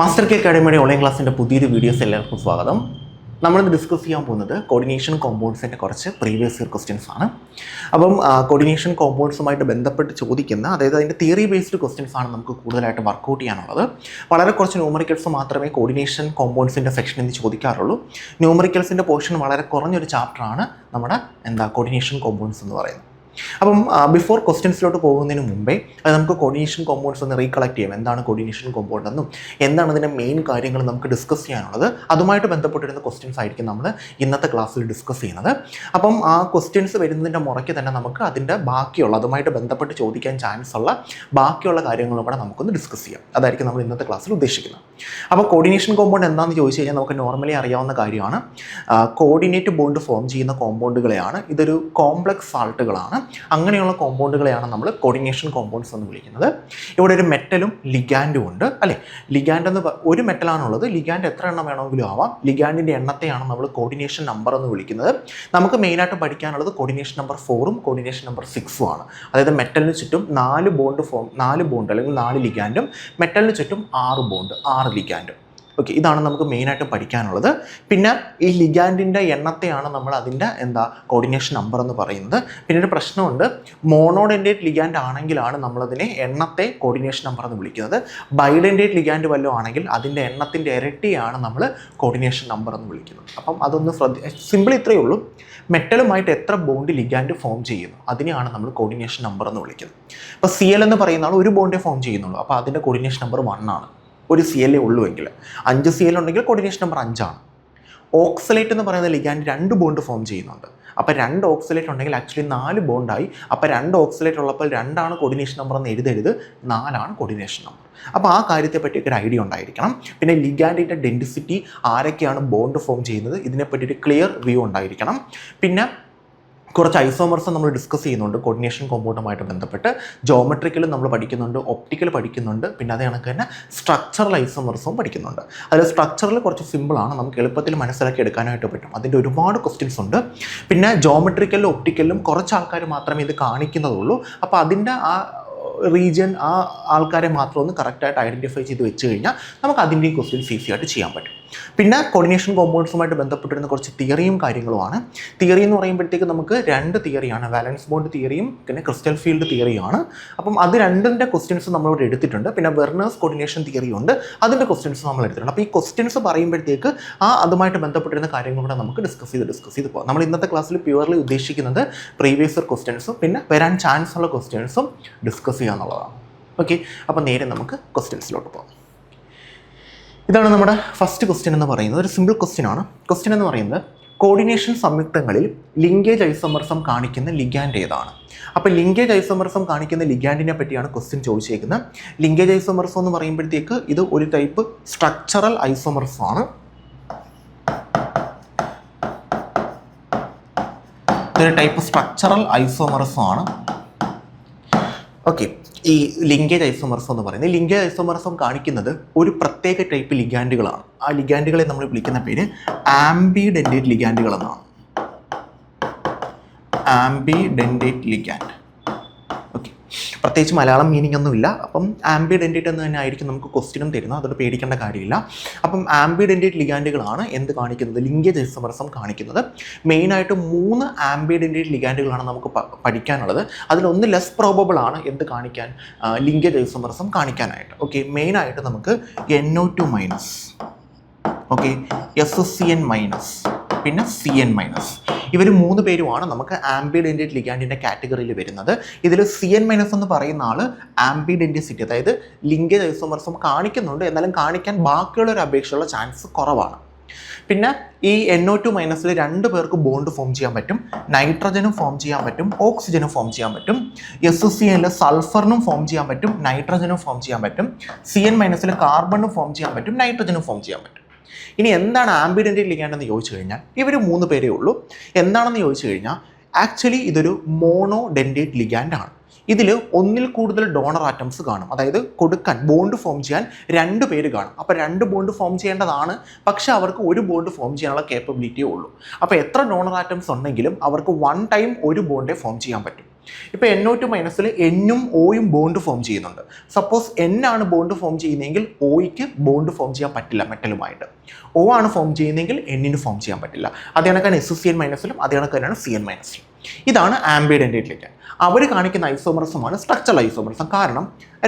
Master K അക്കാഡമിയുടെ online ക്ലാസ്സിൻ്റെ പുതിയൊരു videos എല്ലാവർക്കും സ്വാഗതം. നമ്മളിന്ന് ഡിസ്കസ് ചെയ്യാൻ പോകുന്നത് കോർഡിനേഷൻ കോമ്പൗണ്ട്സിൻ്റെ കുറച്ച് പ്രീവിയസ് ഇയർ ക്വസ്റ്റ്യൻസ് ആണ്. അപ്പം കോർഡിനേഷൻ കോമ്പൗണ്ട്സുമായിട്ട് ബന്ധപ്പെട്ട് ചോദിക്കുന്ന, അതായത് അതിൻ്റെ തിയറി ബേസ്ഡ് ക്വസ്റ്റ്യൻസ് ആണ് നമുക്ക് കൂടുതലായിട്ട് വർക്കൗട്ട് ചെയ്യാനുള്ളത്. വളരെ കുറച്ച് ന്യൂമറിക്കൽസ് മാത്രമേ കോർഡിനേഷൻ കോമ്പൗണ്ട്സിൻ്റെ സെക്ഷനിൽ നിന്ന് ചോദിക്കാറുള്ളൂ. ന്യൂമറിക്കൽസിൻ്റെ പോർഷൻ വളരെ കുറഞ്ഞൊരു ചാപ്റ്ററാണ് നമ്മുടെ കോർഡിനേഷൻ കോമ്പൗണ്ട്സ് എന്ന് പറയുന്നത്. അപ്പം ബിഫോർ ക്വസ്റ്റ്യൻസിലോട്ട് പോകുന്നതിന് മുമ്പേ അത് നമുക്ക് കോർഡിനേഷൻ കോമ്പൗണ്ട്സ് ഒന്ന് റീകളക്ട് ചെയ്യാം. എന്താണ് കോർഡിനേഷൻ കോമ്പൗണ്ട് എന്നും എന്താണ് അതിൻ്റെ മെയിൻ കാര്യങ്ങൾ നമുക്ക് ഡിസ്കസ് ചെയ്യാനുള്ളത്. അതുമായിട്ട് ബന്ധപ്പെട്ടിരുന്ന ക്വസ്റ്റ്യൻസ് ആയിരിക്കും നമ്മൾ ഇന്നത്തെ ക്ലാസ്സിൽ ഡിസ്കസ് ചെയ്യുന്നത്. അപ്പം ആ ക്വസ്റ്റ്യൻസ് വരുന്നതിൻ്റെ മുറയ്ക്ക് തന്നെ നമുക്ക് അതിൻ്റെ ബാക്കിയുള്ള, അതുമായിട്ട് ബന്ധപ്പെട്ട് ചോദിക്കാൻ ചാൻസ് ഉള്ള ബാക്കിയുള്ള കാര്യങ്ങളും കൂടെ നമുക്കൊന്ന് ഡിസ്കസ് ചെയ്യാം. അതായിരിക്കും നമ്മൾ ഇന്നത്തെ ക്ലാസ്സിൽ ഉദ്ദേശിക്കുന്നത്. അപ്പോൾ കോർഡിനേഷൻ കോമ്പൗണ്ട് എന്താണെന്ന് ചോദിച്ചു കഴിഞ്ഞാൽ നമുക്ക് നോർമലി അറിയാവുന്ന കാര്യമാണ്. കോർഡിനേറ്റ് ബോണ്ട് ഫോം ചെയ്യുന്ന കോമ്പൗണ്ടുകളെയാണ്. ഇതൊരു കോംപ്ലക്സ് സാൾട്ടുകളാണ്. അങ്ങനെയുള്ള കോമ്പൗണ്ടുകളെയാണ് നമ്മൾ കോർഡിനേഷൻ കോമ്പൗണ്ട്സ് എന്ന് വിളിക്കുന്നത്. ഇവിടെ ഒരു മെറ്റലും ലിഗാൻഡും ഉണ്ട് അല്ലേ. ലിഗാൻഡ് എന്ന് ഒരു മെറ്റലാണുള്ളത്. ലിഗാൻഡ് എത്ര എണ്ണം വേണമെങ്കിലും ആവാം. ലിഗാൻഡിൻ്റെ എണ്ണത്തെയാണ് നമ്മൾ കോർഡിനേഷൻ നമ്പർ എന്ന് വിളിക്കുന്നത്. നമുക്ക് മെയിനായിട്ട് പഠിക്കാനുള്ളത് കോർഡിനേഷൻ നമ്പർ 4ഉം കോർഡിനേഷൻ നമ്പർ 6ഉം ആണ്. അതായത് മെറ്റലിന് ചുറ്റും 4 ബോണ്ട് അല്ലെങ്കിൽ 4 ലിഗാൻഡും മെറ്റലിന് ചുറ്റും 6 ലിഗാൻഡും. ഓക്കെ, ഇതാണ് നമുക്ക് മെയിനായിട്ട് പഠിക്കാനുള്ളത്. പിന്നെ ഈ ലിഗാൻഡിൻ്റെ എണ്ണത്തെയാണ് നമ്മൾ അതിൻ്റെ കോർഡിനേഷൻ നമ്പർ എന്ന് പറയുന്നത്. പിന്നെ ഒരു പ്രശ്നമുണ്ട്, മോണോഡെൻഡേറ്റ് ലിഗാൻഡ് ആണെങ്കിലാണ് നമ്മളതിനെ എണ്ണത്തെ കോർഡിനേഷൻ നമ്പർ എന്ന് വിളിക്കുന്നത്. ബൈഡെൻഡേറ്റ് ലിഗാൻഡ് വല്ലതും ആണെങ്കിൽ അതിൻ്റെ എണ്ണത്തിൻ്റെ ഇരട്ടിയാണ് നമ്മൾ കോർഡിനേഷൻ നമ്പർ എന്ന് വിളിക്കുന്നത്. അപ്പം അതൊന്ന് സിമ്പിൾ ഇത്രയേ ഉള്ളൂ. മെറ്റലുമായിട്ട് എത്ര ബോണ്ട് ലിഗാൻഡ് ഫോം ചെയ്യുന്നു അതിനെയാണ് നമ്മൾ കോർഡിനേഷൻ നമ്പർ എന്ന് വിളിക്കുന്നത്. അപ്പോൾ Cl എന്ന് പറയുന്ന ആൾ ഒരു ബോണ്ടേ ഫോം ചെയ്യുന്നുള്ളൂ. അപ്പോൾ അതിൻ്റെ കോർഡിനേഷൻ നമ്പർ 1 ആണ്. ഒരു Cl ഉള്ളൂ എങ്കിൽ. 5 Cl ഉണ്ടെങ്കിൽ കോർഡിനേഷൻ നമ്പർ 5 ആണ്. ഓക്സലേറ്റ് എന്ന് പറയുന്ന ലിഗാൻഡ് 2 ബോണ്ട് ഫോം ചെയ്യുന്നുണ്ട്. അപ്പോൾ 2 ഓക്സലേറ്റ് ഉണ്ടെങ്കിൽ ആക്ച്വലി 4 ബോണ്ടായി. അപ്പോൾ 2 ഓക്സലേറ്റ് ഉള്ളപ്പോൾ 2 ആണ് കോർഡിനേഷൻ നമ്പർ എന്ന് എഴുതരുത്, 4 ആണ് കോർഡിനേഷൻ നമ്പർ. അപ്പോൾ ആ കാര്യത്തെ പറ്റിയൊക്കെ ഒരു ഐഡിയ ഉണ്ടായിരിക്കണം. പിന്നെ ലിഗാൻഡിൻ്റെ ഡെൻസിറ്റി, ആരൊക്കെയാണ് ബോണ്ട് ഫോം ചെയ്യുന്നത്, ഇതിനെപ്പറ്റിയൊരു ക്ലിയർ വ്യൂ ഉണ്ടായിരിക്കണം. പിന്നെ കുറച്ച് ഐസോമർസും നമ്മൾ ഡിസ്കസ് ചെയ്യുന്നുണ്ട് കോർഡിനേഷൻ കോമ്പൗണ്ടുമായിട്ട് ബന്ധപ്പെട്ട്. ജോമെട്രിക്കലും നമ്മൾ പഠിക്കുന്നുണ്ട്, ഒപ്റ്റിക്കൽ പഠിക്കുന്നുണ്ട്. പിന്നെ അതേ കണക്ക് തന്നെ സ്ട്രക്ചറൽ ഐസോമർസും പഠിക്കുന്നുണ്ട്. അതിൽ സ്ട്രക്ചറൽ കുറച്ച് സിമ്പിളാണ്, നമുക്ക് എളുപ്പത്തിൽ മനസ്സിലാക്കി എടുക്കാനായിട്ട് പറ്റും. അതിൻ്റെ ഒരുപാട് ക്വസ്റ്റ്യൻസ് ഉണ്ട്. പിന്നെ ജോമെട്രിക്കലിലും ഒപ്റ്റിക്കലിലും കുറച്ച് ആൾക്കാർ മാത്രമേ ഇത് കാണിക്കുന്നതുള്ളൂ. അപ്പോൾ അതിൻ്റെ ആ റീജിയൻ, ആ ആൾക്കാരെ മാത്രം ഒന്ന് കറക്റ്റായിട്ട് ഐഡൻറ്റിഫൈ ചെയ്ത് വെച്ച് കഴിഞ്ഞാൽ നമുക്ക് അതിൻ്റെ ക്വസ്റ്റ്യൻസ് ഈസി ആയിട്ട് ചെയ്യാൻ പറ്റും. പിന്നെ കോർഡിനേഷൻ കോമ്പൗണ്ട്സുമായിട്ട് ബന്ധപ്പെട്ടിരുന്ന കുറച്ച് തിയറിയും കാര്യങ്ങളുമാണ്. തിയറി എന്ന് പറയുമ്പോഴത്തേക്ക് നമുക്ക് 2 തിയറിയാണ്, വാലൻസ് ബോണ്ട് തിയറിയും പിന്നെ ക്രിസ്റ്റൽ ഫീൽഡ് തിയറിയാണ്. അപ്പം അത് രണ്ടിൻ്റെ ക്വസ്റ്റ്യൻസ് നമ്മളിവിടെ എടുത്തിട്ടുണ്ട്. പിന്നെ വെർണേഴ്സ് കോർഡിനേഷൻ തിയറി ഉണ്ട്, അതിൻ്റെ ക്വസ്റ്റ്യൻസ് നമ്മൾ എടുത്തിട്ടുണ്ട്. അപ്പോൾ ഈ ക്വസ്റ്റ്യൻസ് പറയുമ്പോഴത്തേക്ക് അതുമായിട്ട് ബന്ധപ്പെട്ടിരുന്ന കാര്യങ്ങളൂടെ നമുക്ക് ഡിസ്കസ് ചെയ്ത് പോകാം. നമ്മൾ ഇന്നത്തെ ക്ലാസ്സിൽ പ്യുവർലി ഉദ്ദേശിക്കുന്നത് പ്രീവിയസ് ഇയർ ക്വസ്റ്റ്യൻസും പിന്നെ വരാൻ ചാൻസ് ഉള്ള ക്വസ്റ്റ്യൻസും ഡിസ്കസ് ചെയ്യുക എന്നുള്ളതാണ്. ഓക്കെ, അപ്പോൾ നേരെ നമുക്ക് ക്വസ്റ്റ്യൻസിലോട്ട് പോകാം. ഇതാണ് നമ്മുടെ ഫസ്റ്റ് ക്വസ്റ്റ്യൻ എന്ന് പറയുന്നത്. ഒരു സിമ്പിൾ ക്വസ്റ്റ്യൻ ആണ്. ക്വസ്റ്റ്യൻ എന്ന് പറയുന്നത് കോർഡിനേഷൻ സംയുക്തങ്ങളിൽ ലിങ്കേജ് ഐസോമർസം കാണിക്കുന്ന ലിഗാൻഡ് ഏതാണ്? അപ്പോൾ ലിങ്കേജ് ഐസോമർസം കാണിക്കുന്ന ലിഗാൻഡിനെ പറ്റിയാണ് ക്വസ്റ്റ്യൻ ചോദിച്ചേക്കുന്നത്. ലിങ്കേജ് ഐസോമർസം എന്ന് പറയുമ്പോഴത്തേക്ക് ഇത് ഒരു ടൈപ്പ് സ്ട്രക്ചറൽ ഐസോമർസം ആണ്. ഇതൊരു ടൈപ്പ് സ്ട്രക്ചറൽ ഐസോമർസം ആണ്. ഓക്കെ, ഈ ലിങ്കേജ് ഐസോമർസം എന്ന് പറയുന്നത്, ലിങ്കേജ് ഐസോമർസം കാണിക്കുന്നത് ഒരു പ്രത്യേക ടൈപ്പ് ലിഗാൻഡുകളാണ്. ആ ലിഗാൻഡുകളെ നമ്മൾ വിളിക്കുന്ന പേര് ആംബിഡെൻഡേറ്റ് ലിഗാൻഡുകൾ എന്നാണ്. ആംബിഡെൻഡേറ്റ് ലിഗാൻഡ്. ഓക്കെ, പ്രത്യേകിച്ച് മലയാളം മീനിങ് ഒന്നുമില്ല. അപ്പം ആംബിഡെൻഡേറ്റ് എന്ന് തന്നെ ആയിരിക്കും നമുക്ക് ക്വസ്റ്റ്യനും തരുന്നത്, അതുകൊണ്ട് പേടിക്കേണ്ട കാര്യമില്ല. അപ്പം ആംബിഡെൻഡേറ്റ് ലിഗാൻഡുകളാണ് എന്ത് കാണിക്കുന്നത്, ലിങ്കേജ് ഐസോമർസം കാണിക്കുന്നത്. മെയിനായിട്ട് 3 ആംബിഡെൻഡേറ്റ് ലിഗാൻഡുകളാണ് നമുക്ക് പഠിക്കാനുള്ളത്. അതിലൊന്ന് ലെസ് പ്രോബബിൾ ആണ് എന്ത് കാണിക്കാൻ, ലിങ്കേജ് ഐസോമർസം കാണിക്കാനായിട്ട്. ഓക്കെ, മെയിനായിട്ട് നമുക്ക് NO2-, ഓക്കെ, SCN-, പിന്നെ CN-. ഇവർ 3 പേരുമാണ് നമുക്ക് ആംബിഡെൻഡേറ്റ് ലിഗാൻഡിൻ്റെ കാറ്റഗറിയിൽ വരുന്നത്. ഇതിൽ CN- എന്ന് പറയുന്ന ആൾ ആംബിഡെൻറ്റിസിറ്റി, അതായത് ലിങ്കേജ് ഐസോമർസം കാണിക്കുന്നുണ്ട്, എന്നാലും കാണിക്കാൻ ബാക്കിയുള്ളൊരു അപേക്ഷയുള്ള ചാൻസ് കുറവാണ്. പിന്നെ ഈ NO2- 2 പേർക്ക് ബോണ്ട് ഫോം ചെയ്യാൻ പറ്റും. നൈട്രജനും ഫോം ചെയ്യാൻ പറ്റും, ഓക്സിജനും ഫോം ചെയ്യാൻ പറ്റും. SCN സൾഫറിനും ഫോം ചെയ്യാൻ പറ്റും, നൈട്രജനും ഫോം ചെയ്യാൻ പറ്റും. CN- കാർബണും ഫോം ചെയ്യാൻ പറ്റും, നൈട്രജനും ഫോം ചെയ്യാൻ പറ്റും. ഇനി എന്താണ് ആംബിഡെൻഡേറ്റ് ലിഗാൻഡ് എന്ന് ചോദിച്ചു കഴിഞ്ഞാൽ ഇവർ 3 പേരേ ഉള്ളൂ. എന്താണെന്ന് ചോദിച്ചു കഴിഞ്ഞാൽ ആക്ച്വലി ഇതൊരു മോണോഡെൻഡേറ്റ് ലിഗാൻഡ് ആണ്. ഇതിൽ ഒന്നിൽ കൂടുതൽ ഡോണർ ആറ്റംസ് കാണും. അതായത് കൊടുക്കാൻ, ബോണ്ട് ഫോം ചെയ്യാൻ 2 പേര് കാണും. അപ്പോൾ 2 ബോണ്ട് ഫോം ചെയ്യേണ്ടതാണ്, പക്ഷേ അവർക്ക് ഒരു ബോണ്ട് ഫോം ചെയ്യാനുള്ള കേപ്പബിലിറ്റിയേ ഉള്ളൂ. അപ്പോൾ എത്ര ഡോണർ ആറ്റംസ് ഉണ്ടെങ്കിലും അവർക്ക് 1 ടൈം ഒരു ബോണ്ടേ ഫോം ചെയ്യാൻ പറ്റും. ഇപ്പോൾ NO2 മൈനസിൽ എന്നും ഓയും ബോണ്ട് ഫോം ചെയ്യുന്നുണ്ട്. സപ്പോസ് N ആണ് ബോണ്ട് ഫോം ചെയ്യുന്നതെങ്കിൽ ഓയ്ക്ക് ബോണ്ട് ഫോം ചെയ്യാൻ പറ്റില്ല മെറ്റലുമായിട്ട്. O ആണ് ഫോം ചെയ്യുന്നതെങ്കിൽ Nന് ഫോം ചെയ്യാൻ പറ്റില്ല. അതേ കണക്കാണ് SCN മൈനസിലും അതേ കണക്കാണ് CN മൈനസിലും. ഇതാണ് ആംബിഡെൻറ്റേറ്റ് ലിഗാൻഡ്. അവർ കാണിക്കുന്ന ഐസോമറസമാണ് സ്ട്രക്ചറൽ ഐസോമറസം. കാരണം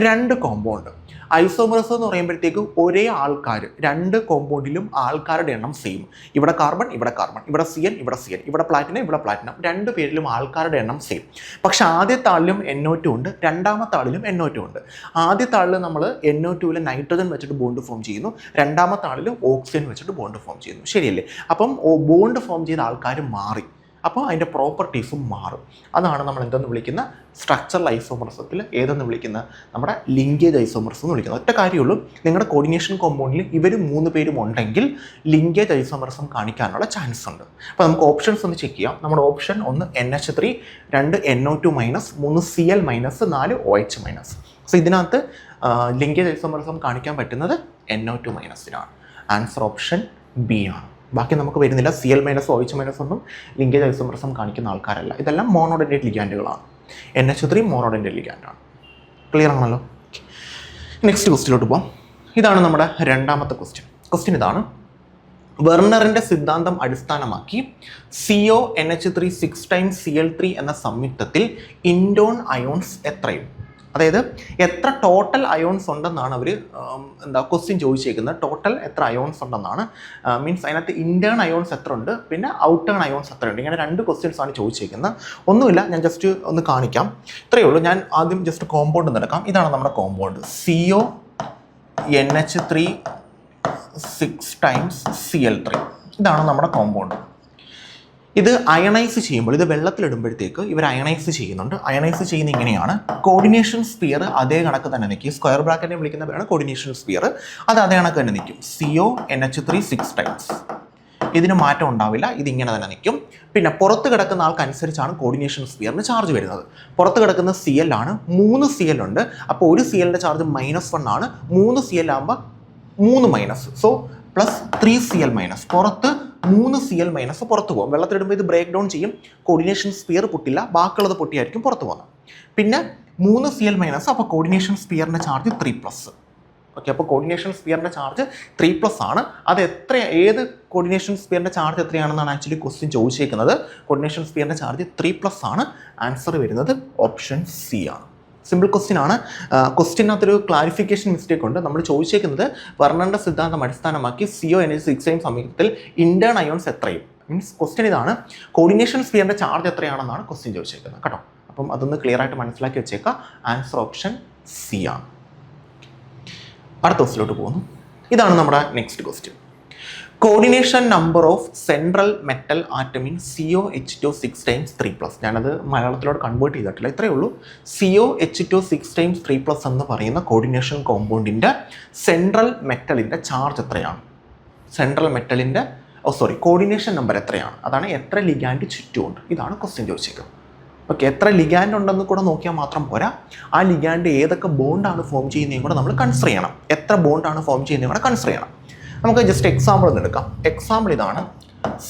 രണ്ട് കോമ്പൗണ്ട് ഐസോമറസ് എന്ന് പറയുമ്പോഴത്തേക്ക് ഒരേ ആൾക്കാർ രണ്ട് കോമ്പൗണ്ടിലും ആൾക്കാരുടെ എണ്ണം സെയിം. ഇവിടെ കാർബൺ, ഇവിടെ കാർബൺ, ഇവിടെ CN, ഇവിടെ CN, ഇവിടെ പ്ലാറ്റിനം, ഇവിടെ പ്ലാറ്റിനം, രണ്ട് പേരിലും ആൾക്കാരുടെ എണ്ണം സെയിം. പക്ഷെ ആദ്യത്തെ ആളിലും NO2 ഉണ്ട്, രണ്ടാമത്തെ ആളിലും NO2 ഉണ്ട്. ആദ്യത്തെ ആളിൽ നമ്മൾ NO2-ൽ നൈട്രജൻ വെച്ചിട്ട് ബോണ്ട് ഫോം ചെയ്യുന്നു, രണ്ടാമത്തെ ആളിൽ ഓക്സിജൻ വെച്ചിട്ട് ബോണ്ട് ഫോം ചെയ്യുന്നു. ശരിയല്ലേ? അപ്പം ബോണ്ട് ഫോം ചെയ്ത ആൾക്കാർ മാറി, അപ്പോൾ അതിൻ്റെ പ്രോപ്പർട്ടീസും മാറും. അതാണ് നമ്മൾ എന്തെന്ന് വിളിക്കുന്ന സ്ട്രക്ചറൽ ഐസോമറസത്തിൽ ഏതെന്ന് വിളിക്കുന്ന നമ്മുടെ ലിങ്കേജ് ഐസോമറസം എന്ന് വിളിക്കുന്നത്. ഒറ്റ കാര്യമുള്ളൂ, നിങ്ങളുടെ കോർഡിനേഷൻ കോമ്പൗണ്ടിൽ ഇവർ 3 പേരും ഉണ്ടെങ്കിൽ ലിങ്കേജ് ഐസോമറസം കാണിക്കാനുള്ള ചാൻസ് ഉണ്ട്. അപ്പോൾ നമുക്ക് ഓപ്ഷൻസ് ഒന്ന് ചെക്ക് ചെയ്യാം. നമ്മുടെ option 1 NH3, 2 NO2 minus, 3 Cl minus, 4 OH minus. So ഇതിനകത്ത് ലിങ്കേജ് ഐസോമറസം കാണിക്കാൻ പറ്റുന്നത് NO2 മൈനസിനാണ്. ആൻസർ ഓപ്ഷൻ B ആണ്. ബാക്കി നമുക്ക് വരുന്നില്ല. Cl മൈനസ്, OH മൈനസ് ഒന്നും ലിങ്കേജ് ഐസോമറസം കാണിക്കുന്ന ആൾക്കാരല്ല. ഇതെല്ലാം മോണോഡെൻറ്റേറ്റ് ലിഗാൻഡുകളാണ്. NH3 മോണോഡെൻറ്റേറ്റ് ലിഗാൻഡാണ്. ക്ലിയർ ആണല്ലോ? നെക്സ്റ്റ് ക്വസ്റ്റ്യനിലോട്ട് പോകാം. ഇതാണ് നമ്മുടെ രണ്ടാമത്തെ ക്വസ്റ്റ്യൻ ഇതാണ്. വെർണറിൻ്റെ സിദ്ധാന്തം അടിസ്ഥാനമാക്കി CONH3 6 ടൈംസ് Cl3 എന്ന സംയുക്തത്തിൽ ഇൻഡോൺ അയോൺസ് എത്രയും, അതായത് എത്ര ടോട്ടൽ അയോൺസ് ഉണ്ടെന്നാണ് അവർ ക്വസ്റ്റ്യൻ ചോദിച്ചേക്കുന്നത്. ടോട്ടൽ എത്ര അയോൺസ് ഉണ്ടെന്നാണ്, മീൻസ് അതിനകത്ത് ഇൻറ്റേൺ അയോൺസ് എത്ര ഉണ്ട്, പിന്നെ ഔട്ടേൺ അയോൺസ് എത്ര ഉണ്ട്. ഇങ്ങനെ 2 ക്വസ്റ്റ്യൻസ് ആണ് ചോദിച്ചേക്കുന്നത്. ഒന്നുമില്ല, ഞാൻ ജസ്റ്റ് ഒന്ന് കാണിക്കാം. ഇത്രയേ ഉള്ളൂ. ഞാൻ ആദ്യം ജസ്റ്റ് കോമ്പൗണ്ട് നടക്കാം. ഇതാണ് നമ്മുടെ കോമ്പൗണ്ട് CONH3 6 ടൈംസ് Cl3. ഇതാണ് നമ്മുടെ കോമ്പൗണ്ട്. ഇത് അയണൈസ് ചെയ്യുമ്പോൾ, ഇത് വെള്ളത്തിലിടുമ്പോഴത്തേക്ക് ഇവർ അയണൈസ് ചെയ്യുന്നുണ്ട്. അയണൈസ് ചെയ്യുന്ന ഇങ്ങനെയാണ്. കോർഡിനേഷൻ സ്പിയർ അതേ കണക്ക് തന്നെ നിൽക്കും. സ്ക്വയർ ബ്രാക്കറ്റിനെ വിളിക്കുന്ന പേരാണ് കോർഡിനേഷൻ സ്പിയർ. അത് അതേ കണക്ക് തന്നെ നിൽക്കും. CONH3 6 times. ഇതിന് മാറ്റം ഉണ്ടാവില്ല, ഇതിങ്ങനെ തന്നെ നിൽക്കും. പിന്നെ പുറത്ത് കിടക്കുന്ന ആൾക്കനുസരിച്ചാണ് കോർഡിനേഷൻ സ്പിയറിന് ചാർജ് വരുന്നത്. പുറത്ത് കിടക്കുന്ന Cl ആണ്, 3 Cl ഉണ്ട്. അപ്പോൾ ഒരു Clൻ്റെ ചാർജ് -1 ആണ്. 3 Cl ആകുമ്പോൾ 3 minus, so plus 3 Cl minus. പുറത്ത് 3 Cl മൈനസ് പുറത്ത് പോകും. വെള്ളത്തിലിടുമ്പോൾ ഇത് ബ്രേക്ക് ഡൗൺ ചെയ്യും. കോർഡിനേഷൻ സ്പിയർ പൊട്ടില്ല, ബാക്കിയുള്ളത് പൊട്ടിയായിരിക്കും പുറത്ത് പോകുന്നത്. പിന്നെ 3 Cl മൈനസ്, അപ്പോൾ കോർഡിനേഷൻ സ്പിയറിൻ്റെ ചാർജ് 3+. ഓക്കെ, അപ്പോൾ കോർഡിനേഷൻ സ്പിയറിൻ്റെ ചാർജ് 3+ ആണ്. അത് ഏത് കോർഡിനേഷൻ സ്പിയറിൻ്റെ ചാർജ് എത്രയാണെന്നാണ് ആക്ച്വലി ക്വസ്റ്റ്യൻ ചോദിച്ചേക്കുന്നത്. കോർഡിനേഷൻ സ്പിയറിൻ്റെ ചാർജ് 3+ ആണ്. ആൻസർ വരുന്നത് ഓപ്ഷൻ C ആണ്. സിമ്പിൾ ക്വസ്റ്റ്യൻ ആണ്. ക്വസ്റ്റ്യനകത്തൊരു ക്ലാരിഫിക്കേഷൻ മിസ്റ്റേക്ക് ഉണ്ട്. നമ്മൾ ചോദിച്ചേക്കുന്നത് വെർണറിൻ്റെ സിദ്ധാന്തം അടിസ്ഥാനമാക്കി CONH6 സംയുക്തത്തിൽ ഇൻറ്റേൺ അയോൺസ് എത്രയും, മീൻസ് ക്വസ്റ്റ്യൻ ഇതാണ്, കോർഡിനേഷൻ സ്പിയറിൻ്റെ ചാർജ് എത്രയാണെന്നാണ് ക്വസ്റ്റ്യൻ ചോദിച്ചേക്കുന്നത് കേട്ടോ. അപ്പം അതൊന്ന് ക്ലിയർ ആയിട്ട് മനസ്സിലാക്കി വെച്ചേക്കാം. ആൻസർ ഓപ്ഷൻ C ആണ്. അടുത്ത ക്വസ്റ്റ്യനിലോട്ട് പോകുന്നു. ഇതാണ് നമ്മുടെ next question. Coordination number of central metal atom in COH2 6 times 3+. ഞാനത് മലയാളത്തിലോട്ട് കൺവേർട്ട് ചെയ്തിട്ടില്ല, ഇത്രയേ ഉള്ളൂ. COH2 6 ടൈംസ് 3+ എന്ന് പറയുന്ന കോർഡിനേഷൻ കോമ്പൗണ്ടിൻ്റെ സെൻട്രൽ മെറ്റലിൻ്റെ ചാർജ് എത്രയാണ്? സെൻട്രൽ മെറ്റലിൻ്റെ കോർഡിനേഷൻ നമ്പർ എത്രയാണ്? അതാണ് എത്ര ലിഗാൻഡ് ചുറ്റുമുണ്ട്. ഇതാണ് ക്വസ്റ്റ്യൻ ചോദിച്ചേക്കുന്നത്. ഓക്കെ, എത്ര ലിഗാൻഡ് ഉണ്ടെന്ന് കൂടെ നോക്കിയാൽ മാത്രം പോരാ, ആ ലിഗാൻഡ് ഏതൊക്കെ ബോണ്ടാണ് ഫോം ചെയ്യുന്നതും കൂടെ നമ്മൾ കൺസിഡർ ചെയ്യണം. എത്ര ബോണ്ടാണ് ഫോം ചെയ്യുന്നതും കൂടെ കൺസിഡർ ചെയ്യണം. നമുക്ക് ജസ്റ്റ് എക്സാമ്പിൾ ഒന്ന് എടുക്കാം. എക്സാമ്പിൾ ഇതാണ്.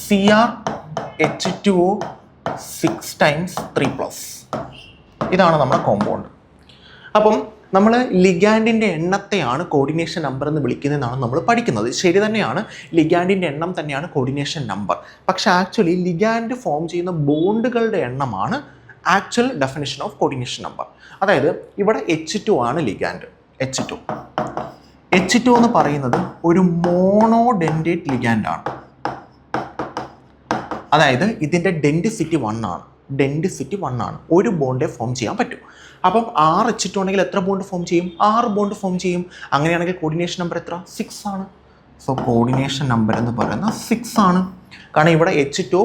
CrH2O 6 times 3+. ഇതാണ് നമ്മുടെ കോമ്പൗണ്ട്. അപ്പം നമ്മൾ ലിഗാൻഡിൻ്റെ എണ്ണത്തെയാണ് കോർഡിനേഷൻ നമ്പർ എന്ന് വിളിക്കുന്നതെന്നാണ് നമ്മൾ പഠിക്കുന്നത്. ശരി തന്നെയാണ്, ലിഗാൻഡിൻ്റെ എണ്ണം തന്നെയാണ് കോർഡിനേഷൻ നമ്പർ. പക്ഷേ ആക്ച്വലി ലിഗാൻഡ് ഫോം ചെയ്യുന്ന ബോണ്ടുകളുടെ എണ്ണമാണ് actual definition of coordination number. അതായത് ഇവിടെ H2 ആണ് ലിഗാൻഡ്. H2 എന്ന് പറയുന്നത് ഒരു മോണോഡെൻറ്റേറ്റ് ലിഗാൻഡ് ആണ്. അതായത് ഇതിൻ്റെ ഡെൻസിറ്റി 1 ആണ്. ഒരു ബോണ്ടേ ഫോം ചെയ്യാൻ പറ്റും. അപ്പം 6 H2 ഉണ്ടെങ്കിൽ എത്ര ബോണ്ട് ഫോം ചെയ്യും? 6 ബോണ്ട് ഫോം ചെയ്യും. അങ്ങനെയാണെങ്കിൽ കോർഡിനേഷൻ നമ്പർ എത്ര? 6 ആണ്. സോ കോർഡിനേഷൻ നമ്പർ എന്ന് പറയുന്നത് 6 ആണ്. കാരണം ഇവിടെ H2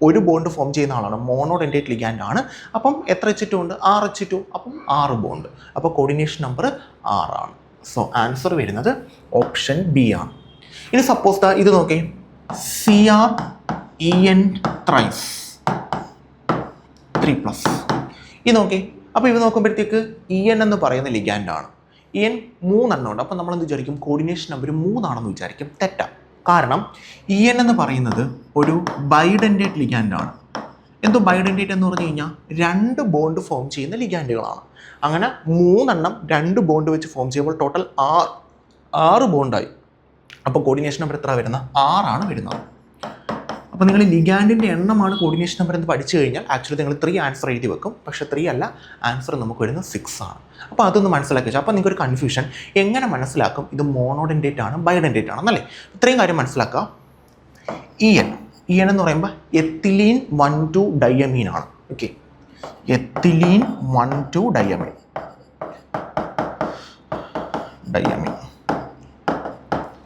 ഒരു ബോണ്ട് ഫോം ചെയ്യുന്ന ആളാണ്, മോണോഡെൻറ്റേറ്റ് ലിഗാൻഡ് ആണ്. അപ്പം എത്ര H2 ഉണ്ട്? 6 H2, അപ്പം 6 ബോണ്ട്. അപ്പോൾ കോർഡിനേഷൻ നമ്പർ 6 ആണ്. സോ ആൻസർ വരുന്നത് ഓപ്ഷൻ B ആണ്. ഇനി സപ്പോസ് ഇത് നോക്കേ, CrEn thrice 3+. ഇത് നോക്കേ, അപ്പോൾ ഇത് നോക്കുമ്പോഴത്തേക്ക് En എന്ന് പറയുന്ന ലിഗാൻഡാണ്. En 3 എണ്ണം ഉണ്ട്. അപ്പോൾ നമ്മളെന്ത് വിചാരിക്കും? കോർഡിനേഷൻ നമ്പർ 3 ആണെന്ന് വിചാരിക്കും. തെറ്റാ. കാരണം En എന്ന് പറയുന്നത് ഒരു ബൈഡെൻറ്റേറ്റ് ലിഗാൻഡാണ്. എന്തോ ബൈഡൻറ്റേറ്റ് എന്ന് പറഞ്ഞു കഴിഞ്ഞാൽ 2 ബോണ്ട് ഫോം ചെയ്യുന്ന ലിഗാൻഡുകളാണ്. അങ്ങനെ 3 എണ്ണം 2 ബോണ്ട് വെച്ച് ഫോം ചെയ്യുമ്പോൾ ടോട്ടൽ 6 ബോണ്ടായി. അപ്പോൾ കോർഡിനേഷൻ നമ്പർ എത്ര വരുന്നത്? 6 ആണ് വരുന്നത്. അപ്പോൾ നിങ്ങൾ ലിഗാൻഡിൻ്റെ എണ്ണമാണ് കോർഡിനേഷൻ നമ്പർ എന്ന് പഠിച്ചു കഴിഞ്ഞാൽ ആക്ച്വലി നിങ്ങൾ 3 ആൻസർ എഴുതി വെക്കും. പക്ഷേ 3 അല്ല, ആൻസർ നമുക്ക് വരുന്നത് 6 ആണ്. അപ്പോൾ അതൊന്ന് മനസ്സിലാക്കി വെച്ചാൽ അപ്പോൾ നിങ്ങൾക്കൊരു കൺഫ്യൂഷൻ എങ്ങനെ മനസ്സിലാക്കും ഇത് മോണോഡെൻറ്റേറ്റ് ആണ് ബൈഡെൻറ്റേറ്റ് ആണെന്നല്ലേ? ഇത്രയും കാര്യം മനസ്സിലാക്കുക. EN എന്ന് പറയുമ്പോൾ എത്തിലീൻ 1,2 ഡയമീൻ ആണ്. Okay, ethylene 1,2 diamine.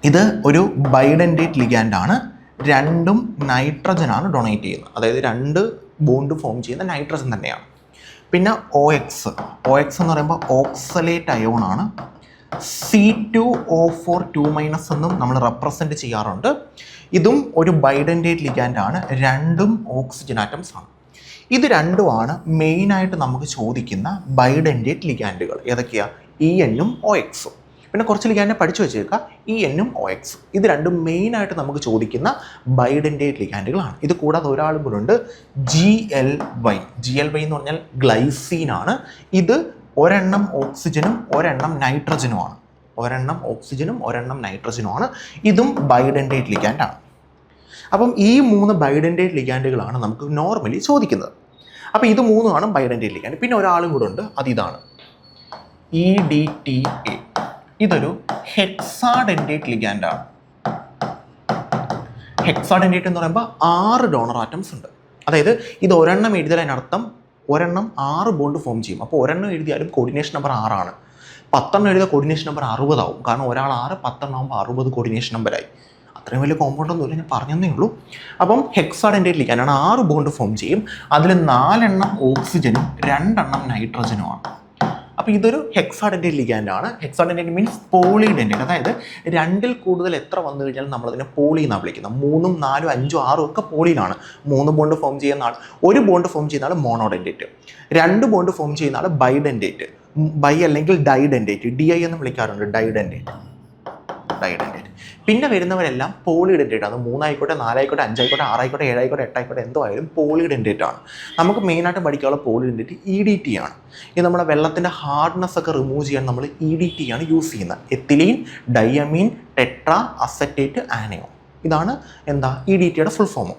ഇത് ഒരു ബൈഡെൻറ്റേറ്റ് ലിഗാൻഡ് ആണ്. 2 നൈട്രജനാണ് ഡൊണേറ്റ് ചെയ്യുന്നത്, അതായത് 2 ബോണ്ട് ഫോം ചെയ്യുന്ന നൈട്രജൻ തന്നെയാണ്. പിന്നെ OX എന്ന് പറയുമ്പോൾ ഓക്സലേറ്റ് അയോൺ ആണ്. C2O4 2- എന്നും നമ്മൾ റെപ്രസെൻറ്റ് ചെയ്യാറുണ്ട്. ഇതും ഒരു ബൈഡെൻറ്റേറ്റ് ലിഗാൻഡ് ആണ്. 2ഉം ഓക്സിജൻ ആറ്റംസ് ആണ്. ഇത് രണ്ടുമാണ് മെയിനായിട്ട് നമുക്ക് ചോദിക്കുന്ന ബൈഡെൻറ്റേറ്റ് ലിഗാൻഡുകൾ. ഏതൊക്കെയാണ്? ENഉം OXഉം. പിന്നെ കുറച്ച് ലിഗാൻഡിനെ പഠിച്ചു വെച്ചേക്കുക. ENഉം OXഉം ഇത് രണ്ടും മെയിനായിട്ട് നമുക്ക് ചോദിക്കുന്ന ബൈഡെൻറ്റേറ്റ് ലിഗാൻഡുകളാണ്. ഇത് കൂടാതെ ഒരാളും കൂടെ ഉണ്ട്, GLY എന്ന് പറഞ്ഞാൽ ഗ്ലൈസീൻ ആണ്. ഇത് ഒരെണ്ണം ഓക്സിജനും ഒരെണ്ണം നൈട്രജനുമാണ്. ഇതും ബൈഡെൻറ്റേറ്റ് ലിഗാൻഡാണ്. അപ്പം ഈ 3 ബൈഡെൻറ്റേറ്റ് ലിഗാൻഡുകളാണ് നമുക്ക് നോർമലി ചോദിക്കുന്നത്. അപ്പോൾ ഇത് 3ആണ് ബൈഡെൻറ്റേറ്റ് ലിഗാൻഡ്. പിന്നെ ഒരാളും കൂടെ ഉണ്ട്, അതിതാണ് EDTA. ഇതൊരു ഹെക്സാഡെൻറ്റേറ്റ് ലിഗാൻഡാണ്. ഹെക്സാഡെൻറ്റേറ്റ് എന്ന് പറയുമ്പോൾ 6 ഡോണർ ആറ്റംസ് ഉണ്ട്. അതായത് ഇത് ഒരെണ്ണം എഴുതിയാൽ അതിനർത്ഥം ഒരെണ്ണം 6 ബോണ്ട് ഫോം ചെയ്യും. അപ്പോൾ ഒരെണ്ണം എഴുതിയാലും കോർഡിനേഷൻ നമ്പർ 6 ആണ്. 10 എണ്ണം എഴുതിയ കോർഡിനേഷൻ നമ്പർ 60 ആവും. കാരണം ഒരാൾ 6, 10 എണ്ണം ആകുമ്പോൾ 60 കോർഡിനേഷൻ നമ്പറായി. അത്രയും വലിയ കോമ്പൗണ്ട് ഒന്നുമില്ല, ഞാൻ പറഞ്ഞതേ ഉള്ളൂ. അപ്പം ഹെക്സാഡെൻറ്റേറ്റ് ലിഗാൻഡാണ്. 6 ബോണ്ട് ഫോം ചെയ്യും. അതിൽ 4 എണ്ണം ഓക്സിജനും 2 എണ്ണം നൈട്രജനുമാണ്. അപ്പോൾ ഇതൊരു ഹെക്സാഡെൻറ്റേറ്റ് ലിഗാൻഡ് ആണ്. ഹെക്സാഡെൻറ്റേറ്റ് മീൻസ് പോളിഡെൻറ്റേറ്റ്. അതായത് 2ൽ കൂടുതൽ എത്ര വന്നു കഴിഞ്ഞാൽ നമ്മളതിനെ പോളി എന്നാണ് വിളിക്കുന്നത്. 3ഉം 4ഉം 5ഉം 6ഉം ഒക്കെ പോളിയിലാണ്. 3 ബോണ്ട് ഫോം ചെയ്യുന്ന ആൾ, 1 ബോണ്ട് ഫോം ചെയ്യുന്ന ആൾ മോണോഡെൻറ്റേറ്റ്, 2 ബോണ്ട് ഫോം ചെയ്യുന്ന ആൾ ബൈഡെൻറ്റേറ്റ്, ബൈ അല്ലെങ്കിൽ ഡൈഡെൻറ്റേറ്റ്, DI എന്ന് വിളിക്കാറുണ്ട്, ഡൈഡെൻറ്റേറ്റ്. പിന്നെ വരുന്നവരെല്ലാം പോളിഡെൻറ്റേറ്റ് ആണ്. 3 ആയിക്കോട്ടെ, 4 ആയിക്കോട്ടെ, 5 ആയിക്കോട്ടെ, 6 ആയിക്കോട്ടെ, 7 ആയിക്കോട്ടെ, 8 ആയിക്കോട്ടെ, എന്തോ ആയാലും പോളിഡെൻറ്റേറ്റ് ആണ്. നമുക്ക് മെയിനായിട്ട് പഠിക്കാനുള്ള പോളിഡെൻറ്റേറ്റ് EDT ആണ്. ഇത് നമ്മുടെ വെള്ളത്തിൻ്റെ ഹാർഡ്നെസ് ഒക്കെ റിമൂവ് ചെയ്യാൻ നമ്മൾ EDT ആണ് യൂസ് ചെയ്യുന്നത്. Ethylene diamine tetra acetate anion. ഇതാണ് എന്താ EDTയുടെ ഫുൾ ഫോം.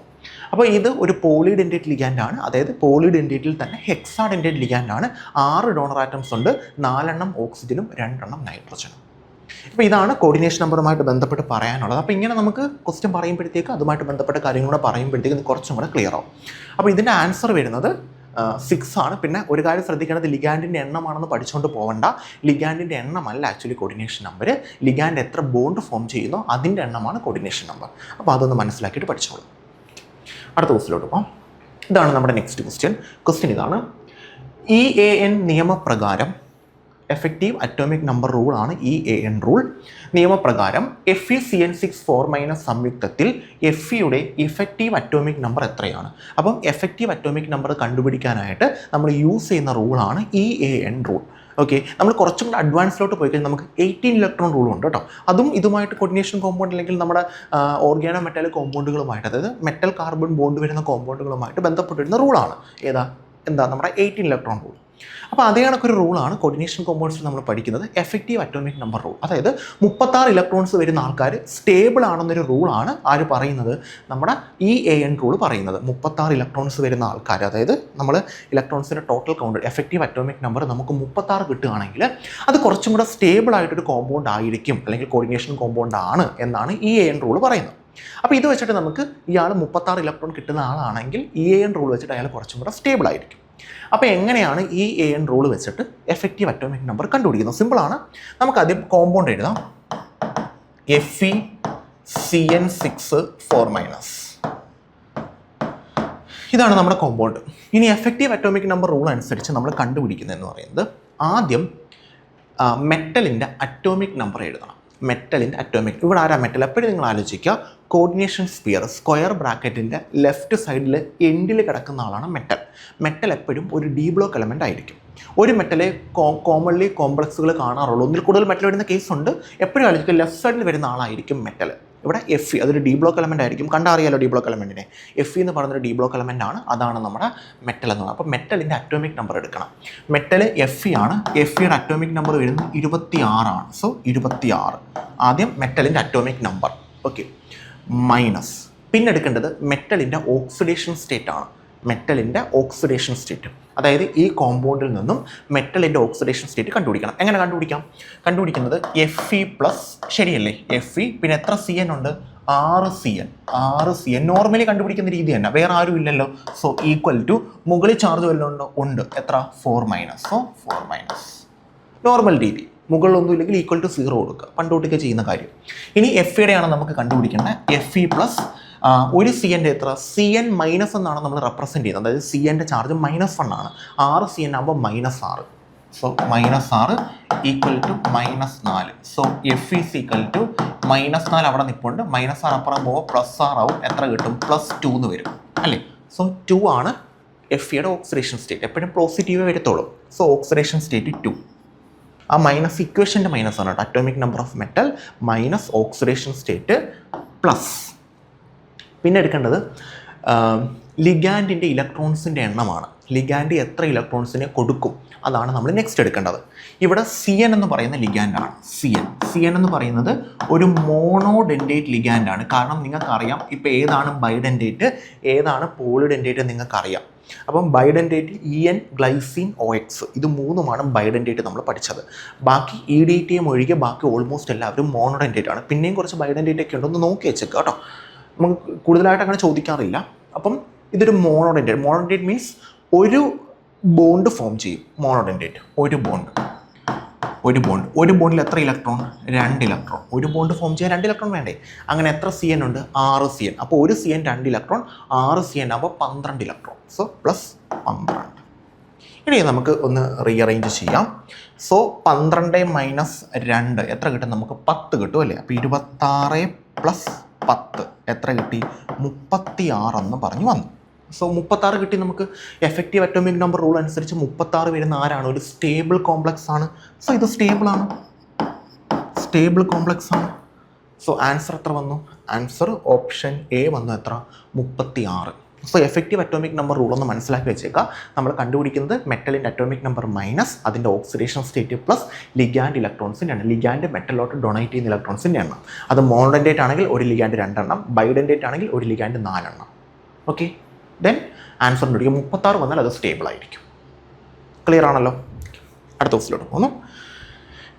അപ്പോൾ ഇത് ഒരു പോളിഡെൻറ്റേറ്റ് ലിഗാൻഡ് ആണ്. അതായത് പോളിഡെൻറ്റേറ്റിൽ തന്നെ ഹെക്സാഡെൻറ്റേറ്റ് ലിഗാൻഡ് ആണ്. 6 ഡോണർ ആറ്റംസ് ഉണ്ട്. 4 എണ്ണം ഓക്സിജനും 2 എണ്ണം നൈട്രജനും. അപ്പോൾ ഇതാണ് കോർഡിനേഷൻ നമ്പറുമായിട്ട് ബന്ധപ്പെട്ട് പറയാനുള്ളത്. അപ്പോൾ ഇങ്ങനെ നമുക്ക് ക്വസ്റ്റ്യൻ പറയുമ്പോഴത്തേക്ക് അതുമായിട്ട് ബന്ധപ്പെട്ട കാര്യങ്ങളൂടെ പറയുമ്പോഴത്തേക്ക് കുറച്ചും കൂടെ ക്ലിയർ ആവും. അപ്പോൾ ഇതിൻ്റെ ആൻസർ വരുന്നത് 6 ആണ്. പിന്നെ ഒരു കാര്യം ശ്രദ്ധിക്കേണ്ടത് ലിഗാൻഡിൻ്റെ എണ്ണമാണെന്ന് പഠിച്ചുകൊണ്ട് പോകണ്ട. ലിഗാൻഡിൻ്റെ എണ്ണമല്ല ആക്ച്വലി കോർഡിനേഷൻ നമ്പർ. ലിഗാൻഡ് എത്ര ബോണ്ട് ഫോം ചെയ്യുന്നോ അതിൻ്റെ എണ്ണമാണ് കോർഡിനേഷൻ നമ്പർ. അപ്പോൾ അതൊന്ന് മനസ്സിലാക്കിയിട്ട് പഠിച്ചോളൂ. അടുത്ത ക്വസ്റ്റിലോട്ട് പോകാം. ഇതാണ് നമ്മുടെ നെക്സ്റ്റ് ക്വസ്റ്റ്യൻ ഇതാണ്. EAN നിയമപ്രകാരം എഫക്റ്റീവ് അറ്റോമിക് നമ്പർ റൂളാണ് EAN റൂൾ. നിയമപ്രകാരം FeCN6 4- സംയുക്തത്തിൽ Feയുടെ ഇഫക്റ്റീവ് അറ്റോമിക് നമ്പർ എത്രയാണ്? അപ്പം എഫക്റ്റീവ് അറ്റോമിക് നമ്പർ കണ്ടുപിടിക്കാനായിട്ട് നമ്മൾ യൂസ് ചെയ്യുന്ന റൂളാണ് EAN റൂൾ. ഓക്കെ, നമ്മൾ കുറച്ചും കൂടെ അഡ്വാൻസിലോട്ട് പോയി കഴിഞ്ഞാൽ നമുക്ക് 18 ഇലക്ട്രോൺ റൂൾ ഉണ്ട് കേട്ടോ. അതും ഇതുമായിട്ട് കോർഡിനേഷൻ കോമ്പൗണ്ട് അല്ലെങ്കിൽ നമ്മുടെ ഓർഗാനോ മെറ്റാലിക് കോമ്പൗണ്ടുകളുമായിട്ട്, അതായത് മെറ്റൽ കാർബൺ ബോണ്ട് വരുന്ന കോമ്പൗണ്ടുകളുമായിട്ട് ബന്ധപ്പെട്ടിരുന്ന റൂളാണ്. നമ്മുടെ 18 ഇലക്ട്രോൺ റൂൾ. അപ്പോൾ അതേ കണക്കൊരു റൂളാണ് കോർഡിനേഷൻ കോമ്പൗണ്ട്സിൽ നമ്മൾ പഠിക്കുന്നത്, എഫക്റ്റീവ് അറ്റോമിക് നമ്പർ റൂൾ. അതായത് 36 ഇലക്ട്രോൺസ് വരുന്ന ആൾക്കാർ സ്റ്റേബിൾ ആണെന്നൊരു റൂളാണ് ആര് പറയുന്നത്? നമ്മുടെ EAN റൂൾ പറയുന്നത്. 36 ഇലക്ട്രോൺസ് വരുന്ന ആൾക്കാർ, അതായത് നമ്മൾ ഇലക്ട്രോൺസിൻ്റെ total count effective atomic number നമുക്ക് 36 കിട്ടുകയാണെങ്കിൽ അത് കുറച്ചും കൂടെ സ്റ്റേബിൾ ആയിട്ടൊരു കോമ്പൗണ്ട് ആയിരിക്കും, അല്ലെങ്കിൽ കോർഡിനേഷൻ കോമ്പൗണ്ട് ആണ് എന്നാണ് EAN റൂൾ പറയുന്നത്. അപ്പോൾ ഇത് വെച്ചിട്ട് നമുക്ക് ഇയാൾ 36 ഇലക്ട്രോൺ കിട്ടുന്ന ആളാണെങ്കിൽ EAN റൂൾ വെച്ചിട്ട് അയാൾ കുറച്ചും കൂടെ സ്റ്റേബിൾ ആയിരിക്കും. അപ്പോൾ എങ്ങനെയാണ് EAN റൂൾ വെച്ചിട്ട് എഫക്റ്റീവ് അറ്റോമിക് നമ്പർ കണ്ടുപിടിക്കുന്നത്? സിമ്പിളാണ്. നമുക്കാദ്യം കോമ്പൗണ്ട് എഴുതാം. FeCN6 4-. ഇതാണ് നമ്മുടെ കോമ്പൗണ്ട്. ഇനി എഫക്റ്റീവ് അറ്റോമിക് നമ്പർ റൂൾ അനുസരിച്ച് നമ്മൾ കണ്ടുപിടിക്കുന്നതെന്ന് പറയുന്നത് ആദ്യം മെറ്റലിൻ്റെ അറ്റോമിക് നമ്പർ എഴുതണം. മെറ്റലിൻ്റെ അറ്റോമിക്, ഇവിടെ ആരാ മെറ്റൽ? എപ്പോഴും നിങ്ങൾ ആലോചിക്കുക, കോർഡിനേഷൻ സ്ഫിയർ സ്ക്വയർ ബ്രാക്കറ്റിൻ്റെ ലെഫ്റ്റ് സൈഡിൽ എൻഡിൽ കിടക്കുന്ന ആളാണ് മെറ്റൽ. മെറ്റൽ എപ്പോഴും ഒരു ഡി ബ്ലോക്ക് എലമെൻ്റ് ആയിരിക്കും. ഒരു മെറ്റലെ കോമൺലി കോംപ്ലക്സുകൾ കാണാറുള്ളൂ. ഒന്നിൽ കൂടുതൽ മെറ്റൽ വരുന്ന കേസുണ്ട്. എപ്പോഴും ആലോചിക്കുക ലെഫ്റ്റ് സൈഡിൽ വരുന്ന ആളായിരിക്കും മെറ്റൽ. ഇവിടെ Fe അതൊരു ഡി ബ്ലോക്ക് എലമെൻ്റ് ആയിരിക്കും. കണ്ടറിയാലോ ഡി ബ്ലോക്ക് എലമെൻറ്റിനെ. Fe എന്ന് പറയുന്നൊരു ഡി ബ്ലോക്ക് എലമെൻ്റ് ആണ്. അതാണ് നമ്മുടെ മെറ്റൽ എന്ന് പറയുന്നത്. അപ്പോൾ മെറ്റലിൻ്റെ അറ്റോമിക് നമ്പർ എടുക്കണം. മെറ്റൽ Fe ആണ്. Feയുടെ അറ്റോമിക് നമ്പർ വരുന്നത് 26 ആണ്. സോ 26 ആദ്യം മെറ്റലിൻ്റെ അറ്റോമിക് നമ്പർ. ഓക്കെ, മൈനസ് പിന്നെ എടുക്കേണ്ടത് മെറ്റലിൻ്റെ ഓക്സിഡേഷൻ സ്റ്റേറ്റ് ആണ്. മെറ്റലിൻ്റെ ഓക്സിഡേഷൻ സ്റ്റേറ്റ്, അതായത് ഈ കോമ്പൗണ്ടിൽ നിന്നും മെറ്റലിൻ്റെ ഓക്സിഡേഷൻ സ്റ്റേറ്റ് കണ്ടുപിടിക്കണം. എങ്ങനെ കണ്ടുപിടിക്കുന്നത് Fe പ്ലസ്, ശരിയല്ലേ, Fe പിന്നെ എത്ര CN ഉണ്ട്, 6 CN നോർമലി കണ്ടുപിടിക്കുന്ന രീതി തന്നെ, വേറെ ആരും ഇല്ലല്ലോ. സോ ഈക്വൽ ടു മുകളിൽ ചാർജ് വല്ലതും ഉണ്ട്, എത്ര, 4-. സോ 4-, നോർമൽ രീതി. മുകളിലൊന്നും ഇല്ലെങ്കിൽ ഈക്വൽ ടു 0 കൊടുക്കുക, പണ്ടോട്ടൊക്കെ ചെയ്യുന്ന കാര്യം. ഇനി Feയുടെയാണ് നമുക്ക് കണ്ടുപിടിക്കേണ്ടത്. Fe പ്ലസ് ഒരു CN എത്ര, CN മൈനസ് എന്നാണ് നമ്മൾ റെപ്രസെൻറ്റ് ചെയ്യുന്നത്. അതായത് CNൻ്റെ ചാർജ് -1 ആണ്. 6 CN ആകുമ്പോൾ -6. So -6 equal to -4. So Fe is equal to -4 അവിടെ നിൽപ്പുണ്ട്. -6 അപ്പുറം പോകുമ്പോൾ +6 ആവും. എത്ര കിട്ടും, +2 എന്ന് വരും അല്ലേ. സോ 2 ആണ് Feയുടെ ഓക്സിഡേഷൻ സ്റ്റേറ്റ്. എപ്പോഴും പോസിറ്റീവ് വരത്തുള്ളൂ. So oxidation state 2. ആ മൈനസ് ഇക്വേഷൻ്റെ മൈനസ് ആണ് കേട്ടോ. Atomic number of metal minus oxidation state plus. പിന്നെ എടുക്കേണ്ടത് ലിഗാൻഡിൻ്റെ ഇലക്ട്രോൺസിൻ്റെ എണ്ണമാണ്. ലിഗാൻഡ് എത്ര ഇലക്ട്രോൺസിനെ കൊടുക്കും, അതാണ് നമ്മൾ നെക്സ്റ്റ് എടുക്കേണ്ടത്. ഇവിടെ CN എന്ന് പറയുന്ന ലിഗാൻഡാണ്. CN എന്ന് പറയുന്നത് ഒരു മോണോഡെൻഡേറ്റ് ലിഗാൻഡാണ്. കാരണം നിങ്ങൾക്കറിയാം ഇപ്പോൾ ഏതാണ് ബൈഡെൻഡേറ്റ് ഏതാണ് പോളിഡെൻഡേറ്റ് നിങ്ങൾക്കറിയാം. അപ്പം ബൈഡെൻഡേറ്റ് EN, ഗ്ലൈസിൻ, OX ഇത് മൂന്നുമാണ് ബൈഡെൻഡേറ്റ് നമ്മൾ പഠിച്ചത്. ബാക്കി EDTA ഒഴികെ ബാക്കി ഓൾമോസ്റ്റ് എല്ലാവരും മോണോഡെൻഡേറ്റ് ആണ്. പിന്നെയും കുറച്ച് ബൈഡെൻഡേറ്റ് ഒക്കെ ഉണ്ടോ എന്ന് നോക്കി വെച്ചേക്കുക കേട്ടോ. നമുക്ക് കൂടുതലായിട്ട് അങ്ങനെ ചോദിക്കാറില്ല. അപ്പം ഇതൊരു മോണോഡെൻഡേറ്റ് മീൻസ് ഒരു ബോണ്ട് ഫോം ചെയ്യും. മോണോഡെൻഡേറ്റ് ഒരു ബോണ്ടിൽ എത്ര ഇലക്ട്രോൺ, 2 ഇലക്ട്രോൺ. ഒരു ബോണ്ട് ഫോം ചെയ്യാൻ 2 ഇലക്ട്രോൺ വേണ്ടേ. അങ്ങനെ എത്ര CN ഉണ്ട്, 6 CN. അപ്പോൾ ഒരു CN 2 ഇലക്ട്രോൺ, 6 CN ആകുമ്പോൾ 12 ഇലക്ട്രോൺ. സോ +12. ഇനി നമുക്ക് ഒന്ന് റീഅറേഞ്ച് ചെയ്യാം. സോ 12 - 2 എത്ര കിട്ടും, നമുക്ക് 10 കിട്ടും അല്ലേ. അപ്പോൾ 26 + 10 എത്ര കിട്ടി, 36 എന്ന് പറഞ്ഞു വന്നു. സോ 36 കിട്ടി നമുക്ക്. എഫക്റ്റീവ് അറ്റോമിക് നമ്പർ റൂൾ അനുസരിച്ച് 36 വരുന്ന ആരാണ്, ഒരു സ്റ്റേബിൾ കോംപ്ലക്സ് ആണ്. സോ ഇത് സ്റ്റേബിൾ കോംപ്ലക്സ് ആണ്. സോ ആൻസർ എത്ര വന്നു, ആൻസർ ഓപ്ഷൻ A വന്നു. എത്ര, 36. So effective atomic number rule ഒന്ന് മനസ്സിലാക്കി വെച്ചേക്കാം. നമ്മൾ കണ്ടുപിടിക്കുന്നത് മെറ്റലിൻ്റെ അറ്റോമിക് നമ്പർ മൈനസ് അതിൻ്റെ ഓക്സിഡേഷൻ സ്റ്റേറ്റ് പ്ലസ് ലിഗാൻഡ് ഇലക്ട്രോൺസിൻ്റെ എണ്ണം. ലിഗാൻഡ് മെറ്റലോട്ട് ഡൊണേറ്റ് ചെയ്യുന്ന ഇലക്ട്രോൺസിൻ്റെ എണ്ണം. അത് മോണോഡെൻഡേറ്റ് ആണെങ്കിൽ ഒരു ലിഗാൻഡ് 2 എണ്ണം, ബൈഡെൻഡേറ്റ് ആണെങ്കിൽ ഒരു ലിഗാൻഡ് 4 എണ്ണം. ഓക്കെ, ദെൻ ആൻസർ കണ്ടുപിടിക്കുക. 36 വന്നാൽ അത് സ്റ്റേബിൾ ആയിരിക്കും. ക്ലിയർ ആണല്ലോ. അടുത്ത ക്വസ്റ്റിലോട്ട് പോകുന്നു.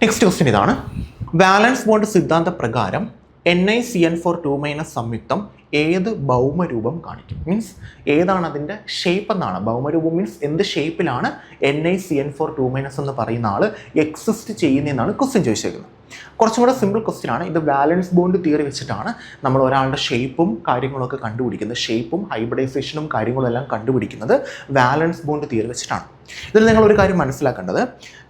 നെക്സ്റ്റ് ക്വസ്റ്റ്യൻ ഇതാണ്. വാലൻസ് ബോണ്ട് സിദ്ധാന്ത പ്രകാരം NiCN4 സംയുക്തം ഏത് ഭൗമരൂപം കാണിക്കും, മീൻസ് ഏതാണ് അതിൻ്റെ ഷേപ്പ് എന്നാണ്. ഭൗമരൂപം മീൻസ് എന്ത് ഷേപ്പിലാണ് NiCN4 എന്ന് പറയുന്ന ആൾ എക്സിസ്റ്റ് ചെയ്യുന്നതെന്നാണ് ക്വസ്റ്റ്യൻ ചോദിച്ചേക്കുന്നത്. കുറച്ചും കൂടെ സിമ്പിൾ ക്വസ്റ്റ്യൻ ആണ്. ഇത് വാലൻസ് ബോണ്ട് തിയറി വെച്ചിട്ടാണ് നമ്മൾ ഒരാളുടെ ഷേപ്പും കാര്യങ്ങളൊക്കെ കണ്ടുപിടിക്കുന്നത്. ഷേപ്പും ഹൈബ്രിഡൈസേഷനും കാര്യങ്ങളും എല്ലാം കണ്ടുപിടിക്കുന്നത് വാലൻസ് ബോണ്ട് തിയറി വെച്ചിട്ടാണ്. ഇതിൽ നിങ്ങൾ ഒരു കാര്യം മനസ്സിലാക്കേണ്ടത്,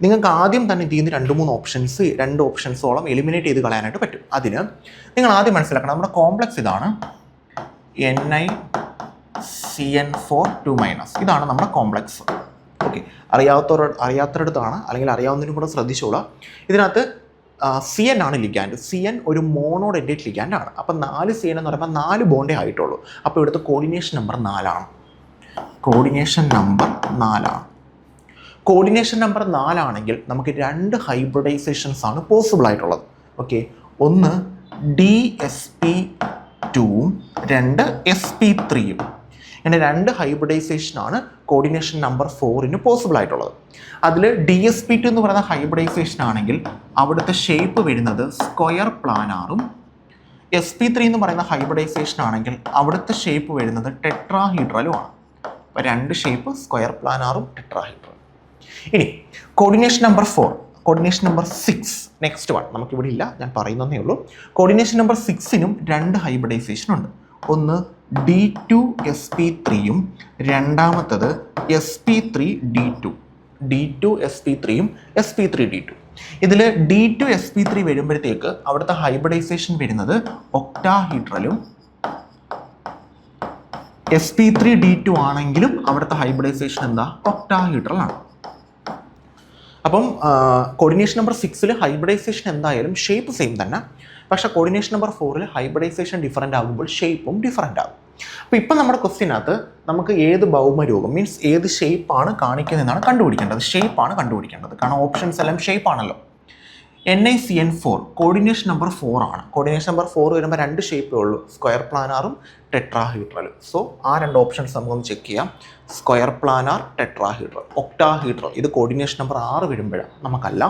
നിങ്ങൾക്ക് ആദ്യം തന്നെ ഇതിൽ നിന്ന് 2 ഓപ്ഷൻസോളം എലിമിനേറ്റ് ചെയ്ത് കളയാനായിട്ട് പറ്റും. അതിന് നിങ്ങൾ ആദ്യം മനസ്സിലാക്കണം, നമ്മുടെ കോംപ്ലക്സ് ഇതാണ് NiCN4 ഇതാണ് നമ്മുടെ കോംപ്ലക്സ്. ഓക്കെ, അറിയാത്തവരടുത്താണ്, അല്ലെങ്കിൽ അറിയാവുന്നതിനും കൂടെ ശ്രദ്ധിച്ചോളാം. ഇതിനകത്ത് CN ആണ് ലിഗാൻഡ്. CN ഒരു മോണോഡെൻഡേറ്റ് ലിഗാൻഡ് ആണ്. അപ്പം 4 CN എന്ന് പറയുമ്പോൾ 4 ബോണ്ടേ ആയിട്ടുള്ളൂ. അപ്പോൾ ഇവിടുത്തെ കോർഡിനേഷൻ നമ്പർ 4 ആണ്. കോർഡിനേഷൻ നമ്പർ 4 ആണെങ്കിൽ നമുക്ക് 2 ഹൈബ്രിഡൈസേഷൻസ് ആണ് പോസിബിൾ ആയിട്ടുള്ളത്. ഓക്കെ, ഒന്ന് DsP2-ഉം 2 sp3-യും. ഇങ്ങനെ 2 ഹൈബ്രിഡൈസേഷനാണ് കോർഡിനേഷൻ നമ്പർ 4 പോസിബിൾ ആയിട്ടുള്ളത്. അതിൽ DsP2 എന്ന് പറയുന്ന ഹൈബ്രിഡൈസേഷൻ ആണെങ്കിൽ അവിടുത്തെ ഷേപ്പ് വരുന്നത് സ്ക്വയർ പ്ലാനാറും, sp3 എന്ന് പറയുന്ന ഹൈബ്രിഡൈസേഷൻ ആണെങ്കിൽ അവിടുത്തെ ഷേപ്പ് വരുന്നത് ടെട്രാഹീഡ്രലുമാണ്. അപ്പോൾ 2 ഷേപ്പ് സ്ക്വയർ പ്ലാനാറും ടെട്രാഹീഡ്രലും. ഇനി കോർഡിനേഷൻ നമ്പർ 6 നെക്സ്റ്റ് വൺ നമുക്കിവിടെ ഇല്ല, ഞാൻ പറയുന്നതേ ഉള്ളൂ. കോർഡിനേഷൻ നമ്പർ 6-നും 2 ഹൈബ്രിഡൈസേഷൻ ഉണ്ട്. ഒന്ന് D2sp3-യും രണ്ടാമത്തത് sp3d2. D2sp3-യും sp3d2. ഇതിൽ D2sp3 വരുമ്പോഴത്തേക്ക് അവിടുത്തെ ഹൈബ്രിഡൈസേഷൻ വരുന്നത് ഒക്ടാഹീഡ്രലും, sp3d2 ആണെങ്കിലും അവിടുത്തെ ഹൈബ്രിഡൈസേഷൻ എന്താ, ഒക്ടാഹീഡ്രൽ ആണ്. അപ്പം കോർഡിനേഷൻ നമ്പർ 6 ഹൈബ്രിഡൈസേഷൻ എന്തായാലും ഷേപ്പ് സെയിം തന്നെ, പക്ഷേ കോർഡിനേഷൻ നമ്പർ 4 ഹൈബ്രിഡൈസേഷൻ ഡിഫറൻ്റ് ആകുമ്പോൾ ഷേപ്പും ഡിഫറൻ്റ് ആകും. അപ്പോൾ ഇപ്പം നമ്മുടെ ക്വസ്റ്റ്യനകത്ത് നമുക്ക് ഏത് ഭൗമരൂപം മീൻസ് ഏത് ഷേപ്പാണ് കാണിക്കുന്നതെന്നാണ് കണ്ടുപിടിക്കേണ്ടത്. ഷേപ്പാണ് കണ്ടുപിടിക്കേണ്ടത്, കാരണം ഓപ്ഷൻസ് എല്ലാം ഷേപ്പാണല്ലോ. NaCN4 കോർഡിനേഷൻ നമ്പർ 4 ആണ്. കോർഡിനേഷൻ നമ്പർ 4 വരുമ്പോൾ 2 ഷേപ്പേ ഉള്ളൂ, സ്ക്വയർ പ്ലാനാറും ടെട്രാഹീഡ്രലും. സോ ആ 2 ഓപ്ഷൻസ് നമുക്കൊന്ന് ചെക്ക് ചെയ്യാം. Square planar, tetrahedral. ഒക്ടാഹീഡ്രൽ ഇത് കോർഡിനേഷൻ നമ്പർ 6 വരുമ്പോഴാണ്, നമുക്കല്ല.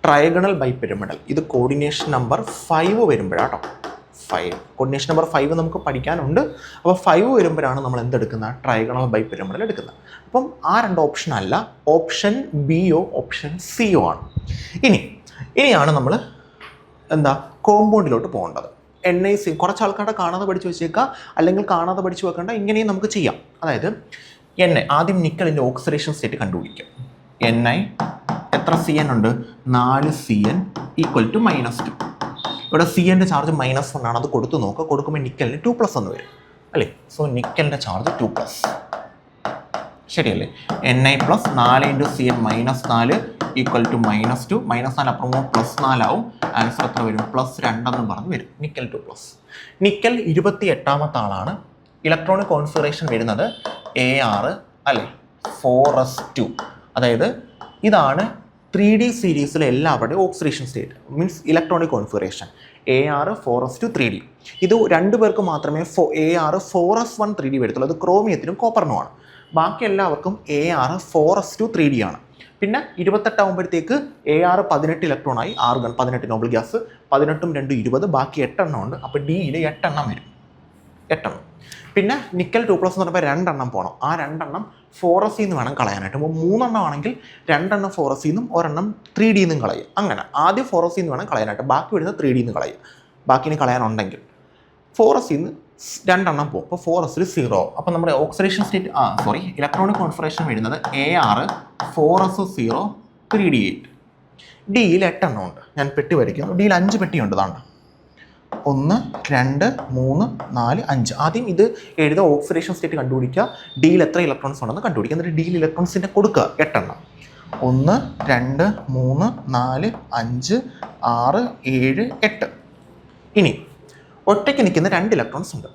ട്രയഗണൽ ബൈപിരമിഡൽ ഇത് കോർഡിനേഷൻ നമ്പർ 5 വരുമ്പോഴാട്ടോ. 5 കോർഡിനേഷൻ നമ്പർ 5 നമുക്ക് പഠിക്കാനുണ്ട്. അപ്പോൾ 5 വരുമ്പോഴാണ് നമ്മൾ എന്തെടുക്കുന്നത്, ട്രയഗണൽ ബൈപിരമിഡൽ എടുക്കുന്നത്. അപ്പം ആ 2 ഓപ്ഷൻ അല്ല, ഓപ്ഷൻ ബിയോ ഓപ്ഷൻ സിയോ ആണ്. ഇനിയാണ് നമ്മൾ കോമ്പൗണ്ടിലോട്ട് പോകേണ്ടത്. NaC കുറച്ച് ആൾക്കാരുടെ കാണാതെ പഠിച്ചു വെച്ചേക്കുക, അല്ലെങ്കിൽ കാണാതെ പഠിച്ചു വെക്കേണ്ട, ഇങ്ങനെയും നമുക്ക് ചെയ്യാം. അതായത് Na ആദ്യം നിക്കലിൻ്റെ ഓക്സിഡേഷൻ സ്റ്റേറ്റ് കണ്ടുപിടിക്കും. Ni എത്ര CN ഉണ്ട്, 4 CN ഈക്വൽ ടു -2. ഇവിടെ CNൻ്റെ ചാർജ് -1 ആണ്, അത് കൊടുത്തു നോക്കുക. കൊടുക്കുമ്പോൾ നിക്കലിന് 2+ എന്ന് വരും അല്ലേ. സോ നിക്കലിൻ്റെ ചാർജ് 2+, ശരിയല്ലേ. Ni plus 4 × CN -4 equal to -2. -4 അപ്പുറമോ +4 ആവും. ആൻസർ എത്ര വരും, +2 എന്ന് പറഞ്ഞ് വരും. നിക്കൽ 2+. നിക്കൽ 28ാമത്തെ ആളാണ്. ഇലക്ട്രോണിക് കോൺഫിഗറേഷൻ വരുന്നത് AR അല്ലേ, 4s2. അതായത് ഇതാണ് 3D സീരീസിലെ എല്ലാവരുടെയും oxidation state means electronic configuration. AR 4s2 3D. ഇത് 2 പേർക്ക് മാത്രമേ AR 4s1 3D വരത്തുള്ളൂ. അത് ക്രോമിയത്തിനും കോപ്പറിനുമാണ്. ബാക്കി എല്ലാവർക്കും AR 4s2 3D ആണ്. പിന്നെ 28 ആകുമ്പോഴത്തേക്ക് AR 18 ഇലക്ട്രോണായി, ആർഗൺ 18 നോബൽ ഗ്യാസ്, 18ഉം 2 20, ബാക്കി 8 എണ്ണം ഉണ്ട്. അപ്പോൾ ഡിയിൽ 8 എണ്ണം വരും, 8 എണ്ണം. പിന്നെ നിക്കൽ 2+ എന്ന് പറയുമ്പോൾ 2 എണ്ണം പോകണം. ആ 2 എണ്ണം 4s നിന്ന് വേണം കളയാനായിട്ട്. അപ്പോൾ 3 എണ്ണം ആണെങ്കിൽ 2 എണ്ണം 4s നിന്നും 1 എണ്ണം 3D നിന്നും കളയും. അങ്ങനെ ആദ്യം 4s നിന്ന് വേണം കളയാനായിട്ട്, ബാക്കി വരുന്ന 3D നിന്ന് കളയും. ബാക്കിന് കളയാനുണ്ടെങ്കിൽ 4s നിന്ന് 2 എണ്ണം പോകും. അപ്പോൾ 4s 0. അപ്പോൾ നമ്മുടെ ഓക്സിഡേഷൻ സ്റ്റേറ്റ് ഇലക്ട്രോണിക് കോൺഫിഗറേഷൻ വരുന്നത് AR 4s0 3D8. ഡിയിൽ 8 എണ്ണം ഉണ്ട്. ഞാൻ പെട്ടി വരയ്ക്കും. ഡിയിൽ 5 പെട്ടിയുണ്ട്. ഇതാണ് 1 2 3 4 5. ആദ്യം ഇത് എഴുതുക, ഓക്സിഡേഷൻ സ്റ്റേറ്റ് കണ്ടുപിടിക്കുക, ഡിയിൽ എത്ര ഇലക്ട്രോൺസ് ഉണ്ടെന്ന് കണ്ടുപിടിക്കുക. എന്നിട്ട് ഡിയിൽ ഇലക്ട്രോൺസിൻ്റെ കൊടുക്കുക 8 എണ്ണം. 1 2 3 4 5 6 7 8. ഇനി ഒറ്റയ്ക്ക് നിൽക്കുന്ന 2 ഇലക്ട്രോൺസ് ഉണ്ട്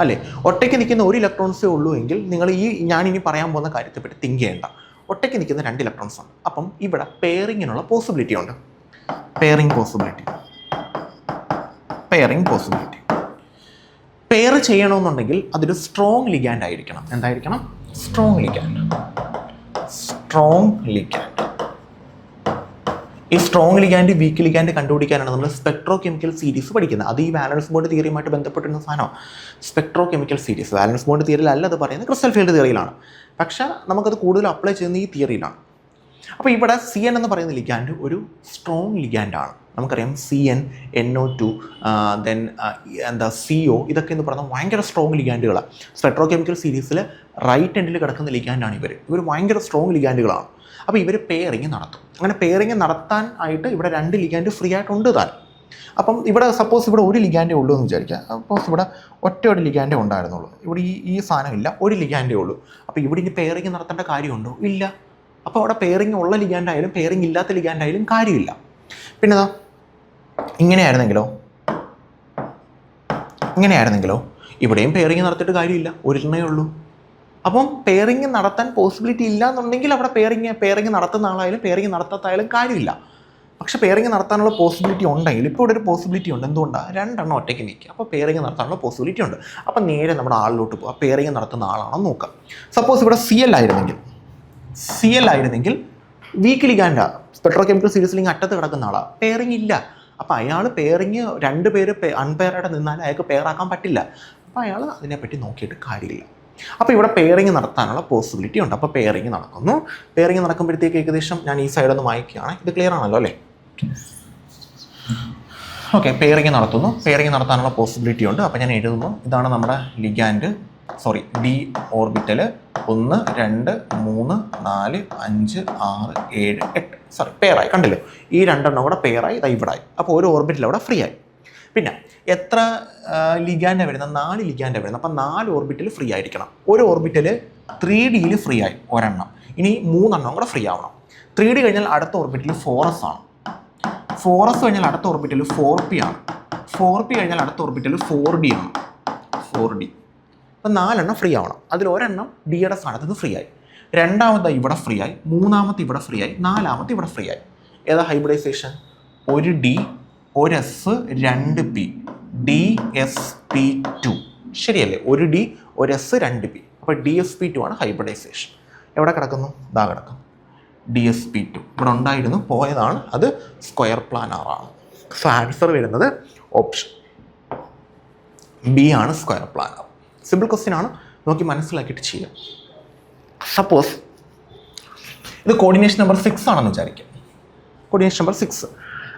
അല്ലേ. ഒറ്റയ്ക്ക് നിൽക്കുന്ന 1 ഇലക്ട്രോൺസേ ഉള്ളൂ എങ്കിൽ നിങ്ങൾ ഞാനിനി പറയാൻ പോകുന്ന കാര്യത്തെപ്പറ്റി തിങ്ക് ചെയ്യേണ്ട. ഒറ്റയ്ക്ക് നിൽക്കുന്ന 2 ഇലക്ട്രോൺസ് ആണ്. അപ്പം ഇവിടെ പെയറിങ്ങിനുള്ള പോസിബിലിറ്റി ഉണ്ട്. Pairing possibility. പെയർ ചെയ്യണമെന്നുണ്ടെങ്കിൽ അതൊരു സ്ട്രോങ് ലിഗാൻഡ് ആയിരിക്കണം. എന്തായിരിക്കണം, സ്ട്രോങ് ലിഗാൻഡ്. ഈ സ്ട്രോങ് ലിഗാൻഡ് വീക്ക് ലിഗാൻഡ് കണ്ടുപിടിക്കാനാണ് നമ്മൾ സ്പെക്ട്രോ കെമിക്കൽ സീരീസ് പഠിക്കുന്നത്. അത് ഈ വാലൻസ് ബോണ്ട് തിയറിയുമായിട്ട് ബന്ധപ്പെട്ടിരുന്ന സാധനമാണ് സ്പെക്ട്രോ കെമിക്കൽ സീരീസ്. വാലൻസ് ബോണ്ട് തിയറിയിലല്ല അത് പറയുന്നത്, ക്രിസ്റ്റൽ ഫീൽഡ് തിയറിയിലാണ്. പക്ഷേ നമുക്കത് കൂടുതൽ അപ്ലൈ ചെയ്യുന്ന ഈ തിയറിയിലാണ്. അപ്പോൾ ഇവിടെ CN എന്ന് പറയുന്ന ലിഗാൻഡ് ഒരു സ്ട്രോങ് ലിഗാൻഡാണ്. നമുക്കറിയാം CN, NO2, ദെൻ CO, ഇതൊക്കെ എന്ന് പറയുന്നത് ഭയങ്കര സ്ട്രോങ് ലിഗാൻഡുകളാണ്. സ്പെക്ട്രോ കെമിക്കൽ സീരീസിൽ റൈറ്റ് എൻഡിൽ കിടക്കുന്ന ലിഗാൻഡാണ് ഇവർ ഭയങ്കര സ്ട്രോങ് ലിഗാൻഡുകളാണ്. അപ്പോൾ ഇവർ പെയറിങ് നടത്തും. അങ്ങനെ പെയറിങ് നടത്താൻ ആയിട്ട് ഇവിടെ 2 ലിഗാൻഡ് ഫ്രീ ആയിട്ടുണ്ട് താൻ. അപ്പം ഇവിടെ സപ്പോസ് ഇവിടെ 1 ലിഗാൻഡേ ഉള്ളൂ എന്ന് വിചാരിക്കുക. സപ്പോസ് ഇവിടെ ഒറ്റ ലിഗാൻഡേ ഉണ്ടായിരുന്നുള്ളൂ. ഇവിടെ ഈ സാധനം ഇല്ല, 1 ലിഗാൻഡേ ഉള്ളൂ. അപ്പോൾ ഇവിടെ ഇനി പെയറിങ് നടത്തേണ്ട കാര്യമുണ്ടോ, ഇല്ല. അപ്പോൾ അവിടെ പെയറിങ് ഉള്ള ലിഗാൻഡായാലും പെയറിങ് ഇല്ലാത്ത ലിഗാൻഡായാലും കാര്യമില്ല. പിന്നെ ഇങ്ങനെയായിരുന്നെങ്കിലോ ഇവിടെയും പെയറിങ് നടത്തിയിട്ട് കാര്യമില്ല, 1 എണ്ണേ ഉള്ളൂ. അപ്പം പെയറിങ് നടത്താൻ പോസിബിലിറ്റി ഇല്ല എന്നുണ്ടെങ്കിൽ അവിടെ പെയറിങ് നടത്തുന്ന ആളായാലും പെയറിങ് നടത്താത്തായാലും കാര്യമില്ല. പക്ഷെ പെയറിങ് നടത്താനുള്ള പോസിബിലിറ്റി ഉണ്ടെങ്കിൽ ഇപ്പോൾ ഇവിടെ ഒരു പോസിബിലിറ്റി ഉണ്ട്. എന്തുകൊണ്ടാണ്, 2 എണ്ണം ഒറ്റയ്ക്ക് നിൽക്കുക. അപ്പോൾ പെയറിങ് നടത്താനുള്ള പോസിബിലിറ്റി ഉണ്ട്. അപ്പോൾ നേരെ നമ്മുടെ ആളിലോട്ട് പോകുക, പെയറിങ് നടത്തുന്ന ആളാണോ നോക്കുക. സപ്പോസ് ഇവിടെ CL ആയിരുന്നെങ്കിൽ വീക്ക് ലിഗാൻഡാണ്. സ്പെക്ട്രോ കെമിക്കൽ സീരീസിൽ അറ്റത്ത് കിടക്കുന്ന ആളാണ്, പെയറിങ് ഇല്ല. അപ്പോൾ അയാൾ പെയറിങ് 2 പേര് അൺപെയറായിട്ട് നിന്നാൽ അയാൾക്ക് പെയറാക്കാൻ പറ്റില്ല. അപ്പോൾ അയാൾ അതിനെപ്പറ്റി നോക്കിയിട്ട് കാര്യമില്ല. അപ്പോൾ ഇവിടെ പെയറിങ് നടത്താനുള്ള പോസിബിലിറ്റി ഉണ്ട്. അപ്പോൾ പെയറിങ് നടക്കുന്നു. പെയറിങ് നടക്കുമ്പോഴത്തേക്ക് ഏകദേശം ഞാൻ ഈ സൈഡൊന്ന് വായിക്കുകയാണ്. ഇത് ക്ലിയർ ആണല്ലോ അല്ലേ? ഓക്കെ, പെയറിങ് നടത്തുന്നു. പെയറിങ് നടത്താനുള്ള പോസിബിലിറ്റി ഉണ്ട്. അപ്പോൾ ഞാൻ എഴുതുന്നു, ഇതാണ് നമ്മുടെ ലിഗാൻഡ് ഡി ഓർബിറ്റൽ 1 2 3 4 5 6 7 8 പെയറായി. കണ്ടില്ലേ, ഈ 2 എണ്ണം കൂടെ പെയറായി, ഇവിടായി. അപ്പോൾ ഒരു ഓർബിറ്റൽ അവിടെ ഫ്രീ ആയി. പിന്നെ എത്ര ലിഗാൻഡാണ് വരുന്നത്, 4 ലിഗാൻഡാണ് വരുന്നത്. അപ്പം 4 ഓർബിറ്റൽ ഫ്രീ ആയിരിക്കണം. ഒരു ഓർബിറ്റൽ 3Dയിൽ ഫ്രീ ആയി ഒരെണ്ണം. ഇനി 3 എണ്ണം കൂടെ ഫ്രീ ആവണം. 3D കഴിഞ്ഞാൽ അടുത്ത ഓർബിറ്റിൽ 4s ആണ്. 4s കഴിഞ്ഞാൽ അടുത്ത ഓർബിറ്റിൽ 4p ആണ്. 4p കഴിഞ്ഞാൽ അടുത്ത ഓർബിറ്റിൽ 4d ആണ്. 4d. അപ്പം 4 എണ്ണം ഫ്രീ ആവണം. അതിൽ ഒരെണ്ണം ഡിയുടെ സ്ഥാനത്ത് ഫ്രീ ആയി, രണ്ടാമത്തെ ഇവിടെ ഫ്രീ ആയി, മൂന്നാമത്തെ ഇവിടെ ഫ്രീ ആയി, നാലാമത്തെ ഇവിടെ ഫ്രീ ആയി. ഏതാ ഹൈബ്രിഡൈസേഷൻ? ഒരു ഡി, ഒരു എസ്, 2p, DsP2. ശരിയല്ലേ? ഒരു ഡി, ഒരു എസ്, 2p. അപ്പോൾ DsP2 ആണ് ഹൈബ്രിഡൈസേഷൻ. എവിടെ കിടക്കുന്നു? ഇതാ കിടക്കും DsP2. ഇവിടെ ഉണ്ടായിരുന്നു, പോയതാണ്. അത് സ്ക്വയർ പ്ലാനാറാണ്. സോ ആൻസർ വരുന്നത് ഓപ്ഷൻ ബി ആണ്, സ്ക്വയർ പ്ലാനാർ. സിമ്പിൾ ക്വസ്റ്റ്യൻ ആണ്, നോക്കി മനസ്സിലാക്കിയിട്ട് ചെയ്യാം. സപ്പോസ് ഇത് കോർഡിനേഷൻ നമ്പർ 6 ആണെന്ന് വിചാരിക്കാം. Coordination number 6.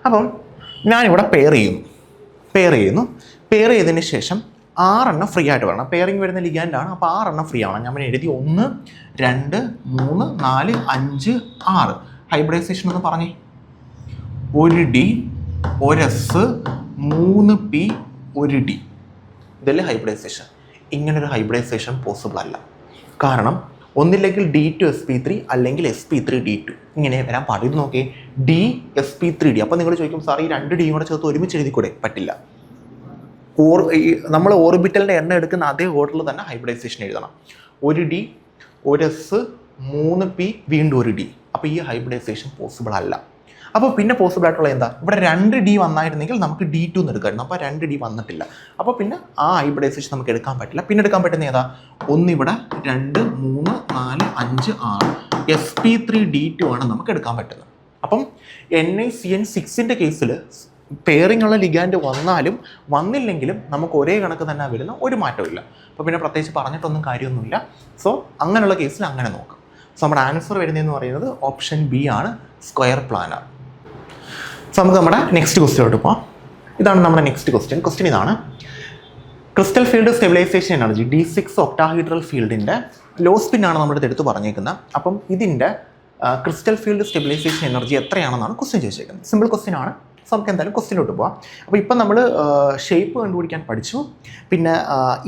അപ്പം ഞാനിവിടെ പെയർ ചെയ്തതിന് ശേഷം 6 എണ്ണം ഫ്രീ ആയിട്ട് വരണം. പെയറിങ് വരുന്ന ലിഗാൻഡാണ്, അപ്പോൾ 6 എണ്ണം ഫ്രീ ആവണം. ഞാൻ എഴുതി 1, 2, 3, 4, 5, 6. ഹൈബ്രിഡൈസേഷൻ എന്ന് പറഞ്ഞേ. ഒരു ഡി, ഒരു എസ്, 3p, ഒരു ഡി. ഇതല്ലേ ഹൈബ്രിഡൈസേഷൻ? ഇങ്ങനൊരു ഹൈബ്രിഡൈസേഷൻ പോസിബിൾ അല്ല. കാരണം ഒന്നില്ലെങ്കിൽ D2sp3 അല്ലെങ്കിൽ sp3d2 ഇങ്ങനെ വരാൻ പാടില്ല. ഇത് നോക്കിയേ, DsP3d. അപ്പോൾ നിങ്ങൾ ചോദിക്കും, സാർ ഈ 2 ഡിയും കൂടെ ചേർത്ത് ഒരുമിച്ച് എഴുതിക്കൂടെ? പറ്റില്ല. നമ്മൾ ഓർബിറ്റലിൻ്റെ എണ്ണം എടുക്കുന്ന അതേ ഓർഡറിൽ തന്നെ ഹൈബ്രിഡൈസേഷൻ എഴുതണം. ഒരു ഡി, ഒരു എസ്, 3p, വീണ്ടും ഒരു ഡി. അപ്പോൾ ഈ ഹൈബ്രിഡൈസേഷൻ പോസിബിൾ അല്ല. അപ്പോൾ പിന്നെ പോസിബിൾ ആയിട്ടുള്ള എന്താ? ഇവിടെ 2d വന്നായിരുന്നെങ്കിൽ നമുക്ക് D2 എന്ന് എടുക്കാമായിരുന്നു. അപ്പോൾ 2d വന്നിട്ടില്ല. അപ്പോൾ പിന്നെ ആ ഹൈബ്രിഡൈസേഷൻ നമുക്ക് എടുക്കാൻ പറ്റില്ല. പിന്നെ എടുക്കാൻ പറ്റുന്ന ഏതാ? 1 ഇവിടെ, 2, 3, 4, 5, 6. sp3d2 ആണ് നമുക്ക് എടുക്കാൻ പറ്റുന്നത്. അപ്പം NaCN6ൻ്റെ കേസിൽ പെയറിംഗ് ഉള്ള ലിഗാൻഡ് വന്നാലും വന്നില്ലെങ്കിലും നമുക്ക് ഒരേ കണക്ക് തന്നെ വരുന്ന, ഒരു മാറ്റമില്ല. അപ്പോൾ പിന്നെ പ്രത്യേകിച്ച് പറഞ്ഞിട്ടൊന്നും കാര്യമൊന്നുമില്ല. സോ അങ്ങനെയുള്ള കേസിൽ അങ്ങനെ നോക്കാം. സോ നമ്മുടെ ആൻസർ വരുന്നതെന്ന് പറയുന്നത് ഓപ്ഷൻ ബി ആണ്, സ്ക്വയർ പ്ലാനാർ. സോ നമുക്ക് നമ്മുടെ നെക്സ്റ്റ് ക്വസ്റ്റ്യനോട്ട് പോകാം. ഇതാണ് നമ്മുടെ നെക്സ്റ്റ് ക്വസ്റ്റ്യൻ. ക്വസ്റ്റ്യൻ ഇതാണ്: crystal field stabilisation energy D6 octahedral ഫീൽഡിൻ്റെ ലോ സ്പിൻ ആണ് നമ്മുടെ എടുത്ത് പറഞ്ഞേക്കുന്നത്. അപ്പം ഇതിൻ്റെ ക്രിസ്റ്റൽ ഫീൽഡ് സ്റ്റെബിലൈസേഷൻ എനർജി എത്രയാണെന്നാണ് ക്വസ്റ്റ്യൻ ചോദിച്ചേക്കുന്നത്. സിമ്പിൾ ക്വസ്റ്റ്യൻ ആണ്. സോ നമുക്ക് എന്തായാലും ക്വസ്റ്റ്യനിലോട്ട് പോകാം. അപ്പോൾ ഇപ്പം നമ്മൾ ഷേപ്പ് കണ്ടുപിടിക്കാൻ പഠിച്ചു, പിന്നെ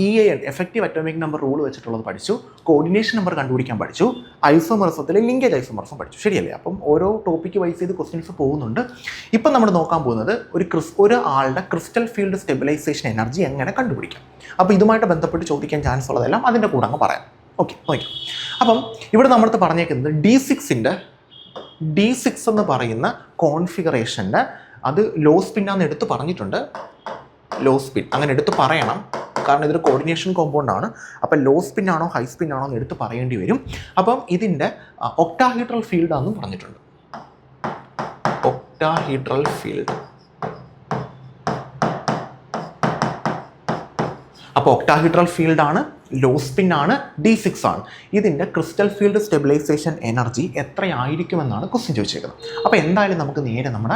EAN effective atomic number rule വെച്ചിട്ടുള്ളത് പഠിച്ചു, കോർഡിനേഷൻ നമ്പർ കണ്ടുപിടിക്കാൻ പഠിച്ചു, ഐസോമർസത്തിലെ ലിങ്കേജ് ഐസോമർസം പഠിച്ചു. ശരിയല്ലേ? അപ്പം ഓരോ ടോപ്പിക്ക് വൈസ് ചെയ്ത് ക്വസ്റ്റ്യൻസ് പോകുന്നുണ്ട്. ഇപ്പം നമ്മൾ നോക്കാൻ പോകുന്നത് ഒരു ആളുടെ ക്രിസ്റ്റൽ ഫീൽഡ് സ്റ്റെബിലൈസേഷൻ എനർജി എങ്ങനെ കണ്ടുപിടിക്കാം. അപ്പോൾ ഇതുമായിട്ട് ബന്ധപ്പെട്ട് ചോദിക്കാൻ ചാൻസ് ഉള്ളതെല്ലാം അതിൻ്റെ കൂടെ അങ്ങ് പറയാം. ഓക്കെ. അപ്പം ഇവിടെ നമ്മളടുത്ത് പറഞ്ഞേക്കുന്നത് D6 എന്ന് പറയുന്ന കോൺഫിഗറേഷൻ്റെ അത് ലോ സ്പിന്നാന്ന് എടുത്ത് പറഞ്ഞിട്ടുണ്ട്. ലോ സ്പിൻ അങ്ങനെ എടുത്ത് പറയണം, കാരണം ഇതൊരു കോർഡിനേഷൻ കോമ്പൗണ്ട് ആണ്. അപ്പം ലോ സ്പിൻ ആണോ ഹൈ സ്പിൻ ആണോ എന്ന് എടുത്ത് പറയേണ്ടി വരും. അപ്പം ഇതിൻ്റെ ഒക്ടാഹീഡ്രൽ ഫീൽഡാണെന്നും പറഞ്ഞിട്ടുണ്ട്. Octahedral field. അപ്പോൾ ഒക്ടാഹീഡ്രൽ ഫീൽഡാണ്, ലോ സ്പിൻ ആണ്, D6 ആണ്. ഇതിൻ്റെ ക്രിസ്റ്റൽ ഫീൽഡ് സ്റ്റെബിലൈസേഷൻ എനർജി എത്രയായിരിക്കുമെന്നാണ് ക്വസ്റ്റ്യൻ ചോദിച്ചേക്കുന്നത്. അപ്പോൾ എന്തായാലും നമുക്ക് നേരെ നമ്മുടെ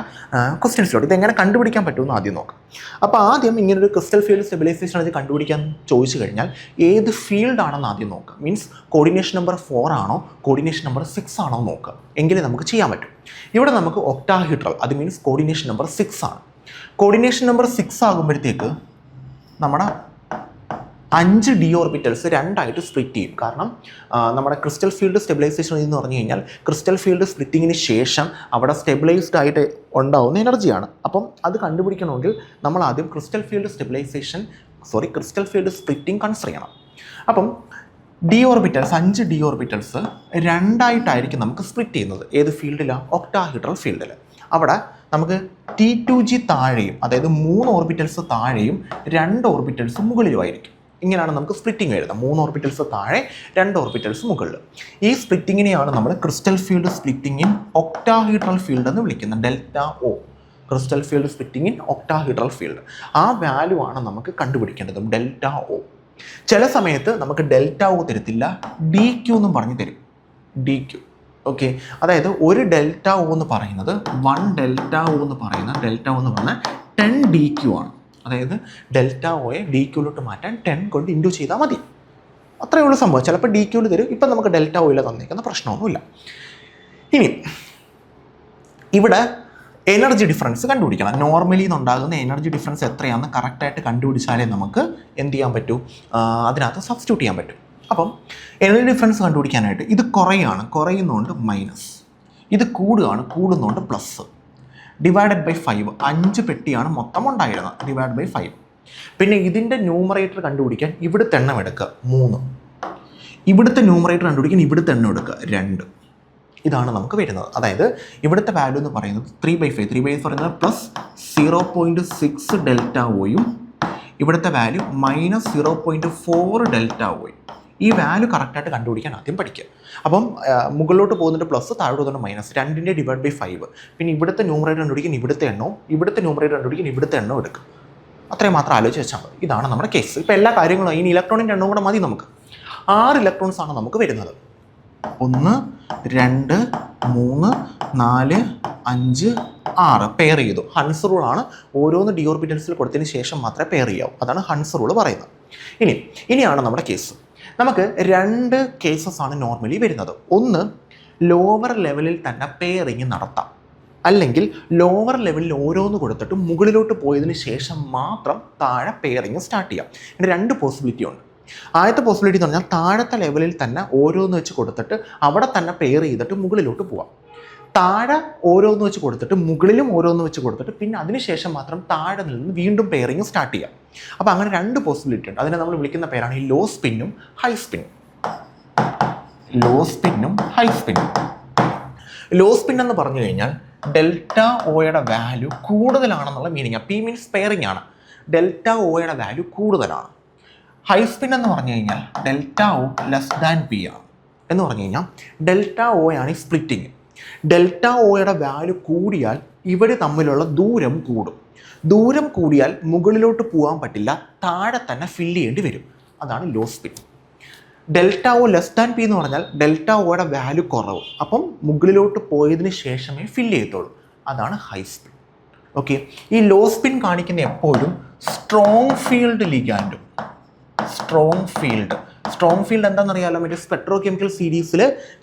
ക്വസ്റ്റ്യൻസിലോട്ട് ഇതെങ്ങനെ കണ്ടുപിടിക്കാൻ പറ്റുമെന്ന് ആദ്യം നോക്കാം. അപ്പോൾ ആദ്യം ഇങ്ങനൊരു ക്രിസ്റ്റൽ ഫീൽഡ് സ്റ്റെബിലൈസേഷൻ എനർജി കണ്ടുപിടിക്കാൻ ചോദിച്ചു കഴിഞ്ഞാൽ ഏത് ഫീൽഡാണെന്ന് ആദ്യം നോക്കാം. മീൻസ് കോർഡിനേഷൻ നമ്പർ 4 ആണോ കോർഡിനേഷൻ നമ്പർ 6 ആണോ നോക്കുക, എങ്കിലേ നമുക്ക് ചെയ്യാൻ പറ്റും. ഇവിടെ നമുക്ക് ഒക്ടാഹീഡ്രൽ, അത് മീൻസ് കോർഡിനേഷൻ നമ്പർ 6 ആണ്. കോർഡിനേഷൻ നമ്പർ 6 ആകുമ്പോഴത്തേക്ക് നമ്മുടെ 5 ഡി ഓർബിറ്റൽസ് രണ്ടായിട്ട് സ്പ്ലിറ്റ് ചെയ്യും. കാരണം നമ്മുടെ ക്രിസ്റ്റൽ ഫീൽഡ് സ്റ്റെബിലൈസേഷൻ എന്ന് പറഞ്ഞു കഴിഞ്ഞാൽ ക്രിസ്റ്റൽ ഫീൽഡ് സ്പ്ലിറ്റിങ്ങിന് ശേഷം അവിടെ സ്റ്റെബിലൈസ്ഡ് ആയിട്ട് ഉണ്ടാവുന്ന എനർജിയാണ്. അപ്പം അത് കണ്ടുപിടിക്കണമെങ്കിൽ നമ്മൾ ആദ്യം ക്രിസ്റ്റൽ ഫീൽഡ് സ്പ്ലിറ്റിംഗ് കൺസിഡർ ചെയ്യണം. അപ്പം 5 ഡി ഓർബിറ്റൽസ് രണ്ടായിട്ടായിരിക്കും നമുക്ക് സ്പ്ലിറ്റ് ചെയ്യുന്നത്. ഏത് ഫീൽഡിലാണ്? ഒക്ടാഹീഡ്രൽ ഫീൽഡിൽ. അവിടെ നമുക്ക് T2g താഴെയും, അതായത് 3 ഓർബിറ്റൽസ് താഴെയും 2 ഓർബിറ്റൽസ് മുകളിലുമായിരിക്കും. ഇങ്ങനെയാണ് നമുക്ക് സ്പ്ലിറ്റിംഗ് വരുന്നത്. 3 ഓർബിറ്റൽസ് താഴെ, 2 ഓർബിറ്റൽസ് മുകളിൽ. ഈ സ്പ്ലിറ്റിങ്ങിനെയാണ് നമ്മൾ crystal field splitting in octahedral field എന്ന് വിളിക്കുന്നത്. ΔO, crystal field splitting in octahedral field. ആ വാല്യൂ ആണ് നമുക്ക് കണ്ടുപിടിക്കേണ്ടത്, ΔO. ചില സമയത്ത് നമുക്ക് ΔO തരത്തില്ല, DQ എന്നും പറഞ്ഞ് തരും. DQ. ഓക്കെ. അതായത് ഒരു ΔO എന്ന് പറയുന്നത് 1 ΔO എന്ന് പറയുന്ന പറഞ്ഞാൽ 10 DQ ആണ്. അതായത് ΔOയെ DQയിലോട്ട് മാറ്റാൻ 10 കൊണ്ട് ഇൻഡ്യൂ ചെയ്താൽ മതി. അത്രയേ ഉള്ളൂ സംഭവം. ചിലപ്പോൾ DQയിൽ തരും. ഇപ്പം നമുക്ക് ΔOയിൽ തന്നിരിക്കുന്ന പ്രശ്നമൊന്നുമില്ല. ഇനി ഇവിടെ എനർജി ഡിഫറൻസ് കണ്ടുപിടിക്കണം. നോർമലി നിന്നുണ്ടാകുന്ന എനർജി ഡിഫറൻസ് എത്രയാണെന്ന് കറക്റ്റായിട്ട് കണ്ടുപിടിച്ചാലേ നമുക്ക് എന്ത് ചെയ്യാൻ പറ്റൂ, അതിനകത്ത് സബ്സ്റ്റിറ്റ്യൂട്ട് ചെയ്യാൻ പറ്റും. അപ്പം എനർജി ഡിഫറൻസ് കണ്ടുപിടിക്കാനായിട്ട് ഇത് കുറയുന്നതുകൊണ്ട് മൈനസ്, ഇത് കൂടുന്നുണ്ട് പ്ലസ് ഡിവൈഡഡ് ബൈ 5. 5 പെട്ടിയാണ് മൊത്തം ഉണ്ടായിരുന്നത്, ഡിവൈഡ് ബൈ 5. പിന്നെ ഇതിൻ്റെ ന്യൂമറേറ്റർ കണ്ടുപിടിക്കാൻ ഇവിടുത്തെ എണ്ണം എടുക്കുക 3, ഇവിടുത്തെ ന്യൂമറേറ്റർ കണ്ടുപിടിക്കാൻ ഇവിടുത്തെ എണ്ണം എടുക്കുക 2. ഇതാണ് നമുക്ക് വരുന്നത്. അതായത് ഇവിടുത്തെ വാല്യൂ എന്ന് പറയുന്നത് 3/5. 3/5 പറയുന്നത് പ്ലസ് 0.6 ഡെൽറ്റ ഒയും ഇവിടുത്തെ വാല്യൂ മൈനസ് 0.4 ഡെൽറ്റ ഒയും. ഈ വാല്യൂ കറക്റ്റായിട്ട് കണ്ടുപിടിക്കാൻ ആദ്യം പഠിക്കുക. അപ്പം മുകളിലോട്ട് പോകുന്നുണ്ട് പ്ലസ്, താഴോട്ട് പോകുന്നുണ്ട് മൈനസ്. 2ൻ്റെ divide by 5. പിന്നെ ഇവിടുത്തെ ന്യൂമറേറ്റർ കണ്ടുപിടിക്കാൻ ഇവിടുത്തെ എണ്ണവും ഇവിടുത്തെ ന്യൂമറേറ്റർ കണ്ടുപിടിക്കാൻ ഇവിടുത്തെ എണ്ണവും എടുക്കുക. അത്രയും മാത്രം ആലോചിച്ച് വെച്ചാൽ മതി. ഇതാണ് നമ്മുടെ കേസ്. ഇപ്പോൾ എല്ലാ കാര്യങ്ങളും ഇനി ഇലക്ട്രോണിൻ്റെ എണ്ണം കൂടെ മതി നമുക്ക്. 6 ഇലക്ട്രോൺസ് ആണ് നമുക്ക് വരുന്നത്. 1 2 3 4 5 6 പെയർ ചെയ്തു. ഹൺസ് റൂളാണ്. ഓരോന്ന് ഡി ഓർബിറ്റൽസിൽ കൊടുത്തതിന് ശേഷം മാത്രമേ പെയർ ചെയ്യാവൂ. അതാണ് ഹൺസ് റൂൾ പറയുന്നത്. ഇനിയാണ് നമ്മുടെ കേസ്. നമുക്ക് 2 കേസസ് ആണ് നോർമലി വരുന്നത്. ഒന്ന്, ലോവർ ലെവലിൽ തന്നെ പെയറിങ് നടത്താം, അല്ലെങ്കിൽ ലോവർ ലെവലിൽ ഓരോന്ന് കൊടുത്തിട്ട് മുകളിലോട്ട് പോയതിന് ശേഷം മാത്രം താഴെ പെയറിങ് സ്റ്റാർട്ട് ചെയ്യാം. ഇതിന് 2 പോസിബിലിറ്റി ഉണ്ട്. ആദ്യത്തെ പോസിബിലിറ്റി എന്ന് പറഞ്ഞാൽ താഴത്തെ ലെവലിൽ തന്നെ ഓരോന്ന് വെച്ച് കൊടുത്തിട്ട് അവിടെ തന്നെ പെയർ ചെയ്തിട്ട് മുകളിലോട്ട് പോവാം. താഴെ ഓരോന്ന് വെച്ച് കൊടുത്തിട്ട് മുകളിലും ഓരോന്ന് വെച്ച് കൊടുത്തിട്ട് പിന്നെ അതിനുശേഷം മാത്രം താഴെ നിന്ന് വീണ്ടും പെയറിങ് സ്റ്റാർട്ട് ചെയ്യാം. അപ്പോൾ അങ്ങനെ 2 പോസിബിലിറ്റി ഉണ്ട്. അതിനെ നമ്മൾ വിളിക്കുന്ന പേരാണ് ഈ ലോ സ്പിന്നും ഹൈ സ്പിന്നും. ലോ സ്പിന്നും ഹൈ സ്പിന്നും. ലോ സ്പിൻ എന്ന് പറഞ്ഞു കഴിഞ്ഞാൽ ഡെൽറ്റ ഒയുടെ വാല്യൂ കൂടുതലാണെന്നുള്ള മീനിങ്. പി മീൻസ് പെയറിംഗ് ആണ്. ഡെൽറ്റ ഒയുടെ വാല്യൂ കൂടുതലാണ്. ഹൈ സ്പിൻ എന്ന് പറഞ്ഞു കഴിഞ്ഞാൽ delta O less than P ആണ്. എന്ന് പറഞ്ഞു കഴിഞ്ഞാൽ ഡെൽറ്റ ഒയാണ് ഈ സ്പ്ലിറ്റിങ്. ഡെൽറ്റ ഒയുടെ വാല്യൂ കൂടിയാൽ ഇവർ തമ്മിലുള്ള ദൂരം കൂടും. ദൂരം കൂടിയാൽ മുകളിലോട്ട് പോകാൻ പറ്റില്ല, താഴെ തന്നെ ഫില്ല് ചെയ്യേണ്ടി വരും. അതാണ് low spin. Delta O less than P എന്ന് പറഞ്ഞാൽ ഡെൽറ്റ ഒയുടെ വാല്യൂ കുറവ്, അപ്പം മുകളിലോട്ട് പോയതിന് ശേഷമേ ഫില്ല് ചെയ്യത്തുള്ളൂ. അതാണ് ഹൈ സ്പിൻ. ഓക്കെ, ഈ ലോ സ്പിൻ കാണിക്കുന്ന എപ്പോഴും സ്ട്രോങ് ഫീൽഡ് ലിഗാൻഡും. സ്ട്രോങ് ഫീൽഡ് എന്താണെന്നറിയാലോ? മറ്റേ സ്പെക്ട്രോ കെമിക്കൽ സീരീസിൽ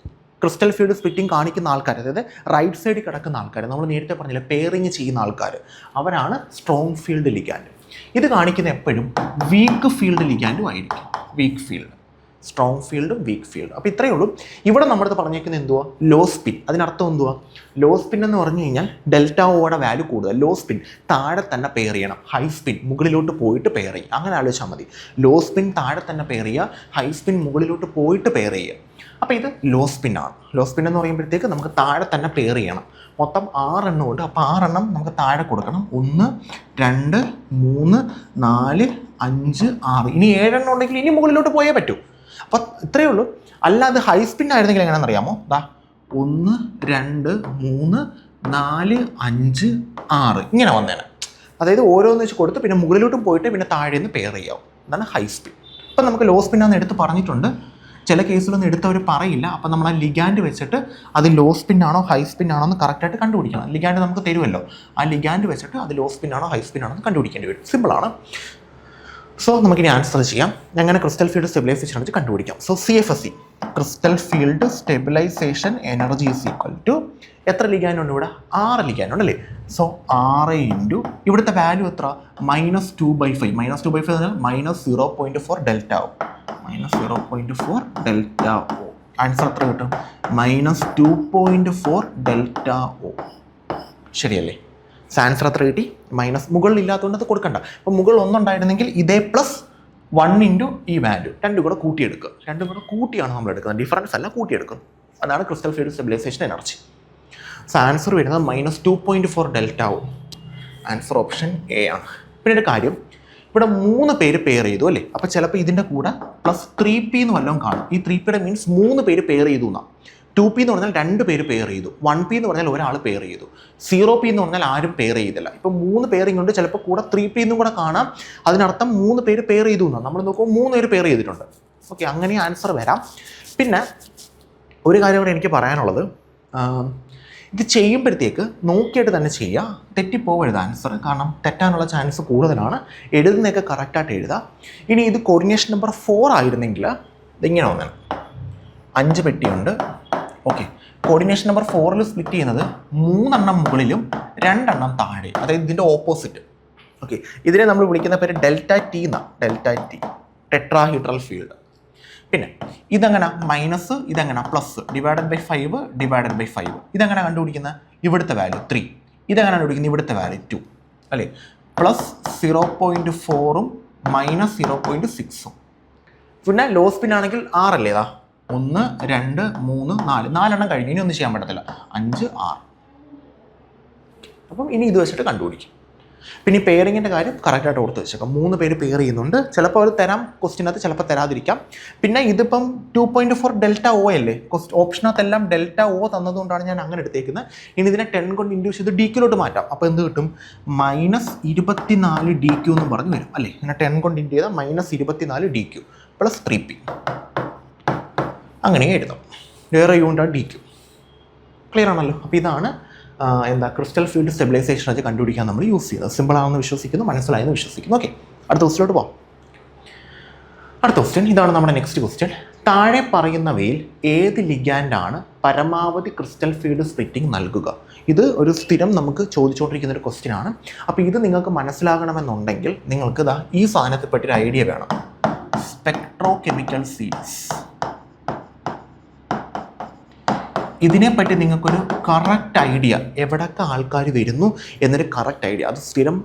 ക്രിസ്റ്റൽ ഫീൽഡ് സ്പ്ലിറ്റിംഗ് കാണിക്കുന്ന ആൾക്കാർ, അതായത് റൈറ്റ് സൈഡിൽ കിടക്കുന്ന ആൾക്കാർ, നമ്മൾ നേരത്തെ പറഞ്ഞില്ല പെയറിങ് ചെയ്യുന്ന ആൾക്കാർ, അവരാണ് സ്ട്രോങ് ഫീൽഡ് ലിഗാൻഡ്. ഇത് കാണിക്കുന്ന എപ്പോഴും വീക്ക് ഫീൽഡ് ലിഗാൻഡും ആയിരിക്കും. വീക്ക് ഫീൽഡ്, സ്ട്രോങ് ഫീൽഡും വീക്ക് ഫീൽഡും. അപ്പോൾ ഇത്രയേ ഉള്ളൂ. ഇവിടെ നമ്മളടുത്ത് പറഞ്ഞേക്കുന്നത് എന്തുവാ? Low spin. അതിനർത്ഥം എന്തുവാ? ലോ സ്പിൻ എന്ന് പറഞ്ഞു കഴിഞ്ഞാൽ ഡെൽറ്റ ഒയുടെ വാല്യൂ കൂടുതൽ. ലോ സ്പിൻ താഴെ തന്നെ പെയർ ചെയ്യണം. ഹൈ സ്പിൻ മുകളിലോട്ട് പോയിട്ട് പെയർ ചെയ്യും. അങ്ങനെ ആലോചിച്ചാൽ മതി. ലോ സ്പിൻ താഴെ തന്നെ പെയർ ചെയ്യുക, ഹൈ സ്പിൻ മുകളിലോട്ട് പോയിട്ട് പെയർ ചെയ്യുക. അപ്പോൾ ഇത് ലോ സ്പിൻ ആണ്. ലോ സ്പിൻ എന്ന് പറയുമ്പോഴത്തേക്ക് നമുക്ക് താഴെ തന്നെ പെയർ ചെയ്യണം. മൊത്തം 6 എണ്ണം ഉണ്ട്. അപ്പോൾ 6 എണ്ണം നമുക്ക് താഴെ കൊടുക്കണം. 1 2 3 4 5 6. ഇനി 7 എണ്ണം ഉണ്ടെങ്കിൽ ഇനി മുകളിലോട്ട് പോയേ പറ്റൂ. അപ്പോൾ ഇത്രയേ ഉള്ളൂ. അല്ലാതെ ഹൈ സ്പിൻ ആയിരുന്നെങ്കിൽ എങ്ങനെയാണെന്ന് അറിയാമോ? 1 2 3 4 5 6 ഇങ്ങനെ വന്നേനെ. അതായത് ഓരോന്ന് വെച്ച് കൊടുത്ത് പിന്നെ മുകളിലോട്ടും പോയിട്ട് പിന്നെ താഴെ നിന്ന് പെയർ ചെയ്യാവും. അതാണ് ഹൈ സ്പിൻ. ഇപ്പം നമുക്ക് ലോ സ്പിൻ ആണെന്ന് എടുത്ത് പറഞ്ഞിട്ടുണ്ട്. ചില കേസിലൊന്നും എടുത്തവർ പറയില്ല. അപ്പം നമ്മൾ ആ ലിഗാൻഡ് വെച്ചിട്ട് അത് ലോ സ്പിൻ ആണോ ഹൈ സ്പിൻ ആണോ എന്ന് കറക്റ്റായിട്ട് കണ്ടുപിടിക്കണം. ലിഗാൻഡ് നമുക്ക് തരുമല്ലോ. ആ ലിഗാൻഡ് വെച്ചിട്ട് അത് ലോ സ്പിൻ ആണോ ഹൈ സ്പിൻ ആണോ എന്ന് കണ്ടുപിടിക്കേണ്ടി വരും. സിമ്പിളാണ്. സോ നമുക്കിനി ആൻസർ ചെയ്യാം. എങ്ങനെ ക്രിസ്റ്റൽ ഫീൽഡ് സ്റ്റെബിലൈസേഷൻ വെച്ച് കണ്ടുപിടിക്കാം. So CFSE, crystal field stabilisation energy is equal to, എത്ര ലിഗാൻഡ് ഉണ്ട് ഇവിടെ? 6 ലിഗാൻഡ് ഉണ്ടല്ലേ. സോ 6 ഇൻറ്റു ഇവിടുത്തെ വാല്യൂ എത്ര? -2/5. -2/5 എന്ന് പറഞ്ഞാൽ -0.4 delta O. -0.4 delta O. Answer എത്ര കിട്ടും? -2.4 ഡെൽറ്റ ഒ. ശരിയല്ലേ? ആൻസർ എത്ര കിട്ടി? മൈനസ് മുകളിൽ ഇല്ലാത്തതുകൊണ്ട് അത് കൊടുക്കണ്ട. അപ്പോൾ മുകളിൽ 1 ഉണ്ടായിരുന്നെങ്കിൽ ഇതേ +1 ഇൻറ്റു ഈ വാല്യൂ 2 കൂടെ കൂട്ടിയെടുക്കുക. 2 കൂടെ കൂട്ടിയാണ് നമ്മൾ എടുക്കുന്നത്, ഡിഫറൻസ് അല്ല, കൂട്ടിയെടുക്കും. അതാണ് crystal field stabilisation energy. So answer വരുന്നത് -2.4 delta O. Answer option A ആണ്. പിന്നെ ഒരു കാര്യം, ഇവിടെ 3 പേര് പെയർ ചെയ്തു അല്ലേ. അപ്പോൾ ചിലപ്പോൾ ഇതിൻ്റെ കൂടെ +3p എന്ന് വല്ലതും കാണും. ഈ 3pയുടെ മീൻസ് 3 പേര് പെയർ ചെയ്തു എന്നാണ്. 2p എന്ന് പറഞ്ഞാൽ 2 പേര് പെയർ ചെയ്തു. 1p എന്ന് പറഞ്ഞാൽ ഒരാൾ പെയർ ചെയ്തു. 0p എന്ന് പറഞ്ഞാൽ ആരും പെയർ ചെയ്തില്ല. ഇപ്പോൾ 3 പെയറിംഗ് ഉണ്ട്. ചിലപ്പോൾ കൂടെ 3p എന്നും കൂടെ കാണാം. അതിനർത്ഥം 3 പേര് പെയർ ചെയ്തു എന്നാണ്. നമ്മൾ നോക്കുമ്പോൾ 3 പേര് പെയർ ചെയ്തിട്ടുണ്ട്. ഓക്കെ, അങ്ങനെ ആൻസർ വരാം. പിന്നെ ഒരു കാര്യം കൂടെ എനിക്ക് പറയാനുള്ളത്, ഇത് ചെയ്യുമ്പോഴത്തേക്ക് നോക്കിയിട്ട് തന്നെ ചെയ്യുക. തെറ്റിപ്പോകരുത് ആൻസർ, കാരണം തെറ്റാനുള്ള ചാൻസ് കൂടുതലാണ്. എഴുതുന്നതൊക്കെ കറക്റ്റായിട്ട് എഴുതുക. ഇനി ഇത് കോർഡിനേഷൻ നമ്പർ 4 ആയിരുന്നെങ്കിൽ ഇതിങ്ങനെ വന്നതാണ്. 5 പെട്ടിയുണ്ട്. ഓക്കെ, കോർഡിനേഷൻ നമ്പർ 4ൽ സ്പ്ലിറ്റ് ചെയ്യുന്നത് 3 എണ്ണം മുകളിലും 2 എണ്ണം താഴെ, അതായത് ഇതിൻ്റെ ഓപ്പോസിറ്റ്. ഓക്കെ, ഇതിനെ നമ്മൾ വിളിക്കുന്ന പേര് ΔT എന്നാണ്. ΔT, tetrahedral field. പിന്നെ ഇതെങ്ങനെ മൈനസ്, ഇതെങ്ങനെ പ്ലസ്, ഡിവൈഡഡ് ബൈ 5 ഇതെങ്ങനെ കണ്ടുപിടിക്കുന്നത്? ഇവിടുത്തെ വാല്യൂ 3, ഇതെങ്ങനെ കണ്ടുപിടിക്കുന്നത്? ഇവിടുത്തെ വാല്യൂ 2 അല്ലേ? Plus 0.4 minus 0.6. പിന്നെ ലോ സ്പിൻ ആണെങ്കിൽ 6 അല്ലേ? 1 2 3 4 4 കഴിഞ്ഞ് ഇനി ഒന്നും ചെയ്യാൻ പറ്റത്തില്ല. 5 6. അപ്പം ഇനി ഇത് വെച്ചിട്ട് കണ്ടുപിടിക്കും. പിന്നെ ഈ പെയറിങ്ങിൻ്റെ കാര്യം കറക്റ്റായിട്ട് ഓർത്ത് വെച്ചേക്കാം. 3 പേര് പെയർ ചെയ്യുന്നുണ്ട്. ചിലപ്പോൾ അവർ തരാം ക്വസ്റ്റിനകത്ത്, ചിലപ്പോൾ തരാതിരിക്കാം. പിന്നെ ഇതിപ്പം 2.4 ഡെൽറ്റ ഒ അല്ലേ? ഓപ്ഷനകത്തെല്ലാം ഡെൽറ്റ ഒ തന്നതുകൊണ്ടാണ് ഞാൻ അങ്ങനെ എടുത്തേക്കുന്നത്. ഇനി ഇതിനെ 10 കൊണ്ട് ഇൻഡ്യൂസ് ചെയ്ത് ഡി ക്യൂലോട്ട് മാറ്റാം. അപ്പോൾ എന്ത് കിട്ടും? -24 ഡി ക്യൂ എന്ന് പറഞ്ഞ് വരും അല്ലേ? ഇങ്ങനെ 10 കൊണ്ട് ഇൻഡ്യൂ ചെയ്താൽ -24 ഡി ക്യൂ പ്ലസ് 3p അങ്ങനെ എഴുതാം. വേറെ യൂണിറ്റാണ് ഡി ക്യൂ. ക്ലിയർ ആണല്ലോ? അപ്പോൾ ഇതാണ് ക്രിസ്റ്റൽ ഫീൽഡ് സ്റ്റെബിലൈസേഷൻ വെച്ച് കണ്ടുപിടിക്കാൻ നമ്മൾ യൂസ് ചെയ്യുന്നത്. സിമ്പിളാണെന്ന് വിശ്വസിക്കുന്നു, മനസ്സിലായെന്ന് വിശ്വസിക്കുന്നു. ഓക്കെ, അടുത്ത ക്വസ്റ്റിലോട്ട് പോകാം. അടുത്ത ക്വസ്റ്റ്യൻ ഇതാണ് നമ്മുടെ നെക്സ്റ്റ് ക്വസ്റ്റ്യൻ. താഴെ പറയുന്നവയിൽ ഏത് ലിഗാൻഡാണ് പരമാവധി ക്രിസ്റ്റൽ ഫീൽഡ് സ്പ്ലിറ്റിംഗ് നൽകുക? ഇത് ഒരു സ്ഥിരം നമുക്ക് ചോദിച്ചുകൊണ്ടിരിക്കുന്ന ഒരു ക്വസ്റ്റ്യൻ ആണ്. അപ്പോൾ ഇത് നിങ്ങൾക്ക് മനസ്സിലാകണമെന്നുണ്ടെങ്കിൽ നിങ്ങൾക്ക് ഈ സാധനത്തെ പറ്റി ഒരു ഐഡിയ വേണം. സ്പെക്ട്രോ കെമിക്കൽ സീരീസ്, ഇതിനെപ്പറ്റി നിങ്ങൾക്കൊരു കറക്റ്റ് ഐഡിയ, എവിടൊക്കെ ആൾക്കാർ വരുന്നു എന്നൊരു കറക്റ്റ് ഐഡിയ, അത് സ്ഥിരം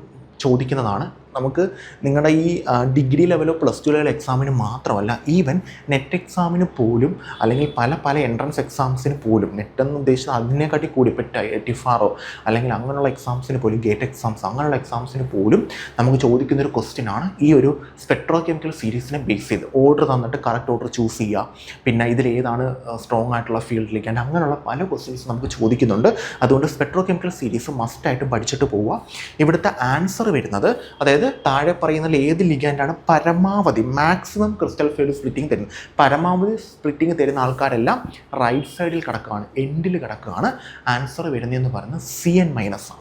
ചോദിക്കുന്നതാണ്. നമുക്ക് നിങ്ങളുടെ ഈ ഡിഗ്രി ലെവലോ പ്ലസ് 2 ലെവൽ എക്സാമിന് മാത്രമല്ല, ഈവൻ നെറ്റ് എക്സാമിന് പോലും അല്ലെങ്കിൽ പല എൻട്രൻസ് എക്സാംസിന് പോലും, നെറ്റ് എന്ന് ഉദ്ദേശിച്ചത് അതിനെക്കാട്ടി കൂടി ഇപ്പോൾ ടിഫാറോ അല്ലെങ്കിൽ അങ്ങനെയുള്ള എക്സാംസിന് പോലും, ഗേറ്റ് എക്സാംസ് അങ്ങനെയുള്ള എക്സാംസിന് പോലും നമുക്ക് ചോദിക്കുന്നൊരു ക്വസ്റ്റ്യൻ ആണ് ഈ ഒരു സ്പെക്ട്രോ കെമിക്കൽ സീരീസിനെ ബേസ് ചെയ്ത്. ഓർഡർ തന്നിട്ട് കറക്റ്റ് ഓർഡർ ചൂസ് ചെയ്യുക, പിന്നെ ഇതിലേതാണ് സ്ട്രോങ് ആയിട്ടുള്ള ഫീൽഡിലേക്ക്, അങ്ങനെയുള്ള പല ക്വസ്റ്റ്യൻസ് നമുക്ക് ചോദിക്കുന്നുണ്ട്. അതുകൊണ്ട് സ്പെക്ട്രോ കെമിക്കൽ സീരീസ് മസ്റ്റായിട്ട് പഠിച്ചിട്ട് പോവുക. ഇവിടുത്തെ ആൻസർ വരുന്നത്, അതായത് താഴെ പറയുന്നതിൽ ഏത് ലിഗാൻഡാണ് പരമാവധി മാക്സിമം ക്രിസ്റ്റൽ ഫീൽഡ് സ്പ്ലിറ്റിംഗ് തരുന്നത്? പരമാവധി സ്പ്ലിറ്റിംഗ് തരുന്ന ആൾക്കാരെല്ലാം റൈറ്റ് സൈഡിൽ കിടക്കുകയാണ്, എൻഡിൽ കിടക്കുകയാണ്. ആൻസർ വരുന്നതെന്ന് പറയുന്നത് CN- ആണ്.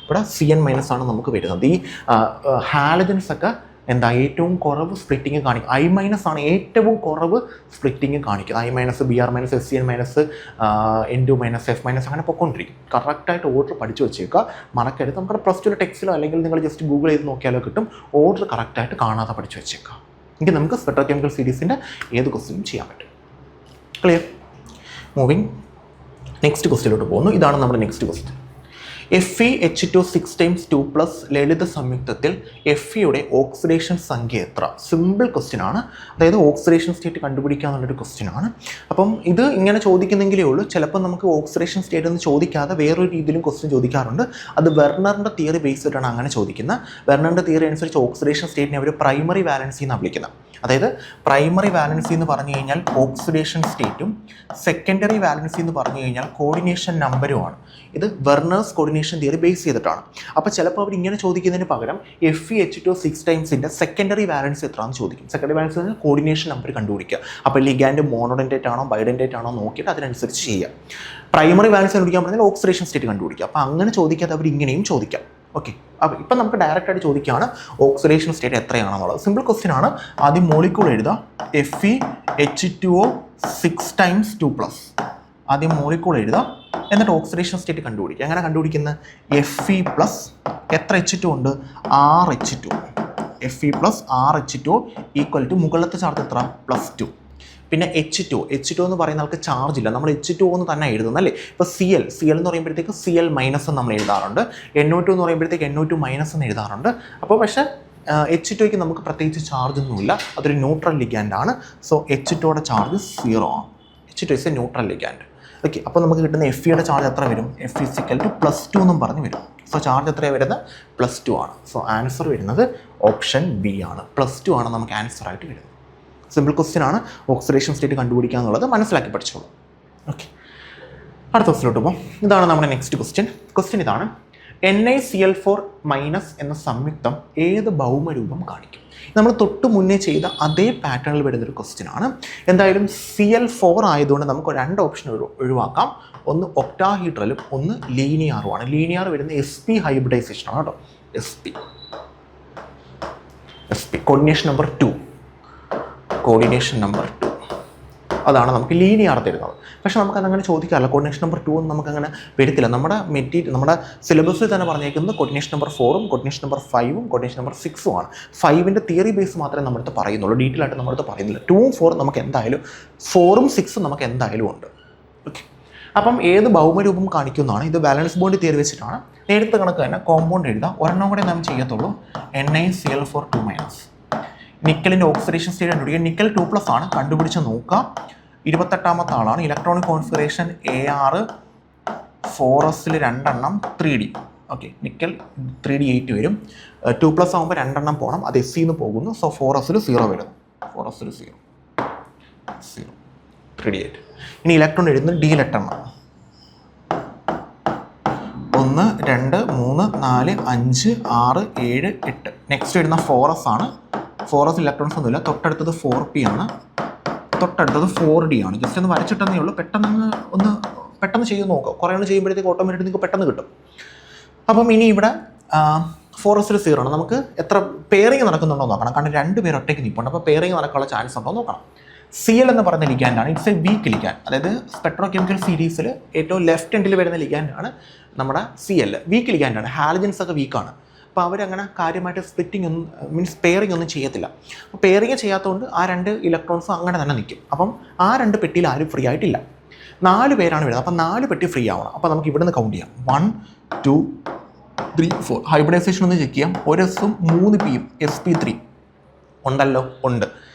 ഇവിടെ CN- ആണ് നമുക്ക് വരുന്നത്. ഈ ഹാലജൻസ് ഒക്കെ ഏറ്റവും കുറവ് സ്പ്ലിറ്റിംഗ് കാണിക്കും. I- ആണ് ഏറ്റവും കുറവ് സ്പ്ലിറ്റിംഗ് കാണിക്കുന്നത്. I-, Br-, SCN-, N2-, F- അങ്ങനെ പൊയ്ക്കൊണ്ടിരിക്കും. കറക്റ്റായിട്ട് ഓർഡർ പഠിച്ചു വെച്ചേക്കുക, മറക്കരുത്. നമ്മുടെ പ്ലസ് 2 ടെക്സ്റ്റിലോ അല്ലെങ്കിൽ നിങ്ങൾ ജസ്റ്റ് ഗൂഗിൾ ചെയ്ത് നോക്കിയാലോ കിട്ടും. ഓർഡർ കറക്റ്റായിട്ട് കാണാതെ പഠിച്ചു വെച്ചേക്കുക. എങ്കിൽ നമുക്ക് സ്പെക്ട്രോ കെമിക്കൽ സീരീസിൻ്റെ ഏത് ക്വസ്റ്റ്യനും ചെയ്യാൻ പറ്റും. ക്ലിയർ? മൂവിങ് നെക്സ്റ്റ് ക്വസ്റ്റ്യനിലോട്ട് പോകുന്നു. ഇതാണ് നമ്മുടെ നെക്സ്റ്റ് ക്വസ്റ്റ്യൻ. FeH2 6 × 2+ ലളിത സംയുക്തത്തിൽ Feയുടെ ഓക്സിഡേഷൻ സംഖ്യ എത്ര? സിമ്പിൾ ക്വസ്റ്റ്യൻ ആണ്. അതായത് ഓക്സിഡേഷൻ സ്റ്റേറ്റ് കണ്ടുപിടിക്കുക എന്നുള്ളൊരു ക്വസ്റ്റ്യൻ ആണ്. അപ്പം ഇത് ഇങ്ങനെ ചോദിക്കുന്നെങ്കിലേ ഉള്ളൂ. ചിലപ്പോൾ നമുക്ക് ഓക്സിഡേഷൻ സ്റ്റേറ്റ് എന്ന് ചോദിക്കാതെ വേറൊരു രീതിയിലും ക്വസ്റ്റ്യൻ ചോദിക്കാറുണ്ട്. അത് വെർണറിൻ്റെ തിയറി ബേസ് ചെയ്തിട്ടാണ് അങ്ങനെ ചോദിക്കുന്നത്. വെർണറിൻ്റെ തിയറി അനുസരിച്ച് ഓക്സിഡേഷൻ സ്റ്റേറ്റിനെ അവർ പ്രൈമറി വാലൻസി എന്നാണ് വിളിക്കുന്നത്. അതായത് പ്രൈമറി വാലൻസി എന്ന് പറഞ്ഞു കഴിഞ്ഞാൽ ഓക്സിഡേഷൻ സ്റ്റേറ്റും സെക്കൻഡറി വാലൻസി എന്ന് പറഞ്ഞു കഴിഞ്ഞാൽ കോർഡിനേഷൻ നമ്പറുമാണ്. ഇത് വെർണേഴ്സ് കോർഡിനേഷൻ തിയറി ബേസ് ചെയ്തിട്ടാണ്. അപ്പോൾ ചിലപ്പോൾ അവർ ഇങ്ങനെ ചോദിക്കുന്നതിന് പകരം FeH2 6 ടൈംസിൻ്റെ സെക്കൻഡറി വാലൻസ് എത്രയാണെന്ന് ചോദിക്കും. സെക്കൻഡറി വാലൻസ് എന്ന് പറഞ്ഞാൽ കോർഡിനേഷൻ നമ്പർ കണ്ടുപിടിക്കുക. അപ്പോൾ ലിഗാൻഡ് മോണോഡെൻറ്റേറ്റ് ആണോ ബൈഡെൻറ്റേറ്റ് ആണോ നോക്കിയിട്ട് അതിനനുസരിച്ച് ചെയ്യുക. പ്രൈമറി വാലൻസ് കണ്ടുപിടിക്കാൻ പറഞ്ഞാൽ ഓക്സിഡേഷൻ സ്റ്റേറ്റ് കണ്ടുപിടിക്കുക. അപ്പോൾ അങ്ങനെ ചോദിക്കാതെ അവർ ഇങ്ങനെയും ചോദിക്കാം. ഓക്കെ, അപ്പോൾ ഇപ്പം നമുക്ക് ഡയറക്റ്റായിട്ട് ചോദിക്കുകയാണ് ഓക്സിഡേഷൻ സ്റ്റേറ്റ് എത്രയാണെന്നുള്ളത്. സിമ്പിൾ ക്വസ്റ്റ്യൻ ആണ്. ആദ്യം മോളിക്യൂൾ എഴുതുക. FeH2O 6 × 2+. ആദ്യം മോളിക്യൂൾ എഴുതുക, എന്നിട്ട് ഓക്സിഡേഷൻ സ്റ്റേറ്റ് കണ്ടുപിടിക്കുക. എങ്ങനെ കണ്ടുപിടിക്കുന്നത്? Fe പ്ലസ് എത്ര H2 ഉണ്ട്? 6H2. Fe plus 6H2 equal to മുകളിലത്തെ ചാർജ് എത്ര? +2. പിന്നെ H2 എന്ന് പറയുന്ന ആൾക്ക് ചാർജ് ഇല്ല, നമ്മൾ H2O എന്ന് തന്നെ എഴുതുന്നത് അല്ലേ. ഇപ്പോൾ Cl എന്ന് പറയുമ്പോഴത്തേക്ക് Cl- എന്ന് നമ്മൾ എഴുതാറുണ്ട്. NO2 എന്ന് പറയുമ്പോഴത്തേക്ക് NO2- എന്ന് എഴുതാറുണ്ട്. അപ്പോൾ പക്ഷേ H2ക്ക് നമുക്ക് പ്രത്യേകിച്ച് ചാർജ് ഒന്നുമില്ല, അതൊരു ന്യൂട്രൽ ലിഗാൻഡ് ആണ്. സോ H2യുടെ ചാർജ് 0 ആണ്. H2 is A neutral ligand. Okay, അപ്പോൾ നമുക്ക് കിട്ടുന്ന Feയുടെ ചാർജ് എത്ര വരും? F = +2 എന്നും പറഞ്ഞ് വരും. സോ ചാർജ് എത്രയാണ് വരുന്നത്? +2 ആണ്. സോ ആൻസർ വരുന്നത് ഓപ്ഷൻ B ആണ്. +2 ആണ് നമുക്ക് ആൻസർ ആയിട്ട് വരുന്നത്. സിമ്പിൾ ക്വസ്റ്റ്യൻ ആണ്. ഓക്സിഡേഷൻ സ്റ്റേറ്റ് കണ്ടുപിടിക്കുക എന്നുള്ളത് മനസ്സിലാക്കി പഠിച്ചോളൂ. ഓക്കെ, അടുത്ത ക്വസ്റ്റിലോട്ട് പോകും. ഇതാണ് നമ്മുടെ നെക്സ്റ്റ് ക്വസ്റ്റ്യൻ. ക്വസ്റ്റ്യൻ ഇതാണ്: NaCl4- എന്ന സംയുക്തം ഏത് ഭൗമരൂപം കാണിക്കും? നമ്മൾ തൊട്ട് മുന്നേ ചെയ്ത അതേ പാറ്റേണിൽ വരുന്നൊരു ക്വസ്റ്റ്യൻ ആണ്. എന്തായാലും Cl4 ആയതുകൊണ്ട് നമുക്ക് 2 ഓപ്ഷൻ ഒഴിവാക്കാം. ഒന്ന് ഒക്ടാഹീഡ്രലും ഒന്ന് ലീനിയറുമാണ്. ലീനിയർ വരുന്ന sp ഹൈബ്രിഡൈസേഷൻ ആണ് കേട്ടോ. sp coordination number 2. അതാണ് നമുക്ക് ലീനിയർ തരുന്നത്. പക്ഷേ നമുക്കതങ്ങനെ ചോദിക്കാറില്ല. കോർഡിനേഷൻ നമ്പർ 2 ഒന്നും നമുക്കങ്ങനെ വരത്തില്ല. നമ്മുടെ നമ്മുടെ സിലബസിൽ തന്നെ പറഞ്ഞേക്കുന്നത് കോർഡിനേഷൻ നമ്പർ 4ഉം കോർഡിനേഷൻ നമ്പർ 5ഉം കോർഡിനേഷൻ നമ്പർ 6ഉം ആണ്. 5ൻ്റെ തിയറി ബേസ് മാത്രമേ നമ്മുടെ പറയുന്നുള്ളൂ, ഡീറ്റെയിൽ ആയിട്ട് നമ്മുടെ പറയുന്നില്ല. 2ഉം 4ഉം നമുക്ക് എന്തായാലും 4ഉം 6ഉം നമുക്ക് എന്തായാലും ഉണ്ട്. ഓക്കെ, അപ്പം ഏത് ഭൗമരൂപം കാണിക്കുന്നതാണ്? ഇത് ബാലൻസ് ബോണ്ട് തിയറി വെച്ചിട്ടാണ്. നേരത്തെ കണക്ക് തന്നെ കോമ്പൗണ്ട് എഴുതാം. ഒരെണ്ണം കൂടെ നാം ചെയ്യത്തുള്ളൂ, NaCl4 2-. നിക്കലിൻ്റെ ഓക്സിഡേഷൻ സ്റ്റേറ്റ് കണ്ടുപിടിക്കുക. നിക്കൽ 2+ ആണ്, കണ്ടുപിടിച്ച് നോക്കുക. 28ാമത്തെ ആളാണ്. Electronic configuration Ar 4s 2 3d. Okay, nickel 3d8 വരും. 2+ ആകുമ്പോൾ 2 പോകണം, അത് S പോകുന്നു. സോ 4s 0 വരുന്നു. 4s 0 3d8. ഇനി ഇലക്ട്രോൺ എഴുതുന്നത് D ലെറ്ററാണ്. 1 2 3 4 5 6 7 8. നെക്സ്റ്റ് വരുന്ന 4s ആണ്. 4s ഇലക്ട്രോൺസ് ഒന്നുമില്ല. തൊട്ടടുത്തത് 4p ആണ്, തൊട്ടടുത്തത് 4d ആണ്. ജസ്റ്റ് ഒന്ന് വരച്ചിട്ടെന്നേ ഉള്ളൂ. പെട്ടെന്ന് ചെയ്ത് നോക്കുക. കുറേ ഒന്ന് ചെയ്യുമ്പോഴത്തേക്ക് ഓട്ടോമാറ്റിക് നിങ്ങൾക്ക് പെട്ടെന്ന് കിട്ടും. അപ്പം ഇനി ഇവിടെ 4s 0 ആണ്. നമുക്ക് എത്ര പെയറിങ് നടക്കുന്നുണ്ടോ നോക്കണം. കാരണം 2 പേർ ഒറ്റയ്ക്ക് നിൽപ്പുണ്ട്. അപ്പോൾ പെയറിങ് നടക്കാനുള്ള ചാൻസ് ഉണ്ടോ നോക്കണം. Cl എന്ന് പറയുന്ന ലിഗാൻഡാണ്. It's a weak ligand. അതായത് സ്പെക്ട്രോകെമിക്കൽ സീരീസിൽ ഏറ്റവും ലെഫ്റ്റ് എൻഡിൽ വരുന്ന ലിഗാൻഡാണ് നമ്മുടെ Cl. വീക്ക് ലിഗാൻഡാണ്. ഹാലജൻസ് ഒക്കെ വീക്കാണ്. അപ്പോൾ അവരങ്ങനെ കാര്യമായിട്ട് സ്പ്ലിറ്റിംഗ് ഒന്നും മീൻസ് പെയറിംഗ് ഒന്നും ചെയ്യത്തില്ല. അപ്പോൾ പെയറിംഗ് ചെയ്യാത്തതുകൊണ്ട് ആ 2 ഇലക്ട്രോൺസും അങ്ങനെ തന്നെ നിൽക്കും. അപ്പം ആ 2 പെട്ടിയിൽ ആരും ഫ്രീ ആയിട്ടില്ല. 4 പേരാണ് വരുന്നത്. അപ്പം 4 പെട്ടി ഫ്രീ ആവണം. അപ്പോൾ നമുക്ക് ഇവിടെ നിന്ന് കൗണ്ട് ചെയ്യാം. 1 2 3 4. ഹൈബ്രിഡൈസേഷൻ ഒന്ന് ചെക്ക് ചെയ്യാം. ഒരു എസും 3 പിയും sp3 ഉണ്ടല്ലോ, ഉണ്ട്.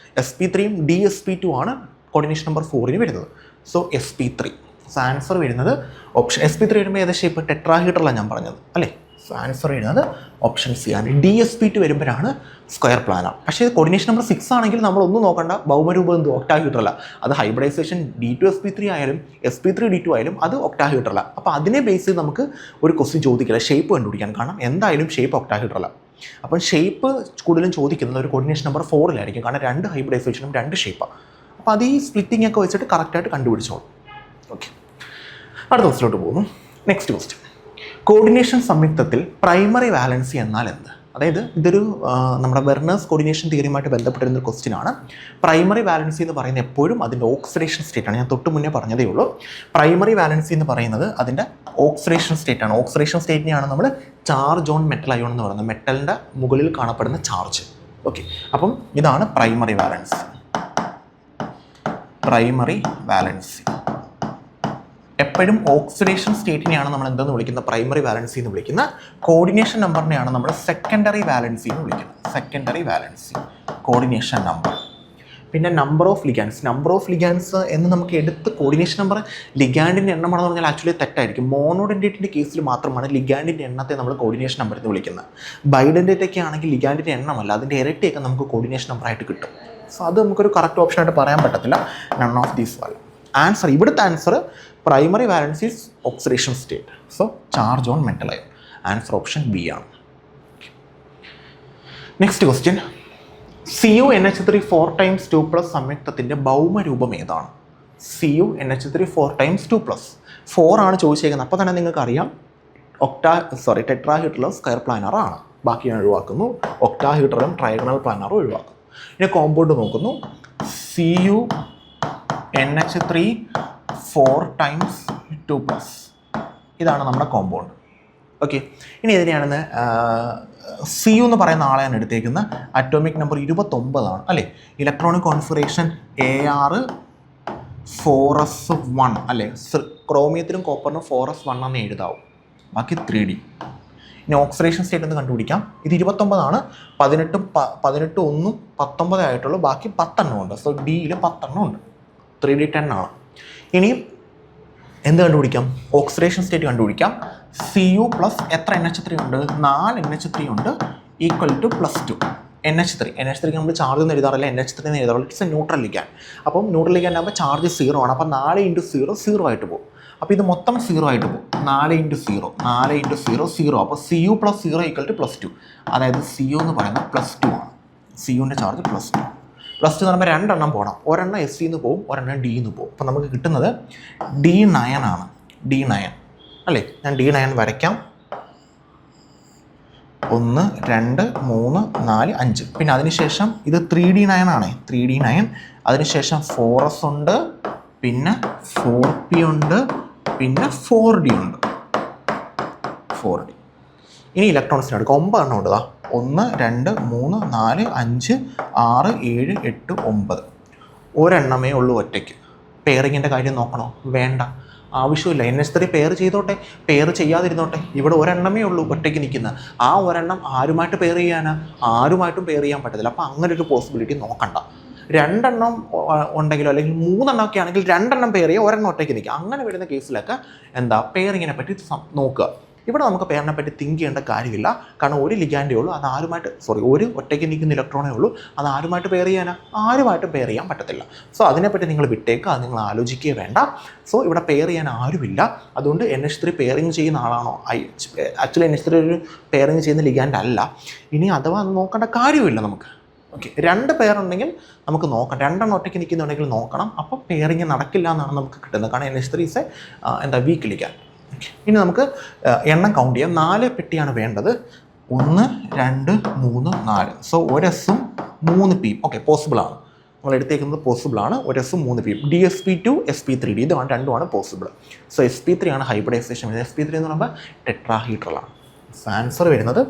sp3യും dsp2 ആണ് കോർഡിനേഷൻ നമ്പർ 4 വരുന്നത്. So sp3. സോ ആൻസർ വരുന്നത് ഓപ്ഷൻ sp3 വരുമ്പോൾ ഏത് ഷേപ്പ്? ടെട്രാഹീഡ്രലാണ് ഞാൻ പറഞ്ഞത് അല്ലേ. സോ ആൻസർ വരുന്നത് ഓപ്ഷൻ സി ആണ്. dsp2 വരുമ്പോഴാണ് സ്ക്വയർ പ്ലാനാർ. പക്ഷേ കോർഡിനേഷൻ നമ്പർ 6 ആണെങ്കിൽ നമ്മളൊന്നും നോക്കണ്ട. ഭൗമരൂപം എന്ത്? ഒക്ടാഹീഡ്രല. അത് ഹൈബ്രിഡൈസേഷൻ d2sp3 ആയാലും sp3d2 ആയാലും അത് ഒക്ടാഹീഡ്രല. അപ്പോൾ അതിനെ ബേസ് ചെയ്ത് നമുക്ക് ഒരു ക്വസ്റ്റ്യൻ ചോദിക്കില്ല ഷേപ്പ് കണ്ടുപിടിക്കാൻ. കാരണം എന്തായാലും ഷേപ്പ് ഒക്ടാഹീഡ്രല. അപ്പം ഷേപ്പ് കൂടുതലും ചോദിക്കുന്നത് ഒരു കോർഡിനേഷൻ നമ്പർ 4-ലായിരിക്കും. കാരണം 2 ഹൈബ്രിഡൈസേഷനും 2 ഷേപ്പാണ്. അപ്പോൾ അത് ഈ സ്പ്ലിറ്റിംഗ് ഒക്കെ വെച്ചിട്ട് കറക്റ്റായിട്ട് കണ്ടുപിടിച്ചോളൂ. ഓക്കെ, അടുത്ത ക്വസ്റ്റിലോട്ട് പോകുന്നു. നെക്സ്റ്റ് ക്വസ്റ്റ്യൻ, കോർഡിനേഷൻ സംയുക്തത്തിൽ പ്രൈമറി വാലൻസി എന്നാൽ എന്ത്? അതായത് ഇതൊരു നമ്മുടെ വെർണേഴ്സ് കോർഡിനേഷൻ തിയറിയുമായിട്ട് ബന്ധപ്പെട്ടിരുന്ന ഒരു ക്വസ്റ്റ്യൻ ആണ്. പ്രൈമറി വാലൻസി എന്ന് പറയുന്നത് എപ്പോഴും അതിൻ്റെ ഓക്സിഡേഷൻ സ്റ്റേറ്റ് ആണ്. ഞാൻ തൊട്ട് മുന്നേ പറഞ്ഞതേ ഉള്ളൂ. പ്രൈമറി വാലൻസി എന്ന് പറയുന്നത് അതിൻ്റെ ഓക്സിഡേഷൻ സ്റ്റേറ്റ് ആണ്. ഓക്സിഡേഷൻ സ്റ്റേറ്റിനെയാണ് നമ്മൾ ചാർജ് ഓൺ മെറ്റൽ അയോൺ എന്ന് പറയുന്നത്. മെറ്റലിൻ്റെ മുകളിൽ കാണപ്പെടുന്ന ചാർജ്. ഓക്കെ, അപ്പം ഇതാണ് പ്രൈമറി വാലൻസി. പ്രൈമറി വാലൻസി എപ്പോഴും ഓക്സിഡേഷൻ സ്റ്റേറ്റിനെയാണ് നമ്മൾ എന്തെന്ന് വിളിക്കുന്നത്? പ്രൈമറി വാലൻസി എന്ന് വിളിക്കുന്ന. കോർഡിനേഷൻ നമ്പറിനെയാണ് നമ്മൾ സെക്കൻഡറി വാലൻസി എന്ന് വിളിക്കുന്നത്. Secondary valency coordination number. പിന്നെ നമ്പർ ഓഫ് ലിഗാൻഡ്സ്. നമ്പർ ഓഫ് ലിഗാൻഡ്സ് എന്ന് നമുക്ക് എടുത്ത് കോർഡിനേഷൻ നമ്പർ ലിഗാൻഡിൻ്റെ എണ്ണമാണെന്ന് പറഞ്ഞാൽ ആക്ച്വലി തെറ്റായിരിക്കും. മോണോഡെൻഡേറ്റിൻ്റെ കേസിൽ മാത്രമാണ് ലിഗാൻഡിൻ്റെ എണ്ണത്തെ നമ്മൾ കോർഡിനേഷൻ നമ്പർ എന്ന് വിളിക്കുന്നത്. ബൈഡെൻഡേറ്റൊക്കെ ആണെങ്കിൽ ലിഗാൻഡിൻ്റെ എണ്ണമല്ല, അതിൻ്റെ ഇരട്ടിയൊക്കെ നമുക്ക് കോർഡിനേഷൻ നമ്പറായിട്ട് കിട്ടും. സോ അത് നമുക്കൊരു കറക്റ്റ് ഓപ്ഷനായിട്ട് പറയാൻ പറ്റത്തില്ല. None of these value. Answer, ഇവിടുത്തെ answer primary valency is oxidation state. So charge on metal ion. Answer option B ആണ്. നെക്സ്റ്റ് ക്വസ്റ്റ്യൻ, CuNH3 4 × 2+ സംയുക്തത്തിൻ്റെ ഭൗമരൂപം ഏതാണ്? CuNH3 4 × 2+. 4 ആണ് ചോദിച്ചേക്കുന്നത്. അപ്പോൾ തന്നെ നിങ്ങൾക്ക് അറിയാം ടെട്രാഹീഡ്രലും സ്ക്വയർ പ്ലാനർ ആണ്. ബാക്കി ഞാൻ ഒഴിവാക്കുന്നു. ഒക്ടാഹീഡ്രലും ട്രയഗണൽ പ്ലാനറും ഒഴിവാക്കുന്നു. ഇനി കോമ്പൗണ്ട് നോക്കുന്നു. CuNH3 4 × 2+. ഇതാണ് നമ്മുടെ കോമ്പൗണ്ട്. ഓക്കെ, ഇനി ഇതിനെയാണെന്ന് Cu എന്ന് പറയുന്ന ആളെയാണ് എടുത്തേക്കുന്നത്. അറ്റോമിക് നമ്പർ 29 ആണ് അല്ലേ. ഇലക്ട്രോണിക് കോൺഫിഗറേഷൻ Ar 4s1 അല്ലേ. ക്രോമിയത്തിനും കോപ്പറിനും 4s1 എന്ന് എഴുതാവും. ബാക്കി 3d. ഇനി ഓക്സിഡേഷൻ സ്റ്റേറ്റ് ഒന്ന് കണ്ടുപിടിക്കാം. ഇത് 29 ആണ്. 18 1 19 ആയിട്ടുള്ളൂ. ബാക്കി 10 എണ്ണം ഉണ്ട്. സോ ഡിയിൽ 10 എണ്ണം ഉണ്ട്. 3d 10 ആണ്. ഇനി എന്ത് കണ്ടുപിടിക്കാം? ഓക്സിഡേഷൻ സ്റ്റേറ്റ് കണ്ടുപിടിക്കാം. Cu പ്ലസ് എത്ര NH3 ഉണ്ട്? 4 NH3 ഉണ്ട്, ഈക്വൽ ടു +2 NH3 നമ്മൾ ചാർജ് ഒന്നും എഴുതാറില്ല, NH3 എന്ന് എഴുതാറില്ല. It's a neutral ligand. അപ്പം ന്യൂട്രൽ ലിഗാൻഡ് ആകുമ്പോൾ ചാർജ് 0 ആണ്. അപ്പം 4 × 0 0 ആയിട്ട് പോകും. അപ്പോൾ ഇത് മൊത്തം 0 ആയിട്ട് പോകും. 4 × 0 4 × 0 0. അപ്പോൾ Cu + 0 ഈക്വൽ ടു +2. അതായത് Cu എന്ന് പറയുന്നത് +2 ആണ്. Cuൻ്റെ ചാർജ് +2. +2 എന്ന് പറയുമ്പോൾ 2 എണ്ണം പോകണം. ഒരെണ്ണം S നിന്ന് പോകും, ഒരെണ്ണം D നിന്ന് പോകും. അപ്പോൾ നമുക്ക് കിട്ടുന്നത് D9 ആണ്. D9 അല്ലേ. ഞാൻ D9 വരയ്ക്കാം. 1 2 3 4 5. പിന്നെ അതിനുശേഷം ഇത് 3d9 ആണ്. 3d9. അതിനുശേഷം 4s ഉണ്ട്, പിന്നെ 4p ഉണ്ട്, പിന്നെ 4d ഉണ്ട്. 4d. ഇനി ഇലക്ട്രോൺസിന് എടുക്കുക. 9 എണ്ണം ഉണ്ട്. 1 2 3 4 5 6 7 8 9. ഒരെണ്ണമേ ഉള്ളൂ ഒറ്റയ്ക്ക്. പെയറിങ്ങിൻ്റെ കാര്യം നോക്കണോ? വേണ്ട, ആവശ്യമില്ല. NH3 പെയർ ചെയ്തോട്ടെ, പെയർ ചെയ്യാതിരുന്നോട്ടെ. ഇവിടെ ഒരെണ്ണമേ ഉള്ളൂ ഒറ്റയ്ക്ക് നിൽക്കുന്നത്. ആ ഒരെണ്ണം ആരുമായിട്ട് പെയർ ചെയ്യാനാ? ആരുമായിട്ടും പെയർ ചെയ്യാൻ പറ്റത്തില്ല. അപ്പോൾ അങ്ങനെ ഒരു പോസിബിലിറ്റി നോക്കണ്ട. 2 എണ്ണം ഉണ്ടെങ്കിലോ അല്ലെങ്കിൽ 3 എണ്ണമൊക്കെ ആണെങ്കിൽ 2 എണ്ണം പെയർ ചെയ്യുക, ഒരെണ്ണം ഒറ്റയ്ക്ക് നിൽക്കുക. അങ്ങനെ വരുന്ന കേസിലൊക്കെ പെയറിങ്ങിനെ പറ്റി നോക്കുക. ഇവിടെ നമുക്ക് പെയറിനെ പറ്റി തിങ്ക് ചെയ്യേണ്ട കാര്യമില്ല. കാരണം ഒരു ലിഗാൻഡേ ഉള്ളൂ, അത് ആരുമായിട്ട് ഒരു ഒറ്റയ്ക്ക് നിൽക്കുന്ന ഇലക്ട്രോണേ ഉള്ളൂ, അത് ആരുമായിട്ട് പെയർ ചെയ്യാനാ? ആരുമായിട്ട് പെയർ ചെയ്യാൻ പറ്റത്തില്ല. സോ അതിനെപ്പറ്റി നിങ്ങൾ വിട്ടേക്കുക, അത് നിങ്ങൾ ആലോചിക്കുക വേണ്ട. സോ ഇവിടെ പെയർ ചെയ്യാൻ ആരുമില്ല. അതുകൊണ്ട് NH3 പെയറിങ് ചെയ്യുന്ന ആളാണോ? ആക്ച്വലി NH3 ഒരു പെയറിങ് ചെയ്യുന്ന ലിഗാൻഡ് അല്ല. ഇനി അഥവാ അത് നോക്കേണ്ട കാര്യമില്ല നമുക്ക്. ഓക്കെ, 2 പെയർ ഉണ്ടെങ്കിൽ നമുക്ക് നോക്കാം. 2 എണ്ണം ഒറ്റയ്ക്ക് നിൽക്കുന്നുണ്ടെങ്കിൽ നോക്കണം. അപ്പോൾ പെയറിങ് നടക്കില്ല എന്നാണ് നമുക്ക് കിട്ടുന്നത്. കാരണം NH3 ഈസ് വീക്ക് ലിഗാൻഡ്. ഇനി നമുക്ക് എണ്ണം കൗണ്ട് ചെയ്യാം. 4 പെട്ടിയാണ് വേണ്ടത്. 1 2 3 4. സോ ഒരു എസും 3 പിയും. ഓക്കെ, പോസിബിൾ ആണ്. നമ്മൾ എടുത്തേക്കുന്നത് പോസിബിൾ ആണ്. ഒരു എസും 3 പിയും. DsP2 sp3d ഇതാണ് രണ്ടുമാണ് പോസിബിൾ. സോ sp3 ആണ് ഹൈബ്രിഡൈസേഷൻ. sp3 എന്ന് പറയുമ്പോൾ ടെട്രാഹീഡ്രലാണ്. ആൻസർ വരുന്നത്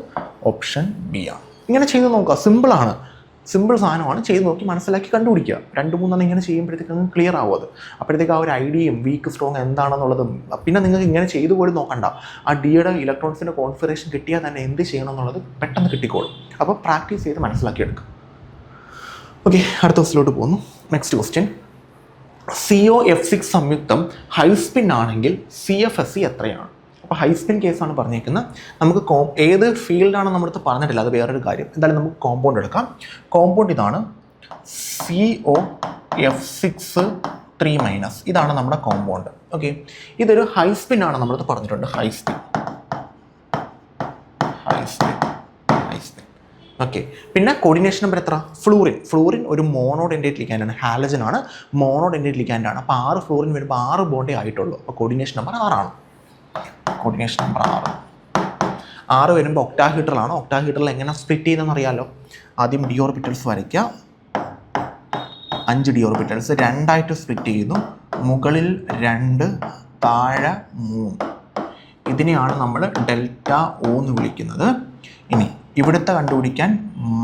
ഓപ്ഷൻ ബി ആണ്. ഇങ്ങനെ ചെയ്ത് നോക്കുക. സിമ്പിളാണ്, സിമ്പിൾ സാധനമാണ്. ചെയ്ത് നോക്കി മനസ്സിലാക്കി കണ്ടുപിടിക്കുക. 2-3 എണ്ണം ഇങ്ങനെ ചെയ്യുമ്പോഴത്തേക്കും ക്ലിയർ ആവും അത്. അപ്പോഴത്തേക്ക് ആ ഒരു ഐഡിയയും വീക്ക് സ്ട്രോങ് എന്താണെന്നുള്ളതും പിന്നെ നിങ്ങൾക്ക് ഇങ്ങനെ ചെയ്തു പോലും നോക്കണ്ട. ആ ഡിയുടെ ഇലക്ട്രോൺസിൻ്റെ കോൺഫിഗറേഷൻ കിട്ടിയാൽ തന്നെ എന്ത് ചെയ്യണം എന്നുള്ളത് പെട്ടെന്ന് കിട്ടിക്കോളും. അപ്പോൾ പ്രാക്ടീസ് ചെയ്ത് മനസ്സിലാക്കിയെടുക്കുക. ഓക്കെ, അടുത്ത ക്വസ്റ്റിലോട്ട് പോകുന്നു. Next question. COF6 സംയുക്തം ഹൈസ്പിൻ ആണെങ്കിൽ CFSE എത്രയാണ്? അപ്പോൾ ഹൈസ്പിൻ കേസാണ് പറഞ്ഞേക്കുന്നത്. നമുക്ക് ഏത് ഫീൽഡാണ് നമ്മളടുത്ത് പറഞ്ഞിട്ടില്ല, അത് വേറൊരു കാര്യം. എന്തായാലും നമുക്ക് കോമ്പൗണ്ട് എടുക്കാം. കോമ്പൗണ്ട് ഇതാണ്, COF6 3-. ഇതാണ് നമ്മുടെ കോമ്പൗണ്ട്. ഓക്കെ, ഇതൊരു ഹൈസ്പിൻ ആണ് നമ്മളടുത്ത് പറഞ്ഞിട്ടുണ്ട്. ഹൈസ്പിൻ. ഓക്കെ, പിന്നെ കോർഡിനേഷൻ നമ്പർ എത്ര? ഫ്ലൂറിൻ ഒരു മോണോഡെൻഡേറ്റ് ലിഗാൻഡാണ്. ഹാലജൻ ആണ്, മോണോഡെൻഡേറ്റ് ലിഗാൻഡാണ്. അപ്പോൾ 6 ഫ്ലൂറിൻ വരുമ്പോൾ 6 ബോണ്ടേ ആയിട്ടുള്ളൂ. അപ്പോൾ കോർഡിനേഷൻ നമ്പർ 6 ആണ്. കോർഡിനേഷൻ നമ്പർ 6 വരുമ്പോൾ ഒക്ടാഹീഡ്രലാണ്. ഒക്ടാഹീഡ്രൽ എങ്ങനെ സ്പ്ലിറ്റ് ചെയ്യുന്നതെന്ന് അറിയാമല്ലോ. ആദ്യം ഡി ഓർബിറ്റൽസ് വരയ്ക്കുക. 5 ഡി ഓർബിറ്റൽസ് 2ആയിട്ട് സ്പ്ലിറ്റ് ചെയ്യുന്നു. മുകളിൽ 2, താഴെ 3. ഇതിനെയാണ് നമ്മൾ ഡെൽറ്റ O എന്ന് വിളിക്കുന്നത്. ഇനി ഇവിടുത്തെ കണ്ടുപിടിക്കാൻ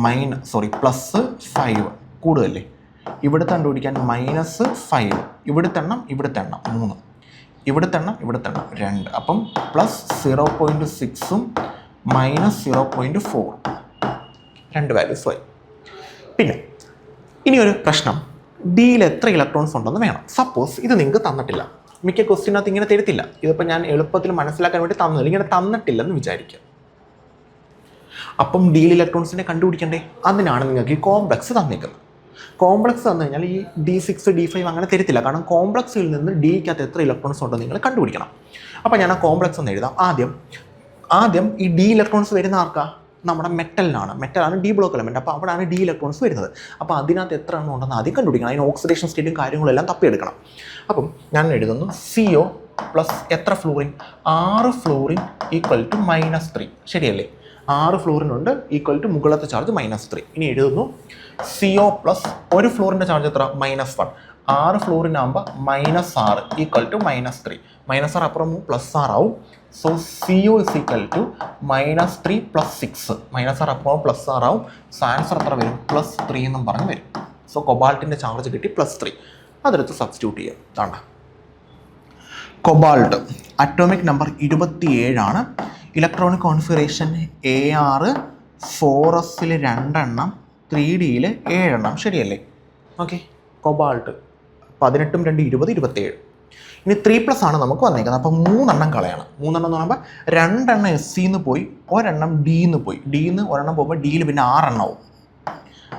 +5 കൂടുതലല്ലേ. ഇവിടുത്തെ കണ്ടുപിടിക്കാൻ -5. ഇവിടുത്തെ എണ്ണം 3. ഇവിടുത്തെ എണ്ണം 2. അപ്പം +0.6ഉം -0.4. 2 വാല്യൂസ് ആയി. പിന്നെ ഇനിയൊരു പ്രശ്നം, ഡിയിൽ എത്ര ഇലക്ട്രോൺസ് ഉണ്ടെന്ന് വേണം. സപ്പോസ് ഇത് നിങ്ങൾക്ക് തന്നിട്ടില്ല. മിക്ക ക്വസ്റ്റ്യനകത്ത് ഇങ്ങനെ തരത്തില്ല. ഇതിപ്പോൾ ഞാൻ എളുപ്പത്തിൽ മനസ്സിലാക്കാൻ വേണ്ടി തന്നില്ല. ഇങ്ങനെ തന്നിട്ടില്ലെന്ന് വിചാരിക്കുക. അപ്പം ഡിയിൽ ഇലക്ട്രോൺസിനെ കണ്ടുപിടിക്കണ്ടേ? അതിനാണ് നിങ്ങൾക്ക് ഈ കോംപ്ലക്സ് തന്നേക്കുന്നത്. കോംപ്ലക്സ് തന്നു കഴിഞ്ഞാൽ ഈ D6 D5 അങ്ങനെ തരത്തില്ല. കാരണം കോംപ്ലക്സിൽ നിന്ന് ഡിക്കകത്ത് എത്ര ഇലക്ട്രോൺസ് ഉണ്ടോ നിങ്ങൾ കണ്ടുപിടിക്കണം. അപ്പോൾ ഞാൻ ആ കോംപ്ലക്സ് ഒന്ന് എഴുതാം. ആദ്യം ഈ ഡി ഇലക്ട്രോൺസ് വരുന്ന ആർക്കാ? നമ്മുടെ മെറ്റലാണ് ഡി ബ്ലോക്ക് എലമെൻറ്റ്. അപ്പോൾ അവിടെയാണ് ഡി ഇലക്ട്രോൺസ് വരുന്നത്. അപ്പോൾ അതിനകത്ത് എത്ര എണ്ണം ഉണ്ടെന്ന് ആദ്യം കണ്ടുപിടിക്കണം. അതിന് ഓക്സിഡേഷൻ സ്റ്റേറ്റും കാര്യങ്ങളെല്ലാം തപ്പിയെടുക്കണം. അപ്പം ഞാൻ എഴുതുന്നു CO പ്ലസ് എത്ര ഫ്ലൂറിൻ? 6 fluorine equal to -3. ശരിയല്ലേ? 6 ഫ്ലൂറിനുണ്ട് ഈക്വൽ ടു മുകളിലത്തെ ചാർജ് -3. ഇനി എഴുതുന്നു CO പ്ലസ് ഒരു ഫ്ലൂറിൻ്റെ ചാർജ് എത്ര? -1. 6 ഫ്ലൂറിനാകുമ്പോൾ -6 ഈക്വൽ ടു -3. -6 അപ്പുറം +6 ആവും. So CO is equal to -3 + 6. -6 അപ്പുറം +6 ആവും. സോ ആൻസർ എത്ര വരും? +3 എന്നും പറഞ്ഞ് വരും. സോ കൊബാൾട്ടിൻ്റെ ചാർജ് കിട്ടി +3. അതെടുത്ത് സബ്സ്റ്റിറ്റ്യൂട്ട് ചെയ്യാം. താണ്ട കൊബാൾട്ട് അറ്റോമിക് നമ്പർ 27 ആണ്. ഇലക്ട്രോണിക് കോൺഫിഗറേഷൻ AR 4s 2 എണ്ണം 3D 7 എണ്ണം. ശരിയല്ലേ? Okay, cobalt 18 × 2 20 27. ഇനി 3+ ആണ് നമുക്ക് വന്നേക്കുന്നത്. അപ്പോൾ 3 എണ്ണം കളയണം. 3 എണ്ണം എന്ന് പറയുമ്പോൾ 2 എണ്ണം SCന്ന് പോയി, ഒരെണ്ണം Dന്ന് പോയി. Dന്ന് ഒരെണ്ണം പോകുമ്പോൾ Dയിൽ പിന്നെ 6 എണ്ണവും.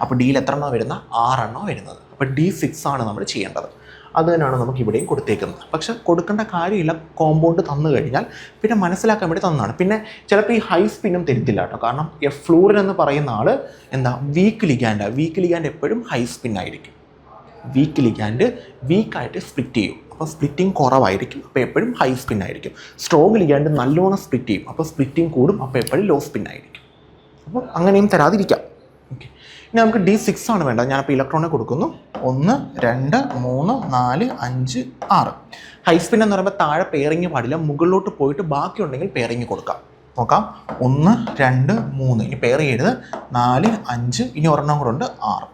അപ്പോൾ Dയിൽ എത്ര എണ്ണം വരുന്ന? 6 എണ്ണം വരുന്നത്. അപ്പോൾ D6 ആണ് നമ്മൾ ചെയ്യേണ്ടത്. അത് തന്നെയാണ് നമുക്ക് ഇവിടെയും കൊടുത്തേക്കുന്നത്. പക്ഷെ കൊടുക്കേണ്ട കാര്യമില്ല. കോമ്പൗണ്ട് തന്നു കഴിഞ്ഞാൽ പിന്നെ മനസ്സിലാക്കാൻ വേണ്ടി തന്നതാണ്. പിന്നെ ചിലപ്പോൾ ഈ ഹൈ സ്പിന്നും തരുത്തില്ല കേട്ടോ. കാരണം ഫ്ലൂറിൻ എന്ന് പറയുന്ന ആൾ വീക്ക് ലിഗാൻഡാണ്. വീക്ക് ലിഗാൻഡ് എപ്പോഴും ഹൈ സ്പിൻ ആയിരിക്കും. വീക്ക് ലിഗാൻഡ് വീക്കായിട്ട് സ്പ്ലിറ്റ് ചെയ്യും. അപ്പോൾ സ്പ്ലിറ്റിംഗ് കുറവായിരിക്കും. അപ്പോൾ എപ്പോഴും ഹൈ സ്പിൻ ആയിരിക്കും. സ്ട്രോങ് ലിഗാൻഡ് നല്ലോണം സ്പ്ലിറ്റ് ചെയ്യും. അപ്പോൾ സ്പ്ലിറ്റിംഗ് കൂടും. അപ്പോൾ എപ്പോഴും ലോ സ്പിൻ ആയിരിക്കും. അപ്പോൾ അങ്ങനെയും തരാതിരിക്കാം. ഓക്കെ, ഇനി നമുക്ക് D6 ആണ് വേണ്ടത്. ഞാനിപ്പോൾ ഇലക്ട്രോണിനെ കൊടുക്കുന്നു. 1 2 3 4 5 6. ഹൈ സ്പിൻ എന്ന് പറയുമ്പോൾ താഴെ പെയറിങ് പാടില്ല, മുകളിലോട്ട് പോയിട്ട് ബാക്കിയുണ്ടെങ്കിൽ പെയറിങ് കൊടുക്കാം. നോക്കാം. 1 2 3. ഇനി പെയർ ചെയ്ത് 4 5. ഇനി ഒരെണ്ണം കൂടെ ഉണ്ട് 6.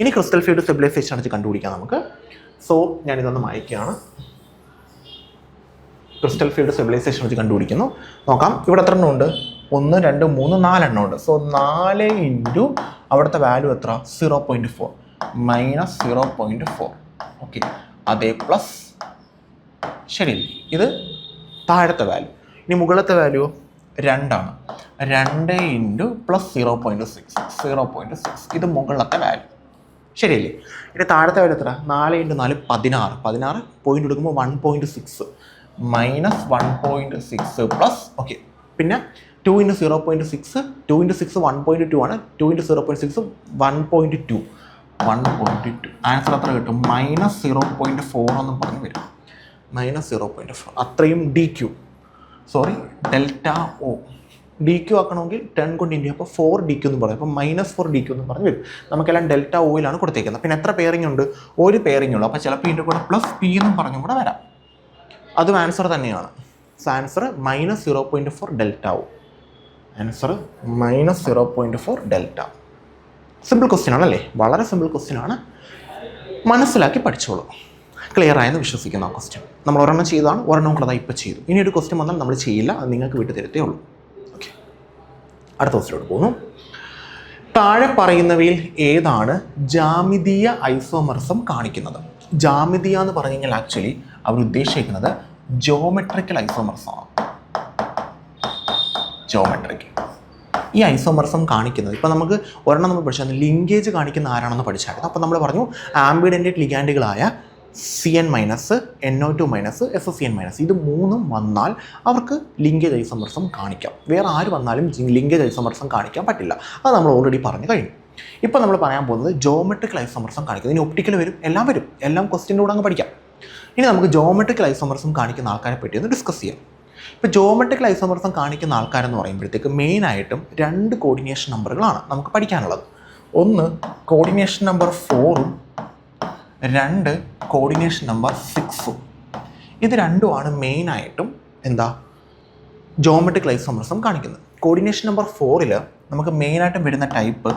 ഇനി ക്രിസ്റ്റൽ ഫീൽഡ് സ്റ്റെബിലൈസേഷൻ അടിച്ച് കണ്ടുപിടിക്കാം നമുക്ക്. സോ ഞാനിതൊന്ന് മായ്ക്കുകയാണ്. ക്രിസ്റ്റൽ ഫീൽഡ് സ്റ്റെബിലൈസേഷൻ വെച്ച് കണ്ടുപിടിക്കുന്നു. നോക്കാം. ഇവിടെ എത്ര എണ്ണം ഉണ്ട്? 1 2 3 4 എണ്ണം ഉണ്ട്. സോ 4 ഇൻറ്റു അവിടുത്തെ വാല്യൂ എത്ര? 0.4 മൈനസ് 0.4. ഓക്കെ, അതേ പ്ലസ്. ശരി, ഇത് താഴത്തെ വാല്യൂ. ഇനി മുകളിലത്തെ വാല്യൂ 2 ആണ്. 2 ഇൻറ്റു പ്ലസ് 0.6 0.6. ഇത് മുകളിലത്തെ വാല്യൂ. ശരിയല്ലേ? ഇനി താഴത്തെ വാല്യൂ എത്ര? 4 ഇൻറ്റു 4 16. 16 പോയിന്റ് എടുക്കുമ്പോൾ 1.6 മൈനസ് 1.6 പ്ലസ്. ഓക്കെ, പിന്നെ 2 ഇൻറ്റു 0.6. 2 ഇൻറ്റു 6 1.2 ആണ്. 2 ഇൻറ്റു 0.6 1.2. ആൻസർ എത്ര കിട്ടും? മൈനസ് 0.4 എന്ന് പറഞ്ഞ് വരും. മൈനസ് 0.4. അത്രയും DQ, sorry delta O. DQ ആക്കണമെങ്കിൽ 10 കൊണ്ട് ഇൻറ്റു അപ്പോൾ 4DQ എന്ന് പറയും. അപ്പോൾ -4DQ എന്ന് പറഞ്ഞ് വരും. നമുക്കെല്ലാം ഡെൽറ്റ ഓയിലാണ് കൊടുത്തേക്കുന്നത്. പിന്നെ എത്ര പെയറിംഗ് ഉണ്ട്? ഒരു പെയറിംഗ് ഉള്ളൂ. അപ്പോൾ ചിലപ്പോൾ ഇതിൻ്റെ കൂടെ പ്ലസ് P എന്നും പറഞ്ഞും കൂടെ വരാം. അതും ആൻസർ തന്നെയാണ്. Answer -0.4 delta O. Answer -0.4 delta. Simple question ആണല്ലേ? വളരെ സിമ്പിൾ ക്വസ്റ്റ്യൻ ആണ്. മനസ്സിലാക്കി പഠിച്ചോളൂ. ക്ലിയർ ആയെന്ന് വിശ്വസിക്കുന്ന ആ ക്വസ്റ്റ്യൻ. നമ്മൾ ഒരെണ്ണം ചെയ്തതാണ്, ഒരെണ്ണം കൂടെ ഇപ്പോൾ ചെയ്തു. ഇനി ഒരു ക്വസ്റ്റ്യൻ വന്നാൽ നമ്മൾ ചെയ്യില്ല, അത് നിങ്ങൾക്ക് വിട്ടു തരത്തേ ഉള്ളൂ. ഓക്കെ, അടുത്ത ക്വസ്റ്റ്യനോട് പോകുന്നു. താഴെ പറയുന്നവയിൽ ഏതാണ് ജാമിതീയ ഐസോമർസം കാണിക്കുന്നത്? ജാമിതീയ എന്ന് പറഞ്ഞു കഴിഞ്ഞാൽ ആക്ച്വലി അവർ ഉദ്ദേശിക്കുന്നത് ജോമെട്രിക്കൽ ഐസോമർസമാണ്. ജോമെട്രിക് ഈ ഐസോമർസം കാണിക്കുന്നത്, ഇപ്പോൾ നമുക്ക് ഒരെണ്ണം നമ്മൾ പഠിച്ചാൽ ലിങ്കേജ് കാണിക്കുന്ന ആരാണെന്ന് പഠിച്ചായിരുന്നു. അപ്പോൾ നമ്മൾ പറഞ്ഞു ആംബിഡൻറ്റേറ്റ് ലിഗാൻഡുകളായ CN-, NO2-, SCN-. ഇത് മൂന്നും വന്നാൽ അവർക്ക് ലിങ്കേജ് ഐസോമർസം കാണിക്കാം. വേറെ ആര് വന്നാലും ലിങ്കേജ് ഐസോമർസം കാണിക്കാൻ പറ്റില്ല. അത് നമ്മൾ ഓൾറെഡി പറഞ്ഞു കഴിഞ്ഞു. ഇപ്പോൾ നമ്മൾ പറയാൻ പോകുന്നത് ജോമെട്രിക്കൽ ഐസോമർസം കാണിക്കുന്നത്. ഇനി ഒപ്റ്റിക്കൽ വരും, എല്ലാം വരും, എല്ലാം ക്വസ്റ്റ്യൻ്റെ കൂടെ അങ്ങ് പഠിക്കാം. ഇനി നമുക്ക് ജോമെട്രിക്കൽ ഐസോമർസം കാണിക്കുന്ന ആൾക്കാരെ പറ്റി ഒന്ന് ഡിസ്കസ് ചെയ്യാം. ഇപ്പോൾ ജോമെട്രിക്കൽ ഐസോമർസം കാണിക്കുന്ന ആൾക്കാരെന്ന് പറയുമ്പോഴത്തേക്ക് മെയിനായിട്ടും 2 കോർഡിനേഷൻ നമ്പറുകളാണ് നമുക്ക് പഠിക്കാനുള്ളത്. ഒന്ന് കോർഡിനേഷൻ നമ്പർ 4ഉം 2 കോർഡിനേഷൻ നമ്പർ 6ഉം. ഇത് രണ്ടുമാണ് മെയിനായിട്ടും എന്താ ജോമെട്രിക്കൽ ഐസോമർസം കാണിക്കുന്നത്. കോർഡിനേഷൻ നമ്പർ 4ൽ നമുക്ക് മെയിനായിട്ടും വരുന്ന ടൈപ്പ്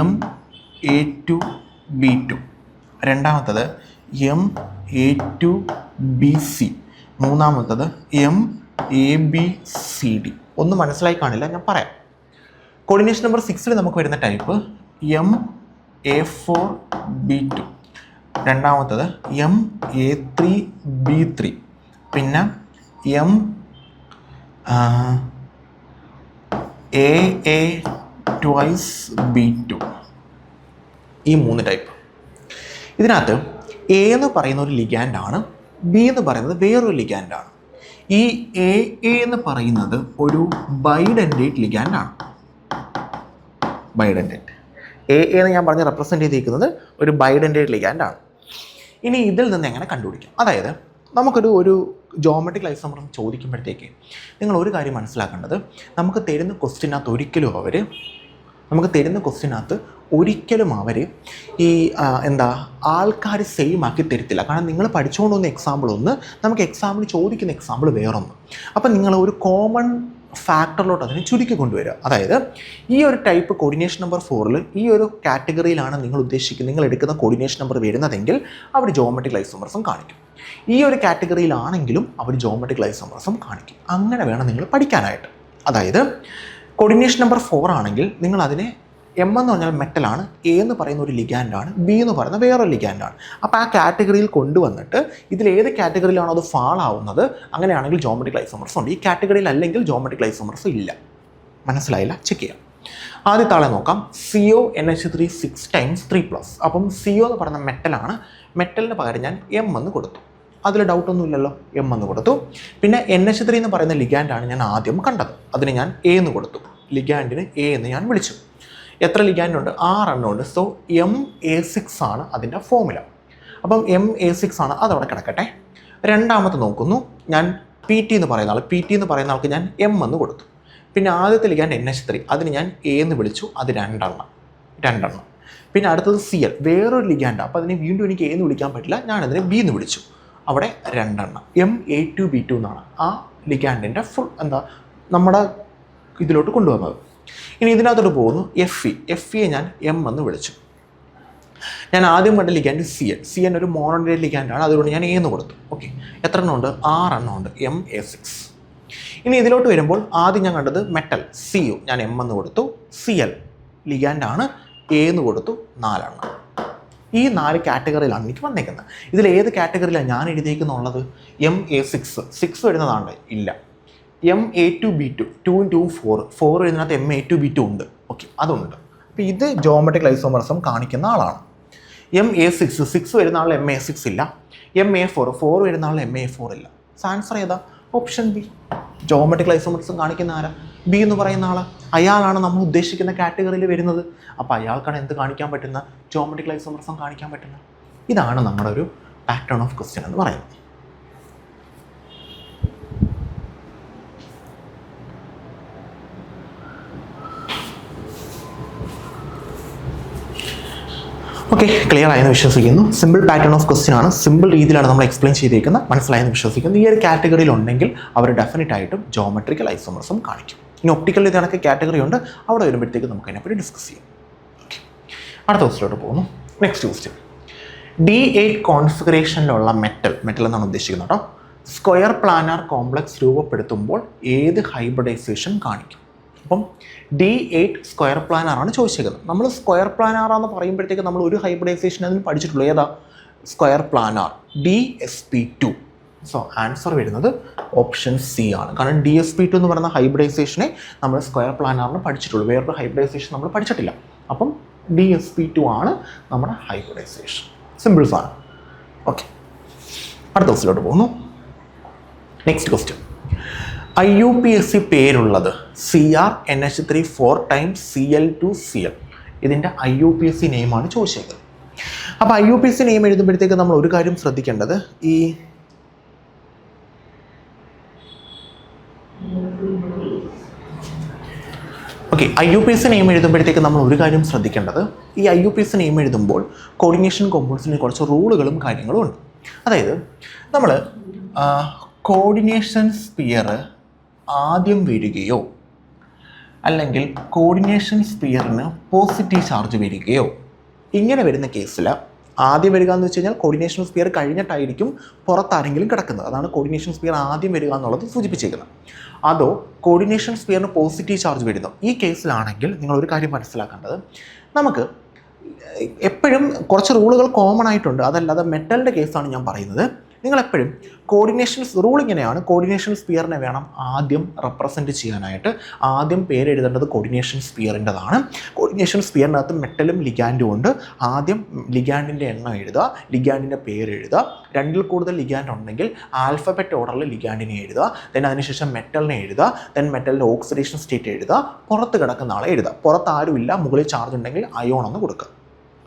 MA2B2, രണ്ടാമത്തത് MA2BC, മൂന്നാമത്തത് MABCD. ഒന്നും മനസ്സിലായി കാണില്ല, ഞാൻ പറയാം. കോർഡിനേഷൻ നമ്പർ 6ൽ നമുക്ക് വരുന്ന ടൈപ്പ് MA4B2, രണ്ടാമത്തത് MA3B3, പിന്നെ AA2B2. ഈ 3 ടൈപ്പ്. ഇതിനകത്ത് A എന്ന് പറയുന്ന ഒരു ലിഗാൻഡാണ്, B എന്ന് പറയുന്നത് വേറൊരു ലിഗാൻഡാണ്. ഈ AA എന്ന് പറയുന്നത് ഒരു ബൈഡൻറ്റേറ്റ് ലിഗാൻഡാണ്. ബൈഡൻറ്റേറ്റ് AA എന്ന് ഞാൻ പറഞ്ഞ് റെപ്രസെൻറ്റ് ചെയ്തിരിക്കുന്നത് ഒരു ബൈഡൻറ്റേറ്റ് ലിഗാൻഡാണ്. ഇനി ഇതിൽ നിന്ന് എങ്ങനെ കണ്ടുപിടിക്കാം? അതായത് നമുക്കൊരു ജോമെട്രിക്കൽ ഐസോമർസം ചോദിക്കുമ്പോഴത്തേക്ക് നിങ്ങൾ ഒരു കാര്യം മനസ്സിലാക്കേണ്ടത്, നമുക്ക് തരുന്ന ക്വസ്റ്റ്യനകത്ത് ഒരിക്കലും അവർ ഈ ആൾക്കാർ സെയിം ആക്കി തരത്തില്ല. കാരണം നിങ്ങൾ പഠിച്ചുകൊണ്ട് വന്ന എക്സാമ്പിൾ ഒന്ന്, നമുക്ക് എക്സാമിന് ചോദിക്കുന്ന എക്സാമ്പിൾ വേറൊന്ന്. അപ്പം നിങ്ങൾ ഒരു കോമൺ ഫാക്ടറിലോട്ട് അതിനെ ചുരുക്കി കൊണ്ടുവരിക. അതായത് ഈ ഒരു ടൈപ്പ് കോർഡിനേഷൻ നമ്പർ 4ൽ ഈ ഒരു കാറ്റഗറിയിലാണ് നിങ്ങൾ എടുക്കുന്ന കോർഡിനേഷൻ നമ്പർ വരുന്നതെങ്കിൽ അവർ ജോമെട്രിക്കൽ ഐസോമർസം കാണിക്കും. ഈ ഒരു കാറ്റഗറിയിലാണെങ്കിലും അവർ ജോമെട്രിക്കൽ ഐസോമർസം കാണിക്കും. അങ്ങനെ വേണം നിങ്ങൾ പഠിക്കാനായിട്ട്. അതായത് കോർഡിനേഷൻ നമ്പർ 4 ആണെങ്കിൽ നിങ്ങൾ അതിനെ M എന്ന് പറഞ്ഞാൽ മെറ്റലാണ്, A എന്ന് പറയുന്ന ഒരു ലിഗാൻഡാണ്, B എന്ന് പറയുന്ന വേറൊരു ലിഗാൻഡാണ്. അപ്പോൾ ആ കാറ്റഗറിയിൽ കൊണ്ടുവന്നിട്ട് ഇതിലേത് കാറ്റഗറിയിലാണോ അത് ഫാൾ ആവുന്നത്, അങ്ങനെയാണെങ്കിൽ ജോമെട്രിക്കൽ ഐസോമർസം ഉണ്ട്. ഈ കാറ്റഗറിയിൽ അല്ലെങ്കിൽ ജോമെട്രിക്കൽ ഐസോമർസം ഇല്ല. മനസ്സിലായില്ല? ചെക്ക് ചെയ്യാം. ആദ്യത്തെ ആളെ നോക്കാം. CONH3 6 times 3+. അപ്പം CO എന്ന് പറയുന്ന മെറ്റലാണ്. മെറ്റലിന് പകരം ഞാൻ M എന്ന് കൊടുത്തു. അതിൽ ഡൗട്ടൊന്നും ഇല്ലല്ലോ, M എന്ന് കൊടുത്തു. പിന്നെ NH3 എന്ന് പറയുന്ന ലിഗാൻഡാണ് ഞാൻ ആദ്യം കണ്ടത്, അതിന് ഞാൻ A എന്ന് കൊടുത്തു. ലിഗാൻഡിന് A എന്ന് ഞാൻ വിളിച്ചു. എത്ര ലിഗാൻഡുണ്ട്? 6 എണ്ണം ഉണ്ട്. സോ MA6 ആണ് അതിൻ്റെ ഫോർമുല. അപ്പം MA6 ആണ്, അതവിടെ കിടക്കട്ടെ. രണ്ടാമത്തെ നോക്കുന്നു, ഞാൻ PT എന്ന് പറയുന്ന ആൾക്ക് ഞാൻ M എന്ന് കൊടുത്തു. പിന്നെ ആദ്യത്തെ ലിഗാൻഡ് NH3, അതിന് ഞാൻ A എന്ന് വിളിച്ചു, അത് 2 എണ്ണം. രണ്ടെണ്ണം. പിന്നെ അടുത്തത് Cl, വേറൊരു ലിഗാൻഡ്. അപ്പോൾ അതിനെ വീണ്ടും എനിക്ക് A എന്ന് വിളിക്കാൻ പറ്റില്ല, ഞാനതിനെ B എന്ന് വിളിച്ചു. അവിടെ രണ്ടെണ്ണം. Ma2B2 എന്നാണ് ആ ലിഗാൻഡിൻ്റെ ഫുൾ നമ്മുടെ ഇതിലോട്ട് കൊണ്ടുവന്നത്. ഇനി ഇതിനകത്തോട്ട് പോകുന്നു Fe ഞാൻ M എന്ന് വിളിച്ചു. ഞാൻ ആദ്യം കണ്ട ലിഗാൻഡ് Cn ഒരു മോണോഡേറ്റ് ലിഗാൻഡാണ്, അതുകൊണ്ട് ഞാൻ A എന്ന് കൊടുത്തു. ഓക്കെ, എത്ര എണ്ണം ഉണ്ട്? 6 എണ്ണം ഉണ്ട്, Ma6. ഇനി ഇതിലോട്ട് വരുമ്പോൾ ആദ്യം ഞാൻ കണ്ടത് മെറ്റൽ Cu, ഞാൻ M എന്ന് കൊടുത്തു. Cl ലിഗാൻഡാണ്, A എന്ന് കൊടുത്തു, 4 എണ്ണം. ഈ 4 കാറ്റഗറിയിലാണ് എനിക്ക് വന്നേക്കുന്നത്. ഇതിൽ ഏത് കാറ്റഗറിയിലാണ് ഞാൻ എഴുതിയേക്കുന്നുള്ളത്? Ma6 വരുന്നതാണ്ട് ഇല്ല. Ma2B2, 2 2 4 ഇതിനകത്ത് Ma2B2 ഉണ്ട്. ഓക്കെ, അതുണ്ട്. അപ്പോൾ ഇത് ജോമെട്രിക് ഐസോമർസം കാണിക്കുന്ന ആളാണ്. Ma6 വരുന്ന ആൾ Ma6 ഇല്ല. Ma4 വരുന്ന ആൾ Ma4 ഇല്ല. ആൻസർ ഏതാ? Option B. ജോമെട്രിക് ഐസോമർസം കാണിക്കുന്ന ആരാ? ബി എന്ന് പറയുന്ന ആൾ. അയാളാണ് നമ്മൾ ഉദ്ദേശിക്കുന്ന കാറ്റഗറിയിൽ വരുന്നത്. അപ്പോൾ അയാൾക്കാണ് എന്ത് കാണിക്കാൻ പറ്റുന്ന? ജോമെട്രിക് ഐസോമർസം കാണിക്കാൻ പറ്റുന്നത്. ഇതാണ് നമ്മുടെ ഒരു പാറ്റേൺ ഓഫ് ക്വസ്റ്റ്യൻ എന്ന് പറയുന്നത്. ഓക്കെ, ക്ലിയർ ആയെന്ന് വിശ്വസിക്കുന്നു. സിമ്പിൾ പാറ്റേൺ ഓഫ് ക്വസ്റ്റ്യൻ ആണ്, സിമ്പിൾ രീതിയിലാണ് നമ്മൾ എക്സ്പ്ലെയിൻ ചെയ്തിരിക്കുന്നത്. മനസ്സിലായെന്ന് വിശ്വസിക്കുന്നു. ഈ ഒരു കാറ്റഗറിയിൽ ഉണ്ടെങ്കിൽ അവർ ഡെഫിനറ്റ് ആയിട്ടും ജോമെട്രിക്കൽ ഐസോമർസം കാണിക്കും. ഇനി ഒപ്റ്റിക്കൽ ഇതിനൊക്കെ കാറ്റഗറി ഉണ്ട്, അവിടെ വരുമ്പോഴത്തേക്ക് നമുക്ക് അതിനെപ്പറ്റി ഡിസ്കസ് ചെയ്യാം. ഓക്കെ, അടുത്ത ക്വസ്റ്റിലോട്ട് പോകുന്നു. നെക്സ്റ്റ് ക്വസ്റ്റ്യൻ, D8 കോൺഫിഗറേഷനിലുള്ള മെറ്റൽ എന്നാണ് ഉദ്ദേശിക്കുന്നത് കേട്ടോ. സ്ക്വയർ പ്ലാനാർ കോംപ്ലക്സ് രൂപപ്പെടുത്തുമ്പോൾ ഏത് ഹൈബ്രിഡൈസേഷൻ കാണിക്കും? അപ്പം D8 സ്ക്വയർ പ്ലാനാറാണ് ചോദിച്ചിരിക്കുന്നത്. നമ്മൾ സ്ക്വയർ പ്ലാനാറാന്ന് പറയുമ്പോഴത്തേക്ക് നമ്മൾ ഒരു ഹൈബ്രിഡൈസേഷൻ അതിന് പഠിച്ചിട്ടുള്ളൂ. ഏതാ? Square planar DsP2. So answer വരുന്നത് ഓപ്ഷൻ സി ആണ്. കാരണം DsP2 എന്ന് പറയുന്ന ഹൈബ്രിഡൈസേഷനെ നമ്മൾ സ്ക്വയർ പ്ലാനാറിന് പഠിച്ചിട്ടുള്ളൂ, വേറൊരു ഹൈബ്രിഡൈസേഷൻ നമ്മൾ പഠിച്ചിട്ടില്ല. അപ്പം DsP2 ആണ് നമ്മുടെ ഹൈബ്രിഡൈസേഷൻ. സിമ്പിൾസ് ആണ്. ഓക്കെ, അടുത്ത ക്വസ്റ്റിലോട്ട് പോകുന്നു. Next question, IUPAC പേരുള്ളത് CrNH3 4 times Cl2Cl. ഇതിൻ്റെ IUPAC നെയിമാണ് ചോദിച്ചേക്കുന്നത്. അപ്പോൾ IUPAC നെയിം എഴുതുമ്പോഴത്തേക്ക് നമ്മൾ ഒരു കാര്യം ശ്രദ്ധിക്കേണ്ടത്, ഈ IUPAC നെയിം എഴുതുമ്പോഴത്തേക്ക് നമ്മൾ ഒരു കാര്യം ശ്രദ്ധിക്കേണ്ടത്, ഈ IUPAC നെയിം എഴുതുമ്പോൾ കോർഡിനേഷൻ കോമ്പൗണ്ട്സിന് കുറച്ച് റൂളുകളും കാര്യങ്ങളും ഉണ്ട്. അതായത് നമ്മൾ കോർഡിനേഷൻ സ്പിയർ ആദ്യം വരികയോ അല്ലെങ്കിൽ കോർഡിനേഷൻ സ്പിയറിന് പോസിറ്റീവ് ചാർജ് വരികയോ, ഇങ്ങനെ വരുന്ന കേസിൽ ആദ്യം വരിക എന്ന് വെച്ച് കഴിഞ്ഞാൽ കോർഡിനേഷൻ സ്പിയർ കഴിഞ്ഞിട്ടായിരിക്കും പുറത്താരെങ്കിലും കിടക്കുന്നത്. അതാണ് കോർഡിനേഷൻ സ്പിയർ ആദ്യം വരിക എന്നുള്ളത് സൂചിപ്പിച്ചേക്കുന്നത്. അതോ കോർഡിനേഷൻ സ്പിയറിന് പോസിറ്റീവ് ചാർജ് വരുന്നു, ഈ കേസിലാണെങ്കിൽ നിങ്ങൾ ഒരു കാര്യം മനസ്സിലാക്കേണ്ടത്, നമുക്ക് എപ്പോഴും കുറച്ച് റൂളുകൾ കോമൺ ആയിട്ടുണ്ട്. അതല്ലാതെ മെറ്റലിൻ്റെ കേസാണ് ഞാൻ പറയുന്നത്. നിങ്ങളെപ്പോഴും കോർഡിനേഷൻ റൂൾ ഇങ്ങനെയാണ്, കോർഡിനേഷൻ സ്പിയറിനെ വേണം ആദ്യം റെപ്രസെൻറ്റ് ചെയ്യാനായിട്ട്. ആദ്യം പേരെഴുതേണ്ടത് കോർഡിനേഷൻ സ്പിയറിൻ്റെതാണ്. കോർഡിനേഷൻ സ്പിയറിനകത്ത് മെറ്റലും ലിഗാൻഡും ഉണ്ട്. ആദ്യം ലിഗാൻഡിൻ്റെ എണ്ണം എഴുതുക, ലിഗാൻഡിൻ്റെ പേര് എഴുതുക. 2ൽ കൂടുതൽ ലിഗാൻഡ് ഉണ്ടെങ്കിൽ ആൽഫബറ്റ് ഓർഡറിൽ ലിഗാൻഡിനെ എഴുതുക. ദെൻ അതിനുശേഷം മെറ്റലിനെ എഴുതുക. ദെൻ മെറ്റലിൻ്റെ ഓക്സിഡേഷൻ സ്റ്റേറ്റ് എഴുതുക. പുറത്ത് കിടക്കുന്ന ആളെ എഴുതുക. പുറത്ത് ആരുമില്ല, മുകളിൽ ചാർജ് ഉണ്ടെങ്കിൽ അയോൺ എന്ന് കൊടുക്കുക,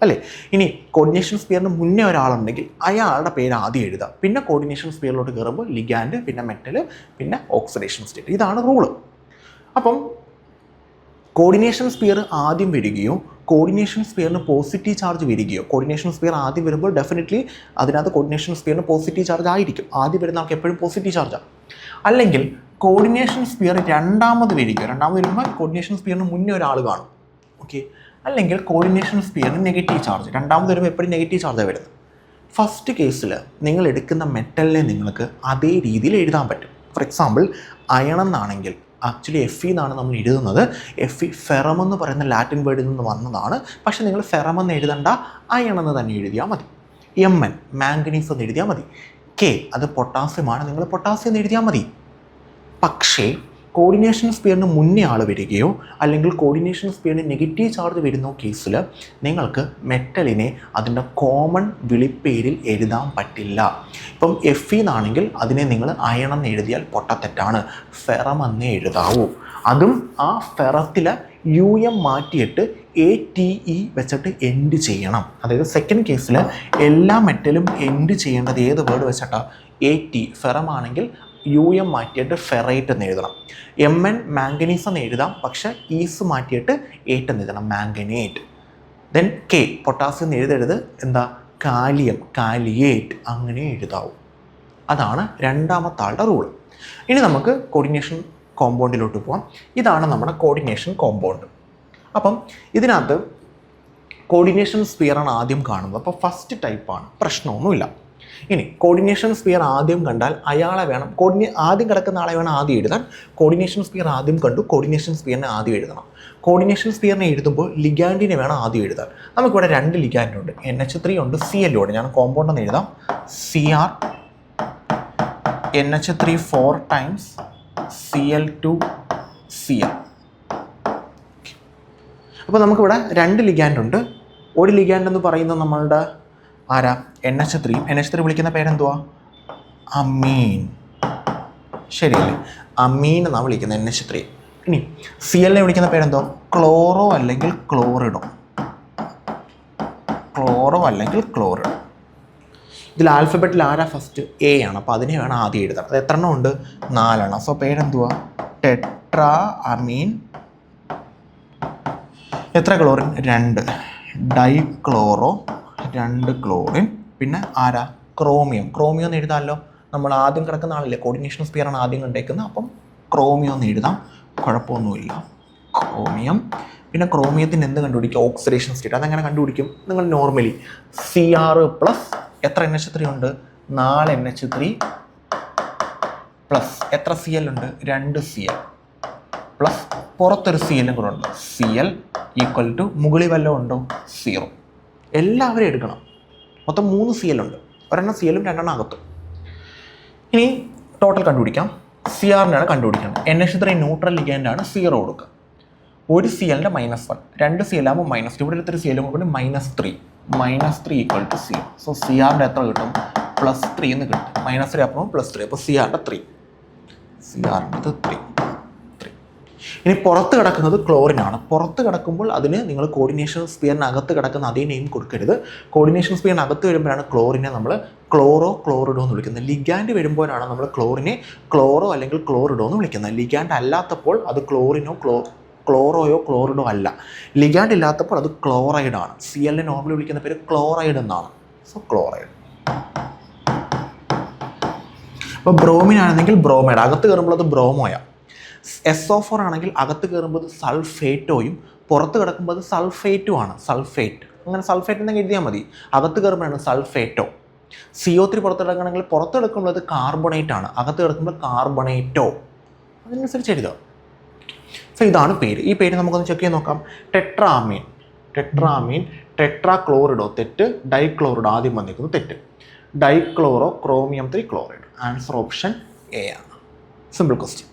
അല്ലേ? ഇനി കോർഡിനേഷൻ സ്പിയറിന് മുന്നേ ഒരാളുണ്ടെങ്കിൽ അയാളുടെ പേര് ആദ്യം എഴുതുക. പിന്നെ കോർഡിനേഷൻ സ്പിയറിലോട്ട് കയറുമ്പോൾ ലിഗാൻഡ്, പിന്നെ മെറ്റൽ, പിന്നെ ഓക്സിഡേഷൻ സ്റ്റേറ്റ്. ഇതാണ് റൂള്. അപ്പം കോർഡിനേഷൻ സ്പിയർ ആദ്യം വരികയോ കോർഡിനേഷൻ സ്പിയറിന് പോസിറ്റീവ് ചാർജ് വരികയോ, കോർഡിനേഷൻ സ്പിയർ ആദ്യം വരുമ്പോൾ ഡെഫിനറ്റ്ലി അതിനകത്ത് കോർഡിനേഷൻ സ്പിയറിന് പോസിറ്റീവ് ചാർജ് ആയിരിക്കും. ആദ്യം വരുന്ന ആൾക്ക് എപ്പോഴും പോസിറ്റീവ് ചാർജാണ്. അല്ലെങ്കിൽ കോർഡിനേഷൻ സ്പിയർ രണ്ടാമത് വരികയോ, രണ്ടാമത് വരുമ്പോൾ കോർഡിനേഷൻ സ്പിയറിന് മുന്നേ ഒരാൾ കാണും. ഓക്കെ, അല്ലെങ്കിൽ കോർഡിനേഷൻ സ്പിയറിന് നെഗറ്റീവ് ചാർജ്, രണ്ടാമത് വരുമ്പോൾ എപ്പോഴും നെഗറ്റീവ് ചാർജാണ് വരുന്നത്. ഫസ്റ്റ് കേസിൽ നിങ്ങൾ എടുക്കുന്ന മെറ്റലിനെ നിങ്ങൾക്ക് അതേ രീതിയിൽ എഴുതാൻ പറ്റും. ഫോർ എക്സാമ്പിൾ അയൺ എന്നാണെങ്കിൽ ആക്ച്വലി Fe എന്നാണ് നമ്മൾ എഴുതുന്നത്. Fe ഫെറം എന്ന് പറയുന്ന ലാറ്റിൻ വേർഡിൽ നിന്ന് വന്നതാണ്. പക്ഷേ നിങ്ങൾ ഫെറം എന്ന് എഴുതണ്ട, അയൺ എന്ന് തന്നെ എഴുതിയാൽ മതി. Mn മാംഗനീസ് എന്ന് എഴുതിയാൽ മതി. K അത് പൊട്ടാസ്യമാണ്, നിങ്ങൾ പൊട്ടാസ്യം എന്ന് എഴുതിയാൽ മതി. പക്ഷേ കോർഡിനേഷൻ സ്പിയറിന് മുന്നേ ആൾ വരികയോ അല്ലെങ്കിൽ കോർഡിനേഷൻ സ്പിയറിന് നെഗറ്റീവ് ചാർജ് വരുന്ന കേസിൽ നിങ്ങൾക്ക് മെറ്റലിനെ അതിൻ്റെ കോമൺ വിളിപ്പേരിൽ എഴുതാൻ പറ്റില്ല. ഇപ്പം Fe എന്നാണെങ്കിൽ അതിനെ നിങ്ങൾ അയൺ എന്ന് എഴുതിയാൽ പൊട്ടത്തെറ്റാണ്, ഫെറം എന്നേ എഴുതാവൂ. അതും ആ ഫെറത്തിൽ UM മാറ്റിയിട്ട് ATE വെച്ചിട്ട് എൻഡ് ചെയ്യണം. അതായത് സെക്കൻഡ് കേസിൽ എല്ലാ മെറ്റലും എൻഡ് ചെയ്യേണ്ടത് ഏത് വേർഡ് വെച്ചിട്ടാണ്? AT. ഫെറം ആണെങ്കിൽ UM മാറ്റിയിട്ട് ഫെറൈറ്റ് എന്ന് എഴുതണം. Mn മാംഗനീസ് എന്ന് എഴുതാം, പക്ഷേ ഈസ് മാറ്റിയിട്ട് ഏറ്റ് എന്ന് എഴുതണം, മാംഗനേറ്റ്. ദെൻ കെ പൊട്ടാസ്യം എഴുതരുത്, എന്താ കാലിയം, കാലിയേറ്റ് അങ്ങനെ എഴുതാവും. അതാണ് രണ്ടാമത്തെ ആളുടെ റൂൾ. ഇനി നമുക്ക് കോർഡിനേഷൻ കോമ്പൗണ്ടിലോട്ട് പോകാം. ഇതാണ് നമ്മുടെ കോർഡിനേഷൻ കോമ്പൗണ്ട്. അപ്പം ഇതിനകത്ത് കോർഡിനേഷൻ സ്ഫിയറാണ് ആദ്യം കാണുന്നത്. അപ്പോൾ ഫസ്റ്റ് ടൈപ്പാണ്, പ്രശ്നമൊന്നുമില്ല. ഇനി കോർഡിനേഷൻ സ്ഫിയർ ആദ്യം കണ്ടാൽ അയാളെ വേണം, ആദ്യം കിടക്കുന്ന ആളെ വേണം ആദ്യം എഴുതാൻ. കോർഡിനേഷൻ സ്ഫിയർ ആദ്യം കണ്ടു, കോർഡിനേഷൻ സ്ഫിയറിനെ ആദ്യം എഴുതണം. കോർഡിനേഷൻ സ്ഫിയറിനെ എഴുതുമ്പോൾ ലിഗാൻഡിനെ വേണം ആദ്യം എഴുതാൻ. നമുക്കിവിടെ 2 ലിഗാൻഡ് ഉണ്ട്, NH3 ഉണ്ട്, Cl ഉണ്ട്. ഞാൻ കോമ്പൗണ്ട് എന്ന് എഴുതാം, Cr NH3 4 times Cl2 Cl. അപ്പോൾ നമുക്കിവിടെ 2 ലിഗാൻഡ് ഉണ്ട്. ഒരു ലിഗാൻഡ് എന്ന് പറയുന്നത് നമ്മളുടെ ആരാ, NH3 വിളിക്കുന്ന പേരെന്തുവാ, അമീൻ. ശരിയല്ലേ, അമീൻ എന്നാണ് വിളിക്കുന്നത് NH3. ഇനി Cl വിളിക്കുന്ന പേരെന്തോ, ക്ലോറോ അല്ലെങ്കിൽ ക്ലോറിഡോ. ഇതിൽ ആൽഫബറ്റിൽ ആരാ ഫസ്റ്റ്, എ ആണ്. അപ്പോൾ അതിനെ വേണം ആദ്യം എഴുതാം. അത് എത്ര എണ്ണം ഉണ്ട്, 4 എണ്ണം. സോ പേരെന്തുവാ, ടെട്രാ അമീൻ. എത്ര ക്ലോറിൻ, 2. Dichloro, 2 chlorine. പിന്നെ ആരാ, ക്രോമിയം എന്ന് എഴുതാമല്ലോ. നമ്മൾ ആദ്യം കിടക്കുന്ന ആളില്ലേ, കോർഡിനേഷൻ സ്ഫിയറാണ് ആദ്യം കണ്ടേക്കുന്നത്. അപ്പം ക്രോമിയം എന്ന് എഴുതാം, കുഴപ്പമൊന്നുമില്ല, ക്രോമിയം. പിന്നെ ക്രോമിയത്തിന് എന്ത് കണ്ടുപിടിക്കും, ഓക്സിഡേഷൻ സ്റ്റേറ്റ്. അതെങ്ങനെ കണ്ടുപിടിക്കും, നിങ്ങൾ നോർമലി Cr പ്ലസ് എത്ര NH3 ഉണ്ട്, 4 NH3 പ്ലസ് എത്ര Cl ഉണ്ട്, 2 Cl പ്ലസ് പുറത്തൊരു Cl കൂടെ ഉണ്ട്, Cl ഈക്വൽ ടു മുകളിൽ വല്ലതും ഉണ്ടോ, 0. എല്ലാവരും എടുക്കണം. മൊത്തം 3 Cl ഉണ്ട്, ഒരെണ്ണം Cl-ഉം 2 എണ്ണം അകത്തും. ഇനി ടോട്ടൽ കണ്ടുപിടിക്കാം. Cr-നാണ് കണ്ടുപിടിക്കണം. NH3 ന്യൂട്രൽ ലിഗാൻഡാണ്, 0 കൊടുക്കുക. ഒരു Cl-ൻ്റെ -1, 2 Cl ആകുമ്പോൾ -2, ഇവിടെ എടുത്തൊരു Cl കൊണ്ട് -3 ഈക്വൽ ടു 0. സോ Cr-ൻ്റെ എത്ര കിട്ടും, +3 എന്ന് കിട്ടും. -3 അപ്പോൾ +3, അപ്പോൾ Cr-ൻ്റെ 3. ഇനി പുറത്ത് കിടക്കുന്നത് ക്ലോറിനാണ്. പുറത്ത് കിടക്കുമ്പോൾ അതിന് നിങ്ങൾ കോർഡിനേഷൻ സ്ഫിയറിനകത്ത് കിടക്കുന്ന അതേ നെയിം കൊടുക്കരുത്. കോർഡിനേഷൻ സ്ഫിയറിനകത്ത് വരുമ്പോഴാണ് ക്ലോറിനെ നമ്മൾ ക്ലോറിഡോ എന്ന് വിളിക്കുന്നത്. ലിഗാൻഡ് വരുമ്പോഴാണ് നമ്മൾ ക്ലോറിനെ ക്ലോറോ അല്ലെങ്കിൽ ക്ലോറിഡോ എന്ന് വിളിക്കുന്നത്. ലിഗാൻഡ് അല്ലാത്തപ്പോൾ അത് ക്ലോറോയോ ക്ലോറിഡോ അല്ല. ലിഗാൻഡ് ഇല്ലാത്തപ്പോൾ അത് ക്ലോറൈഡ് ആണ്. Cl-നെ നോർമലി വിളിക്കുന്ന പേര് ക്ലോറൈഡ് എന്നാണ്. So chloride. അപ്പോൾ ബ്രോമിൻ ആണെങ്കിൽ ബ്രോമൈഡ്, അകത്ത് കയറുമ്പോൾ അത് ബ്രോമോയാണ്. SO4 ആണെങ്കിൽ അകത്ത് കയറുമ്പോൾ അത് സൾഫേറ്റോയും പുറത്ത് കിടക്കുമ്പോൾ അത് സൾഫേറ്റും ആണ്. അങ്ങനെ സൾഫേറ്റ് എന്നൊക്കെ എഴുതിയാൽ മതി. അകത്ത് കയറുമ്പോഴാണ് സൾഫേറ്റോ. CO3 പുറത്തെടുക്കുകയാണെങ്കിൽ പുറത്തെടുക്കുമ്പോൾ അത് കാർബണേറ്റ് ആണ്, അകത്ത് കിടക്കുമ്പോൾ കാർബണേറ്റോ. അതിനനുസരിച്ച് എഴുതുക. സോ ഇതാണ് പേര്. ഈ പേര് നമുക്കൊന്ന് ചെക്ക് ചെയ്ത് നോക്കാം. ടെട്രാമീൻ, ടെട്രാ ക്ലോറിഡോ തെറ്റ്, ഡൈക്ലോറിഡോ ആദ്യം വന്നിരിക്കുന്നു തെറ്റ്. Dichloro chromium 3 chloride. Answer option A ആണ്. Simple question.